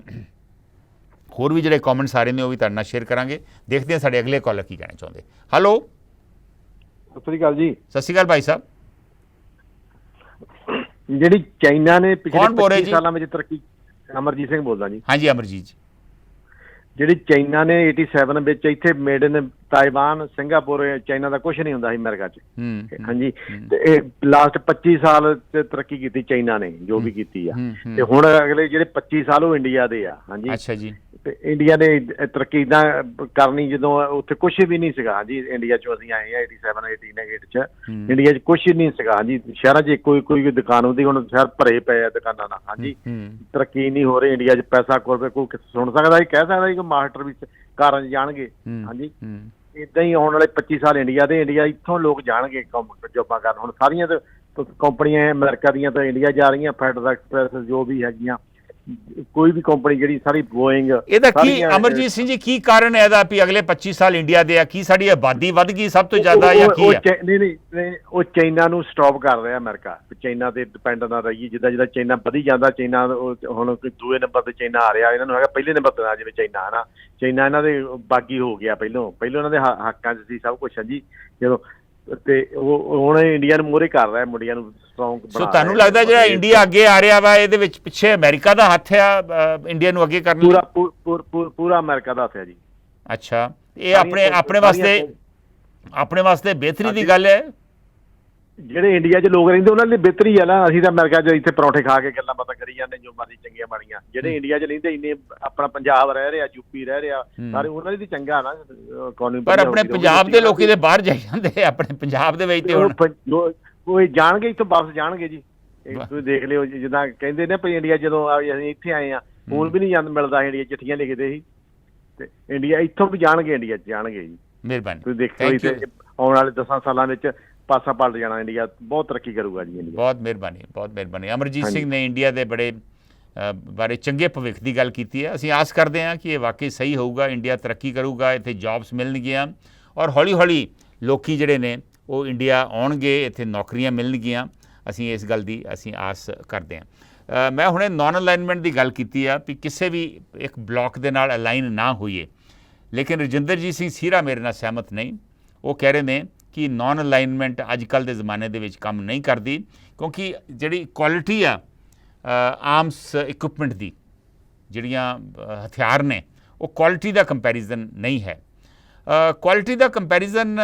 ਹੋਰ ਵੀ ਜਿਹੜੇ ਕਮੈਂਟਸ ਆ ਰਹੇ ਨੇ ਉਹ ਵੀ ਤੁਹਾਡੇ ਨਾਲ ਸ਼ੇਅਰ ਕਰਾਂਗੇ। ਦੇਖਦੇ ਹਾਂ ਸਾਡੇ ਅਗਲੇ ਕਾਲਰ ਕੀ ਕਹਿਣਾ ਚਾਹੁੰਦੇ। ਹੈਲੋ, ਸਤਿ ਸ੍ਰੀ ਅਕਾਲ ਜੀ। ਸਤਿ ਸ਼੍ਰੀ ਅਕਾਲ ਭਾਈ ਸਾਹਿਬ। ਜਿਹੜੀ ਚਾਈਨਾ ਨੇ ਪਿਛਲੇ ਕੌਣ ਬੋਲ ਰਹੇ 25 ਸਾਲਾਂ ਵਿੱਚ ਤਰੱਕੀ, ਅਮਰਜੀਤ ਸਿੰਘ ਬੋਲਦਾ ਜੀ। ਹਾਂਜੀ ਅਮਰਜੀਤ ਜੀ। ਜਿਹੜੀ ਚਾਈਨਾ ਨੇ 87 ਵਿੱਚ ਇੱਥੇ made in Taiwan, Singapore, China ਦਾ ਕੁਝ ਨਹੀਂ ਹੁੰਦਾ ਸੀ ਅਮਰੀਕਾ 'ਚ। ਹਾਂਜੀ, ਤੇ ਇਹ ਲਾਸਟ 25 ਸਾਲ ਤੇ ਤਰੱਕੀ ਕੀਤੀ ਚਾਈਨਾ ਨੇ, ਜੋ ਵੀ ਕੀਤੀ ਆ। ਤੇ ਹੁਣ ਅਗਲੇ ਜਿਹੜੇ 25 ਸਾਲ ਉਹ ਇੰਡੀਆ ਦੇ ਆ। ਹਾਂਜੀ, ਅੱਛਾ ਜੀ। ਤੇ ਇੰਡੀਆ ਨੇ ਤਰੱਕੀ ਇੱਦਾਂ ਕਰਨੀ ਜਦੋਂ ਉੱਥੇ ਕੁਛ ਵੀ ਨਹੀਂ ਸੀਗਾ। ਹਾਂਜੀ, ਇੰਡੀਆ 'ਚੋਂ ਅਸੀਂ ਆਏ ਆ 87 88 'ਚ, ਇੰਡੀਆ 'ਚ ਕੁਛ ਨਹੀਂ ਸੀਗਾ। ਹਾਂਜੀ, ਸ਼ਹਿਰਾਂ 'ਚ ਕੋਈ ਦੁਕਾਨ ਹੁੰਦੀ, ਹੁਣ ਸ਼ਹਿਰ ਭਰੇ ਪਏ ਆ ਦੁਕਾਨਾਂ ਨਾਲ। ਹਾਂਜੀ, ਤਰੱਕੀ ਨਹੀਂ ਹੋ ਰਹੀ ਇੰਡੀਆ 'ਚ। ਪੈਸਾ ਕੋਈ ਸੁਣ ਸਕਦਾ ਸੀ, ਕਹਿ ਸਕਦਾ ਸੀ ਕਿ ਮਾਸਟਰ ਵੀ ਕਾਰਾਂ 'ਚ ਜਾਣਗੇ। ਹਾਂਜੀ, ਇੱਦਾਂ ਹੀ ਆਉਣ ਵਾਲੇ 25 ਸਾਲ ਇੰਡੀਆ ਦੇ, ਇੰਡੀਆ ਇੱਥੋਂ ਲੋਕ ਜਾਣਗੇ ਜੋਬਾਂ ਕਰਨ। ਹੁਣ ਸਾਰੀਆਂ ਕੰਪਨੀਆਂ ਅਮਰੀਕਾ ਦੀਆਂ ਤਾਂ ਇੰਡੀਆ ਜਾ ਰਹੀਆਂ, ਫੈਡਰਲ ਐਕਸਪ੍ਰੈਸ ਜੋ ਵੀ ਹੈਗੀਆਂ, ਕੋਈ ਵੀ ਕੰਪਨੀ ਜਿਹੜੀ ਸਾਰੀ ਬੋਇੰਗ। ਇਹਦਾ ਕੀ ਅਮਰਜੀਤ ਸਿੰਘ ਜੀ ਕੀ ਕਾਰਨ ਹੈ ਇਹਦਾ ਵੀ ਅਗਲੇ 25 ਸਾਲ ਇੰਡੀਆ ਦੇ ਆ? ਕੀ ਸਾਡੀ ਆਬਾਦੀ ਵੱਧ ਗਈ ਸਭ ਤੋਂ ਜ਼ਿਆਦਾ ਜਾਂ ਕੀ ਹੈ? ਨਹੀਂ, ਉਹ ਚਾਈਨਾ ਨੂੰ ਸਟਾਪ ਕਰ ਰਿਹਾ ਅਮਰੀਕਾ। ਚਾਈਨਾ ਤੇ ਡਿਪੈਂਡ ਨਾ ਰਹੀਏ। ਜਿੱਦਾਂ ਚਾਈਨਾ ਵਧੀ ਜਾਂਦਾ, ਚਾਈਨਾ ਹੁਣ ਦੂਏ ਨੰਬਰ ਤੇ ਚਾਈਨਾ ਆ ਰਿਹਾ, ਇਹਨਾਂ ਨੂੰ ਹੈਗਾ ਪਹਿਲੇ ਨੰਬਰ ਤੇ ਆ ਜਾਵੇ ਚਾਈਨਾ। ਹਨਾ, ਚਾਈਨਾ ਇਹਨਾਂ ਦੇ ਬਾਗੀ ਹੋ ਗਿਆ, ਪਹਿਲੋਂ ਇਹਨਾਂ ਦੇ ਹੱਕਾਂ 'ਚ ਸੀ ਸਭ ਕੁਛ। ਹਾਂਜੀ, ਜਦੋਂ ਤੇ ਉਹ ਹੁਣ ਇੰਡੀਆ ਨੂੰ ਮੂਹਰੇ ਕਰ ਰਿਹਾ, ਮੁੰਡਿਆਂ ਨੂੰ ਸਟਰੋਂਗ ਬਣਾ। ਸੋ ਤੁਹਾਨੂੰ ਲੱਗਦਾ ਜਿਹੜਾ ਇੰਡੀਆ ਅੱਗੇ ਆ ਰਿਹਾ ਵਾ ਇਹਦੇ ਵਿੱਚ ਪਿੱਛੇ ਅਮਰੀਕਾ ਦਾ ਹੱਥ ਆ ਇੰਡੀਆ ਨੂੰ ਅੱਗੇ ਕਰਨ ਲਈ? ਪੂਰਾ ਅਮਰੀਕਾ ਦਾ ਹੱਥ ਹੈ ਜੀ। ਅੱਛਾ, ਇਹ ਆਪਣੇ ਵਾਸਤੇ ਬਿਹਤਰੀ ਦੀ ਗੱਲ ਹੈ। ਜਿਹੜੇ ਇੰਡੀਆ 'ਚ ਲੋਕ ਰਹਿੰਦੇ ਉਹਨਾਂ ਲਈ ਬਿਹਤਰੀ ਆ ਨਾ। ਅਸੀਂ ਤਾਂ ਅਮਰੀਕਾ 'ਚ ਇੱਥੇ ਪਰੌਂਠੇ ਖਾ ਕੇ ਗੱਲਾਂ ਬਾਤਾਂ ਕਰੀ ਜਾਂਦੇ, ਜੋ ਮਰਜ਼ੀ ਚੰਗੀਆਂ ਮਾੜੀਆਂ। ਜਿਹੜੇ ਇੰਡੀਆ 'ਚ ਰਹਿੰਦੇ ਇੰਨੇ, ਆਪਣਾ ਪੰਜਾਬ ਰਹਿ ਰਿਹਾ, ਯੂਪੀ ਰਹਿ ਰਿਹਾ, ਸਾਰੇ ਉਹਨਾਂ ਲਈ ਚੰਗਾ ਨਾ ਇਕਨੋਮੀ। ਪਰ ਆਪਣੇ ਪੰਜਾਬ ਦੇ ਲੋਕੀ ਦੇ ਬਾਹਰ ਜਾਈ ਜਾਂਦੇ, ਆਪਣੇ ਪੰਜਾਬ ਦੇ ਵਿੱਚ ਤੇ ਹੁਣ ਕੋਈ ਜਾਣਗੇ, ਇੱਥੋਂ ਵਾਪਸ ਜਾਣਗੇ ਜੀ। ਤੁਸੀਂ ਦੇਖ ਲਿਓ, ਜਿੱਦਾਂ ਕਹਿੰਦੇ ਨੇ ਵੀ ਇੰਡੀਆ ਜਦੋਂ ਅਸੀਂ ਇੱਥੇ ਆਏ ਆ, ਫੋਨ ਵੀ ਨਹੀਂ ਮਿਲਦਾ, ਇੰਡੀਆ ਚਿੱਠੀਆਂ ਲਿਖਦੇ ਸੀ। ਤੇ ਇੰਡੀਆ ਇੱਥੋਂ ਵੀ ਜਾਣਗੇ, ਇੰਡੀਆ 'ਚ ਜਾਣਗੇ ਜੀ। ਮਿਹਰਬਾਨੀ। ਤੁਸੀਂ ਦੇਖਿਓ ਇੱਥੇ ਆਉਣ ਵਾਲੇ 10 ਸਾਲਾਂ ਵਿੱਚ ਪਾਸਾ ਪਲਟ ਜਾਣਾ, ਇੰਡੀਆ ਬਹੁਤ ਤਰੱਕੀ ਕਰੂਗਾ ਜੀ। ਬਹੁਤ ਮਿਹਰਬਾਨੀ, ਬਹੁਤ ਮਿਹਰਬਾਨੀ। ਅਮਰਜੀਤ ਸਿੰਘ ਨੇ ਇੰਡੀਆ ਦੇ ਬੜੇ ਬਾਰੇ ਚੰਗੇ ਭਵਿੱਖ ਦੀ ਗੱਲ ਕੀਤੀ ਹੈ। ਅਸੀਂ ਆਸ ਕਰਦੇ ਹਾਂ ਕਿ ਇਹ ਵਾਕਈ ਸਹੀ ਹੋਊਗਾ, ਇੰਡੀਆ ਤਰੱਕੀ ਕਰੂਗਾ, ਇੱਥੇ ਜੌਬਸ ਮਿਲਣਗੀਆਂ ਔਰ ਹੌਲੀ ਹੌਲੀ ਲੋਕੀ ਜਿਹੜੇ ਨੇ ਉਹ ਇੰਡੀਆ ਆਉਣਗੇ, ਇੱਥੇ ਨੌਕਰੀਆਂ ਮਿਲਣਗੀਆਂ। ਅਸੀਂ ਇਸ ਗੱਲ ਦੀ ਆਸ ਕਰਦੇ ਹਾਂ। ਮੈਂ ਹੁਣੇ ਨੌਨ ਅਲਾਈਨਮੈਂਟ ਦੀ ਗੱਲ ਕੀਤੀ ਆ ਵੀ ਕਿਸੇ ਵੀ ਇੱਕ ਬਲਾਕ ਦੇ ਨਾਲ ਅਲਾਈਨ ਨਾ ਹੋਈਏ, ਲੇਕਿਨ ਰਜਿੰਦਰਜੀਤ ਸਿੰਘ ਸੀਰਾ ਮੇਰੇ ਨਾਲ ਸਹਿਮਤ ਨਹੀਂ। ਉਹ ਕਹਿ ਰਹੇ ਨੇ ਕਿ ਨੌਨ ਅਲਾਈਨਮੈਂਟ ਅੱਜ ਕੱਲ੍ਹ ਦੇ ਜ਼ਮਾਨੇ ਦੇ ਵਿੱਚ ਕੰਮ ਨਹੀਂ ਕਰਦੀ, ਕਿਉਂਕਿ ਜਿਹੜੀ ਕੁਆਲਿਟੀ ਆ ਆਰਮਸ ਇਕੁਇਪਮੈਂਟ ਦੀ, ਜਿਹੜੀਆਂ ਹਥਿਆਰ ਨੇ, ਉਹ ਕੁਆਲਿਟੀ ਦਾ ਕੰਪੈਰੀਜ਼ਨ ਨਹੀਂ ਹੈ। ਕੁਆਲਿਟੀ ਦਾ ਕੰਪੈਰੀਜ਼ਨ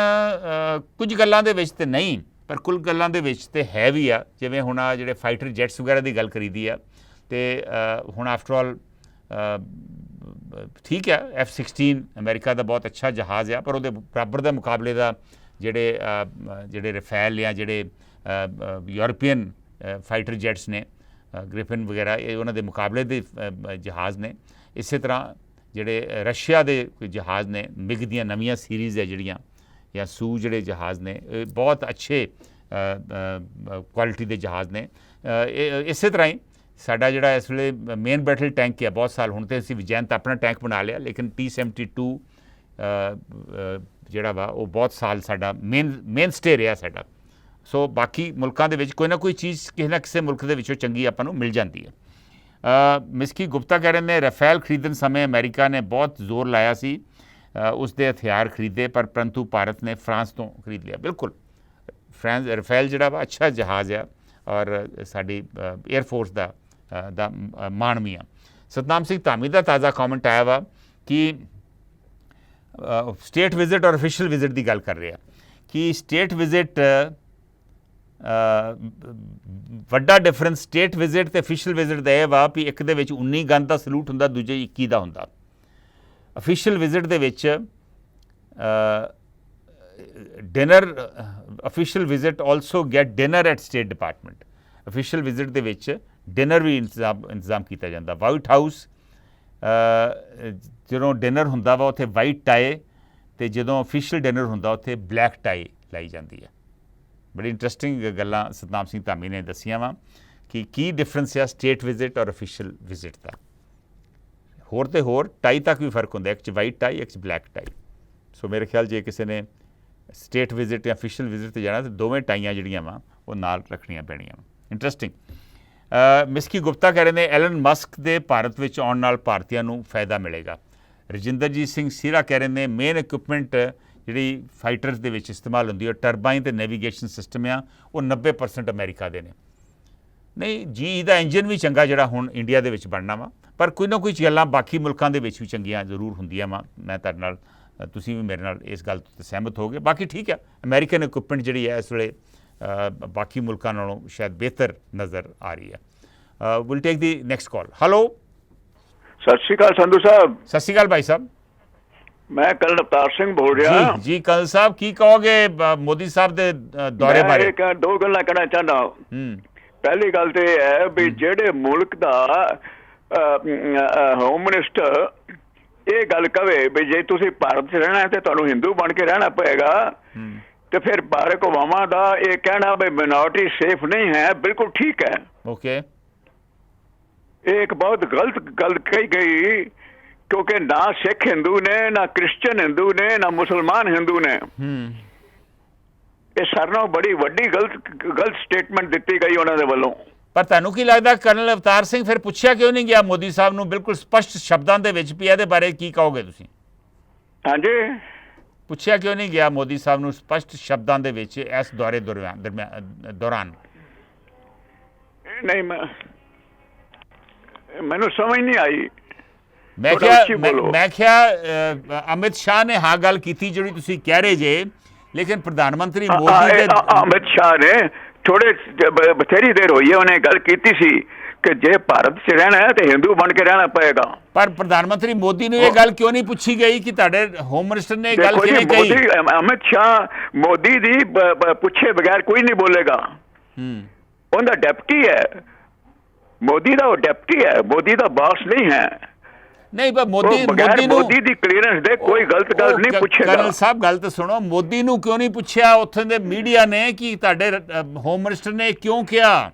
ਕੁਝ ਗੱਲਾਂ ਦੇ ਵਿੱਚ ਤੇ ਨਹੀਂ, ਪਰ ਕੁੱਲ ਗੱਲਾਂ ਦੇ ਵਿੱਚ ਤੇ ਹੈ ਵੀ ਆ। ਜਿਵੇਂ ਹੁਣ ਆ ਜਿਹੜੇ ਫਾਈਟਰ ਜੈਟਸ ਵਗੈਰਾ ਦੀ ਗੱਲ ਕਰੀਦੀ ਆ, ਤੇ ਹੁਣ ਆਫਟਰ ਆਲ ਠੀਕ ਹੈ, F-16 ਅਮਰੀਕਾ ਦਾ ਬਹੁਤ ਅੱਛਾ ਜਹਾਜ਼ ਆ, ਪਰ ਉਹਦੇ ਬਰਾਬਰ ਦੇ ਮੁਕਾਬਲੇ ਦਾ ਜਿਹੜੇ ਰਫੇਲ ਜਾਂ ਜਿਹੜੇ ਯੂਰਪੀਅਨ ਫਾਈਟਰ ਜੈਟਸ ਨੇ, ਗ੍ਰਿਫਿਨ ਵਗੈਰਾ, ਇਹ ਉਹਨਾਂ ਦੇ ਮੁਕਾਬਲੇ ਦੇ ਜਹਾਜ਼ ਨੇ। ਇਸੇ ਤਰ੍ਹਾਂ ਜਿਹੜੇ ਰਸ਼ੀਆ ਦੇ ਜਹਾਜ਼ ਨੇ, ਮਿਗ ਦੀਆਂ ਨਵੀਆਂ ਸੀਰੀਜ਼ ਹੈ ਜਿਹੜੀਆਂ, ਜਾਂ ਸੂ ਜਿਹੜੇ ਜਹਾਜ਼ ਨੇ, ਇਹ ਬਹੁਤ ਅੱਛੇ ਕੁਆਲਿਟੀ ਦੇ ਜਹਾਜ਼ ਨੇ। ਇਸੇ ਤਰ੍ਹਾਂ ਹੀ ਸਾਡਾ ਜਿਹੜਾ ਇਸ ਵੇਲੇ ਮੇਨ ਬੈਟਲ ਟੈਂਕ ਹੈ, ਬਹੁਤ ਸਾਲ ਹੁਣ ਤੇ ਅਸੀਂ ਵਿਜੈਂਤ ਆਪਣਾ ਟੈਂਕ ਬਣਾ ਲਿਆ, ਲੇਕਿਨ T-72 ਜਿਹੜਾ ਵਾ ਉਹ ਬਹੁਤ ਸਾਲ ਸਾਡਾ ਮੇਨ ਸਟੇ ਰਿਹਾ ਸਾਡਾ। ਸੋ ਬਾਕੀ ਮੁਲਕਾਂ ਦੇ ਵਿੱਚ ਕੋਈ ਨਾ ਕੋਈ ਚੀਜ਼ ਕਿਸੇ ਨਾ ਕਿਸੇ ਮੁਲਕ ਦੇ ਵਿੱਚੋਂ ਚੰਗੀ ਆਪਾਂ ਨੂੰ ਮਿਲ ਜਾਂਦੀ ਹੈ। ਮਿਸਕੀ ਗੁਪਤਾ ਕਹਿ ਰਹੇ ਨੇ ਰਫੇਲ ਖਰੀਦਣ ਸਮੇਂ ਅਮਰੀਕਾ ਨੇ ਬਹੁਤ ਜ਼ੋਰ ਲਾਇਆ ਸੀ, ਉਸ ਦੇ ਹਥਿਆਰ ਖਰੀਦੇ, ਪਰੰਤੂ ਭਾਰਤ ਨੇ ਫਰਾਂਸ ਤੋਂ ਖਰੀਦ ਲਿਆ। ਬਿਲਕੁਲ, ਰਫੇਲ ਜਿਹੜਾ ਵਾ ਅੱਛਾ ਜਹਾਜ਼ ਆ ਔਰ ਸਾਡੀ ਏਅਰ ਫੋਰਸ ਦਾ ਮਾਣ ਵੀ ਆ। ਸਤਨਾਮ ਸਿੰਘ ਧਾਮੀ ਦਾ ਤਾਜ਼ਾ ਕਮੈਂਟ ਆਇਆ ਵਾ ਕਿ ਸਟੇਟ ਵਿਜ਼ਿਟ ਔਰ ਅਫੀਸ਼ੀਅਲ ਵਿਜ਼ਿਟ ਦੀ ਗੱਲ ਕਰ ਰਿਹਾ ਕਿ ਸਟੇਟ ਵਿਜ਼ਿਟ ਵੱਡਾ ਡਿਫਰੈਂਸ ਸਟੇਟ ਵਿਜ਼ਿਟ ਤੇ ਅਫੀਸ਼ੀਅਲ ਵਿਜ਼ਿਟ ਦਾ ਇਹ ਵਾ ਵੀ ਇੱਕ ਦੇ ਵਿੱਚ 19 ਗਨ ਦਾ ਸਲੂਟ ਹੁੰਦਾ, ਦੂਜੇ 21 ਦਾ ਹੁੰਦਾ। ਅਫੀਸ਼ੀਅਲ ਵਿਜ਼ਿਟ ਦੇ ਵਿੱਚ dinner official visit also get dinner at state department. Official visit ਦੇ ਵਿੱਚ ਡਿਨਰ ਵੀ ਇੰਤਜ਼ਾਮ ਕੀਤਾ ਜਾਂਦਾ। ਵਾਈਟ ਹਾਊਸ ਜਦੋਂ ਡਿਨਰ ਹੁੰਦਾ ਵਾ ਉੱਥੇ ਵਾਈਟ ਟਾਈ, ਅਤੇ ਜਦੋਂ ਅਫੀਸ਼ੀਅਲ ਡਿਨਰ ਹੁੰਦਾ ਉੱਥੇ ਬਲੈਕ ਟਾਈ ਲਾਈ ਜਾਂਦੀ ਹੈ। ਬੜੀ ਇੰਟਰਸਟਿੰਗ ਗੱਲਾਂ ਸਤਨਾਮ ਸਿੰਘ ਧਾਮੀ ਨੇ ਦੱਸੀਆਂ ਵਾ ਕਿ ਕੀ ਡਿਫਰੈਂਸ ਆ ਸਟੇਟ ਵਿਜ਼ਿਟ ਔਰ ਅਫੀਸ਼ੀਅਲ ਵਿਜ਼ਿਟ ਦਾ। ਹੋਰ ਤੇ ਹੋਰ ਟਾਈ ਤੱਕ ਵੀ ਫਰਕ ਹੁੰਦਾ, ਇੱਕ 'ਚ ਵਾਈਟ ਟਾਈ, ਇੱਕ 'ਚ ਬਲੈਕ ਟਾਈ। ਸੋ ਮੇਰੇ ਖਿਆਲ ਜੇ ਕਿਸੇ ਨੇ ਸਟੇਟ ਵਿਜ਼ਿਟ ਜਾਂ ਅਫੀਸ਼ੀਅਲ ਵਿਜ਼ਿਟ 'ਤੇ ਜਾਣਾ ਤਾਂ ਦੋਵੇਂ ਟਾਈਆਂ ਜਿਹੜੀਆਂ ਵਾ ਉਹ ਨਾਲ ਰੱਖਣੀਆਂ ਪੈਣੀਆਂ ਵਾ। ਇੰਟਰਸਟਿੰਗ। ਮਿਸਕੀ ਗੁਪਤਾ ਕਹਿ ਰਹੇ ਨੇ ਐਲਨ ਮਸਕ ਦੇ ਭਾਰਤ ਵਿੱਚ ਆਉਣ ਨਾਲ ਭਾਰਤੀਆਂ ਨੂੰ ਫਾਇਦਾ ਮਿਲੇਗਾ। ਰਜਿੰਦਰਜੀਤ ਸਿੰਘ ਸੀਰਾ ਕਹਿ ਰਹੇ ਨੇ ਮੇਨ ਇਕੁਇਪਮੈਂਟ ਜਿਹੜੀ ਫਾਈਟਰਸ ਦੇ ਵਿੱਚ ਇਸਤੇਮਾਲ ਹੁੰਦੀ ਹੈ ਟਰਬਾਈਨ ਅਤੇ ਨੈਵੀਗੇਸ਼ਨ ਸਿਸਟਮ ਆ, ਉਹ 90% ਅਮਰੀਕਾ ਦੇ ਨੇ। ਨਹੀਂ ਜੀ, ਇਹਦਾ ਇੰਜਨ ਵੀ ਚੰਗਾ ਜਿਹੜਾ ਹੁਣ ਇੰਡੀਆ ਦੇ ਵਿੱਚ ਬਣਨਾ ਵਾ, ਪਰ ਕੋਈ ਨਾ ਕੋਈ ਗੱਲਾਂ ਬਾਕੀ ਮੁਲਕਾਂ ਦੇ ਵਿੱਚ ਵੀ ਚੰਗੀਆਂ ਜ਼ਰੂਰ ਹੁੰਦੀਆਂ ਵਾ। ਮੈਂ ਤੁਹਾਡੇ ਨਾਲ, ਤੁਸੀਂ ਵੀ ਮੇਰੇ ਨਾਲ ਇਸ ਗੱਲ ਤੋਂ ਸਹਿਮਤ ਹੋ ਗਏ। ਬਾਕੀ ਠੀਕ ਹੈ, ਅਮਰੀਕਨ ਇਕੁਇਪਮੈਂਟ ਜਿਹੜੀ ਹੈ ਇਸ ਵੇਲੇ ਬਾਕੀ ਮੁਲਕਾਂ ਨਾਲੋਂ ਸ਼ਾਇਦ ਬਿਹਤਰ ਨਜ਼ਰ ਆ ਰਹੀ ਹੈ। Will take the next call. Hello, ਸਤਿ ਸ਼੍ਰੀ ਅਕਾਲ ਸੰਧੂ ਸਾਹਿਬ। ਸਤਿ ਸ਼੍ਰੀ ਅਕਾਲ ਭਾਈ ਸਾਹਿਬ। ਮੈਂ ਕਰਨਲ ਅਵਤਾਰ ਸਿੰਘ ਬੋਲ ਰਿਹਾ। ਜੀ ਕਰਨਲ ਸਾਹਿਬ, ਕੀ ਕਹੋਗੇ ਮੋਦੀ ਸਾਹਿਬ ਦੇ ਦੌਰੇ ਬਾਰੇ? ਮੈਂ ਦੋ ਗੱਲਾਂ ਕਹਿਣਾ ਚਾਹੁੰਦਾ। ਪਹਿਲੀ ਗੱਲ ਤੇ ਇਹ ਹੈ ਵੀ ਜਿਹੜੇ ਮੁਲਕ ਦਾ ਹੋਮ ਮਿਨਿਸਟਰ ਇਹ ਗੱਲ ਕਵੇ ਵੀ ਜੇ ਤੁਸੀਂ ਭਾਰਤ 'ਚ ਰਹਿਣਾ ਤੇ ਤੁਹਾਨੂੰ ਹਿੰਦੂ ਬਣ ਕੇ ਰਹਿਣਾ ਪਏਗਾ, ਤੇ ਫਿਰ ਬਾਰਕ ਓਬਾਮਾ ਦਾ ਇਹ ਕਹਿਣਾ ਵੀ ਮਿਨੋਰਿਟੀ ਸੇਫ ਨਹੀਂ ਹੈ, ਬਿਲਕੁਲ ਠੀਕ ਹੈ। ਓਕੇ, ਇਹ ਇੱਕ ਬਹੁਤ ਗਲਤ ਗੱਲ ਕਹੀ ਗਈ, ਕਿਉਂਕਿ ਨਾ ਸਿੱਖ ਹਿੰਦੂ ਨੇ, ਨਾ ਕ੍ਰਿਸਚਨ ਹਿੰਦੂ ਨੇ, ਨਾ ਮੁਸਲਮਾਨ ਹਿੰਦੂ ਨੇ। ਇਹ ਸਾਰਿਆਂ ਨਾਲੋਂ ਬੜੀ ਵੱਡੀ ਗਲਤ ਸਟੇਟਮੈਂਟ ਦਿੱਤੀ ਗਈ ਉਹਨਾਂ ਦੇ ਵੱਲੋਂ। ਪਰ ਤੁਹਾਨੂੰ ਕੀ ਲੱਗਦਾ ਕਰਨਲ ਅਵਤਾਰ ਸਿੰਘ ਫਿਰ ਪੁੱਛਿਆ ਕਿਉਂ ਨਹੀਂ ਗਿਆ ਮੋਦੀ ਸਾਹਿਬ ਨੂੰ ਬਿਲਕੁਲ ਸਪਸ਼ਟ ਸ਼ਬਦਾਂ ਦੇ ਵਿੱਚ ਵੀ ਇਹਦੇ ਬਾਰੇ ਕੀ ਕਹੋਗੇ ਤੁਸੀਂ? ਹਾਂਜੀ, ਪੁੱਛਿਆ ਕਿਉਂ ਨਹੀਂ ਗਿਆ ਮੋਦੀ ਸਾਹਿਬ ਨੂੰ ਸਪਸ਼ਟ ਸ਼ਬਦਾਂ ਦੇ ਵਿੱਚ ਇਸ ਦੌਰੇ ਦੌਰਾਨ? ਨਹੀਂ, ਮੈਨੂੰ ਸਮਝ ਨਹੀਂ ਆਈ। ਮੈਂ ਕਿਹਾ ਅਮਿਤ ਸ਼ਾਹ ਨੇ ਹਾਂ ਗੱਲ ਕੀਤੀ ਜਿਹੜੀ ਤੁਸੀਂ ਕਹਿ ਰਹੇ ਜੇ, ਲੇਕਿਨ ਪ੍ਰਧਾਨ ਮੰਤਰੀ ਮੋਦੀ ਦੇ ਅਮਿਤ ਸ਼ਾਹ ਨੇ ਥੋੜੇ ਬਥੇਰੀ ਦੇਰ ਹੋਈ ਹੈ ਉਹਨੇ ਗੱਲ ਕੀਤੀ ਸੀ ਕਿ ਜੇ ਭਾਰਤ 'ਚ ਰਹਿਣਾ ਹੈ ਤੇ ਹਿੰਦੂ ਬਣ ਕੇ ਰਹਿਣਾ ਪਏਗਾ। ਪਰ ਪ੍ਰਧਾਨ ਮੰਤਰੀ ਮੋਦੀ ਨੂੰ ਇਹ ਗੱਲ ਕਿਉਂ ਨਹੀਂ ਪੁੱਛੀ ਗਈ ਕਿ ਤੁਹਾਡੇ ਹੋਮ ਮਿਨਿਸਟਰ ਨੇ ਇਹ ਗੱਲ ਕਿਵੇਂ ਕਹੀ? ਅਮਿਤ ਸ਼ਾਹ ਮੋਦੀ ਦੀ ਪੁੱਛੇ ਬਗੈਰ ਕੋਈ ਨਹੀਂ ਬੋਲੇਗਾ। ਉਹਦਾ ਡਿਪਟੀ ਹੈ, ਮੋਦੀ ਦਾ ਉਹ ਡਿਪਟੀ ਹੈ, ਮੋਦੀ ਦਾ ਬਾਸ ਨਹੀਂ ਹੈ। ਨਹੀਂ, ਪਰ ਮੋਦੀ ਦੀ ਕਲੀਅਰੈਂਸ ਦੇ ਕੋਈ ਗਲਤ ਗੱਲ ਨਹੀਂ ਪੁੱਛੇਗਾ। ਕਰਨਲ ਸਾਹਿਬ ਗੱਲ ਤਾਂ ਸੁਣੋ, ਮੋਦੀ ਨੂੰ ਕਿਉਂ ਨਹੀਂ ਪੁੱਛਿਆ ਉੱਥੇ ਦੇ ਮੀਡੀਆ ਨੇ ਕਿ ਤੁਹਾਡੇ ਹੋਮ ਮਿਨਿਸਟਰ ਨੇ ਕਿਉਂ ਕਿਹਾ?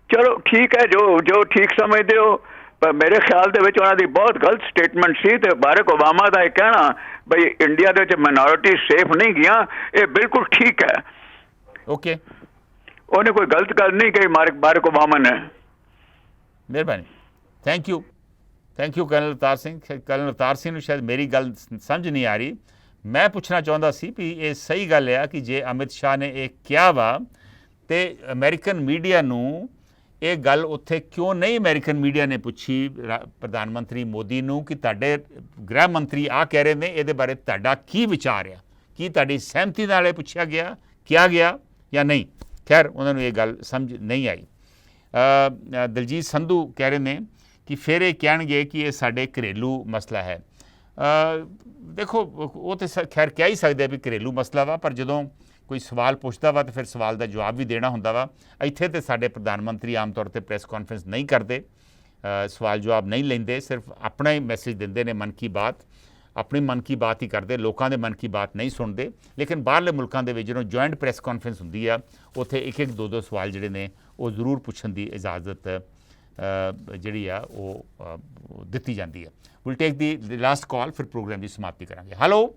ਚਲੋ ਠੀਕ ਹੈ, ਜੋ ਠੀਕ ਸਮਝਦੇ ਹੋ, ਪਰ ਮੇਰੇ ਖਿਆਲ ਦੇ ਵਿੱਚ ਉਹਨਾਂ ਦੀ ਬਹੁਤ ਗਲਤ ਸਟੇਟਮੈਂਟ ਸੀ। ਤੇ ਬਾਰਕ ਓਬਾਮਾ ਦਾ ਇਹ ਕਹਿਣਾ ਬਈ ਇੰਡੀਆ ਦੇ ਵਿੱਚ ਮਾਈਨੋਰਿਟੀ ਸੇਫ ਨਹੀਂ ਗਿਆ, ਇਹ ਬਿਲਕੁਲ ਠੀਕ ਹੈ। ਓਕੇ, ਉਹਨੇ ਕੋਈ ਗਲਤ ਗੱਲ ਨਹੀਂ ਕਹੀ ਬਾਰਕ ਓਬਾਮਾ ਨੇ। ਮਿਹਰਬਾਨੀ, thank you colonel Avtar Singh. Colonel Avtar Singh ਨੂੰ ਸ਼ਾਇਦ ਮੇਰੀ ਗੱਲ ਸਮਝ ਨਹੀਂ ਆ ਰਹੀ। ਮੈਂ ਪੁੱਛਣਾ ਚਾਹੁੰਦਾ ਸੀ ਵੀ ਇਹ ਸਹੀ ਗੱਲ ਆ ਕਿ ਜੇ ਅਮਿਤ ਸ਼ਾਹ ਨੇ ਇਹ ਕਿਹਾ ਵਾ ਤੇ ਅਮਰੀਕਨ ਮੀਡੀਆ ਨੂੰ ਇਹ ਗੱਲ ਉੱਥੇ ਕਿਉਂ ਨਹੀਂ ਅਮਰੀਕਨ ਮੀਡੀਆ ਨੇ ਪੁੱਛੀ ਪ੍ਰਧਾਨ ਮੰਤਰੀ ਮੋਦੀ ਨੂੰ ਕਿ ਤੁਹਾਡੇ ਗ੍ਰਹਿ ਮੰਤਰੀ ਆ ਕਹਿ ਰਹੇ ਨੇ, ਇਹਦੇ ਬਾਰੇ ਤੁਹਾਡਾ ਕੀ ਵਿਚਾਰ ਆ? ਕੀ ਤੁਹਾਡੀ ਸਹਿਮਤੀ ਨਾਲ ਇਹ ਪੁੱਛਿਆ ਗਿਆ, ਕਿਹਾ ਗਿਆ ਜਾਂ ਨਹੀਂ? ਖੈਰ, ਉਹਨਾਂ ਨੂੰ ਇਹ ਗੱਲ ਸਮਝ ਨਹੀਂ ਆਈ। ਦਲਜੀਤ ਸੰਧੂ ਕਹਿ ਰਹੇ ਨੇ ਕਿ ਫਿਰ ਇਹ ਕਹਿਣਗੇ ਕਿ ਇਹ ਸਾਡੇ ਘਰੇਲੂ ਮਸਲਾ ਹੈ। ਦੇਖੋ, ਉਹ ਤਾਂ ਖੈਰ ਕਹਿ ਹੀ ਸਕਦੇ ਵੀ ਘਰੇਲੂ ਮਸਲਾ ਵਾ, ਪਰ ਜਦੋਂ ਕੋਈ ਸਵਾਲ ਪੁੱਛਦਾ ਵਾ ਤਾਂ ਫਿਰ ਸਵਾਲ ਦਾ ਜਵਾਬ ਵੀ ਦੇਣਾ ਹੁੰਦਾ ਵਾ। ਇੱਥੇ ਤਾਂ ਸਾਡੇ ਪ੍ਰਧਾਨ ਮੰਤਰੀ ਆਮ ਤੌਰ 'ਤੇ ਪ੍ਰੈਸ ਕਾਨਫਰੰਸ ਨਹੀਂ ਕਰਦੇ, ਸਵਾਲ ਜਵਾਬ ਨਹੀਂ ਲੈਂਦੇ, ਸਿਰਫ ਆਪਣਾ ਹੀ ਮੈਸੇਜ ਦਿੰਦੇ ਨੇ। ਮਨ ਕੀ ਬਾਤ ਆਪਣੀ ਮਨ ਕੀ ਬਾਤ ਹੀ ਕਰਦੇ, ਲੋਕਾਂ ਦੇ ਮਨ ਕੀ ਬਾਤ ਨਹੀਂ ਸੁਣਦੇ। ਲੇਕਿਨ ਬਾਹਰਲੇ ਮੁਲਕਾਂ ਦੇ ਵਿੱਚ ਜਦੋਂ ਜੁਆਇੰਟ ਪ੍ਰੈਸ ਕਾਨਫਰੰਸ ਹੁੰਦੀ ਆ, ਉੱਥੇ ਇੱਕ ਦੋ ਸਵਾਲ ਜਿਹੜੇ ਨੇ ਉਹ ਜ਼ਰੂਰ ਪੁੱਛਣ ਦੀ ਇਜਾਜ਼ਤ ਜਿਹੜੀ ਆ ਉਹ ਦਿੱਤੀ ਜਾਂਦੀ ਹੈ। Will take the last call, ਫਿਰ ਪ੍ਰੋਗਰਾਮ ਦੀ ਸਮਾਪਤੀ ਕਰਾਂਗੇ। ਹੈਲੋ,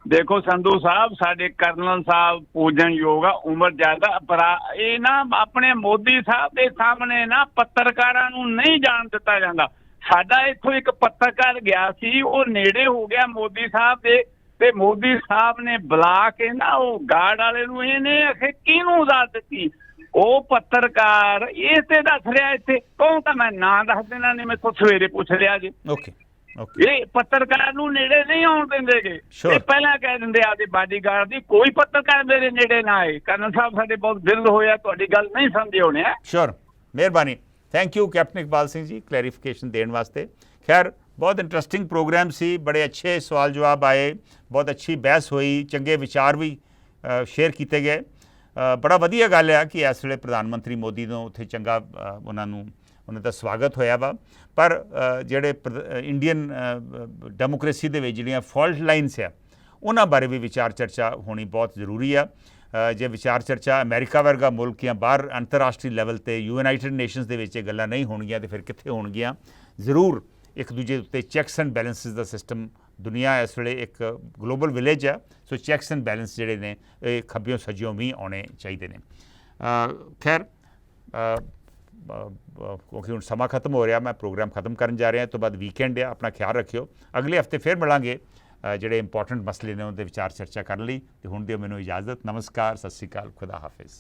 ਦੇਖੋ ਸੰਧੂ ਸਾਹਿਬ, ਸਾਡੇ ਕਰਨਲ ਸਾਹਿਬ ਪੂਜਨਯੋਗ ਆ, ਉਮਰ ਜ਼ਿਆਦਾ, ਪਰ ਇਹ ਨਾ ਆਪਣੇ ਮੋਦੀ ਸਾਹਿਬ ਦੇ ਸਾਹਮਣੇ ਨਾ ਪੱਤਰਕਾਰਾਂ ਨੂੰ ਨਹੀਂ ਜਾਣ ਦਿੱਤਾ ਜਾਂਦਾ। ਸਾਡਾ ਇੱਥੋਂ ਇੱਕ ਪੱਤਰਕਾਰ ਗਿਆ ਸੀ, ਉਹ ਨੇੜੇ ਹੋ ਗਿਆ ਮੋਦੀ ਸਾਹਿਬ ਦੇ, ਤੇ ਮੋਦੀ ਸਾਹਿਬ ਨੇ ਬੁਲਾ ਕੇ ਨਾ ਉਹ ਗਾਰਡ ਵਾਲੇ ਨੂੰ ਇਹਨੇ ਕਿਹਨੂੰ ਦੱਸ ਦਿੱਤੀ। ਉਹ ਪੱਤਰਕਾਰ ਇਹ ਤੇ ਦੱਸ ਰਿਹਾ ਇੱਥੇ, ਕੌਣ ਤਾਂ ਮੈਂ ਨਾਂ ਦੱਸ ਦੇਣਾ, ਨੇ ਮੈਥੋਂ ਸਵੇਰੇ ਪੁੱਛ ਲਿਆ ਜੀ। ਇਹ ਪੱਤਰਕਾਰ ਨੂੰ ਨੇੜੇ ਨਹੀਂ ਆਉਣ ਦਿੰਦੇਗੇ। ਇਹ ਪਹਿਲਾਂ ਕਹਿ ਦਿੰਦੇ ਆਪਦੇ ਬਾਡੀਗਾਰਡ ਦੀ ਕੋਈ ਪੱਤਰਕਾਰ ਮੇਰੇ ਨੇੜੇ ਨਾ ਆਏ। ਕਰਨਲ ਸਾਹਿਬ, ਸਾਡੇ ਬਹੁਤ ਦਿਲ ਹੋਇਆ, ਤੁਹਾਡੀ ਗੱਲ ਨਹੀਂ ਸਮਝੇ ਹੋਣੇ। ਸ਼ੋਰ, ਮਿਹਰਬਾਨੀ, thank you captain Iqbal Singh ji clarification ਦੇਣ ਵਾਸਤੇ। ਖੈਰ, ਬਹੁਤ ਇੰਟਰਸਟਿੰਗ ਪ੍ਰੋਗਰਾਮ ਸੀ, ਬੜੇ ਅੱਛੇ ਸਵਾਲ ਜਵਾਬ ਆਏ, ਬਹੁਤ ਅੱਛੀ ਬਹਿਸ ਹੋਈ, ਚੰਗੇ ਵਿਚਾਰ ਵੀ ਸ਼ੇਅਰ ਕੀਤੇ ਗਏ। ਬੜਾ ਵਧੀਆ ਗੱਲ ਆ ਕਿ ਇਸ ਵੇਲੇ ਪ੍ਰਧਾਨ ਮੰਤਰੀ ਮੋਦੀ ਨੂੰ ਉੱਥੇ ਚੰਗਾ ਉਹਨਾਂ ਦਾ ਸਵਾਗਤ ਹੋਇਆ ਵਾ। ਪਰ ਜਿਹੜੇ ਇੰਡੀਅਨ ਡੈਮੋਕ੍ਰੇਸੀ ਦੇ ਵਿੱਚ ਜਿਹੜੀਆਂ ਫਾਲਟ ਲਾਈਨਸ ਆ ਉਹਨਾਂ ਬਾਰੇ ਵੀ ਵਿਚਾਰ ਚਰਚਾ ਹੋਣੀ ਬਹੁਤ ਜ਼ਰੂਰੀ ਆ। ਜੇ ਵਿਚਾਰ ਚਰਚਾ ਅਮਰੀਕਾ ਵਰਗਾ ਮੁਲਕ ਜਾਂ ਬਾਹਰ ਅੰਤਰਰਾਸ਼ਟਰੀ ਲੈਵਲ ਤੇ ਯੂਨਾਈਟਿਡ ਨੇਸ਼ਨਸ ਦੇ ਵਿੱਚ ਇਹ ਗੱਲਾਂ ਨਹੀਂ ਹੋਣਗੀਆਂ ਤੇ ਫਿਰ ਕਿੱਥੇ ਹੋਣਗੀਆਂ। ਜ਼ਰੂਰ ਇੱਕ ਦੂਜੇ ਉੱਤੇ ਚੈੱਕਸ ਐਂਡ ਬੈਲੈਂਸਿਸ ਦਾ ਸਿਸਟਮ, ਦੁਨੀਆ ਇਸ ਵੇਲੇ ਇੱਕ ਗਲੋਬਲ ਵਿਲੇਜ ਆ, ਸੋ ਚੈੱਕਸ ਐਂਡ ਬੈਲੈਂਸ ਜਿਹੜੇ ਨੇ ਇਹ ਖੱਬਿਓਂ ਸੱਜਿਓਂ ਵੀ ਆਉਣੇ ਚਾਹੀਦੇ ਨੇ। ਖੈਰ ਕਿਉਂਕਿ ਹੁਣ ਸਮਾਂ ਖਤਮ ਹੋ ਰਿਹਾ, ਮੈਂ ਪ੍ਰੋਗਰਾਮ ਖਤਮ ਕਰਨ ਜਾ ਰਿਹਾ। ਇਸ ਤੋਂ ਬਾਅਦ ਵੀਕਐਂਡ ਆ, ਆਪਣਾ ਖਿਆਲ ਰੱਖਿਓ। ਅਗਲੇ ਹਫਤੇ ਫਿਰ ਮਿਲਾਂਗੇ ਜਿਹੜੇ ਇੰਪੋਰਟੈਂਟ ਮਸਲੇ ਨੇ ਉਹਦੇ ਵਿਚਾਰ ਚਰਚਾ ਕਰਨ ਲਈ। ਤੇ ਹੁਣ ਦਿਓ ਮੈਨੂੰ ਇਜਾਜ਼ਤ। ਨਮਸਕਾਰ, ਸਤਿ ਸ਼੍ਰੀ ਅਕਾਲ, ਖੁਦਾ ਹਾਫਿਜ਼।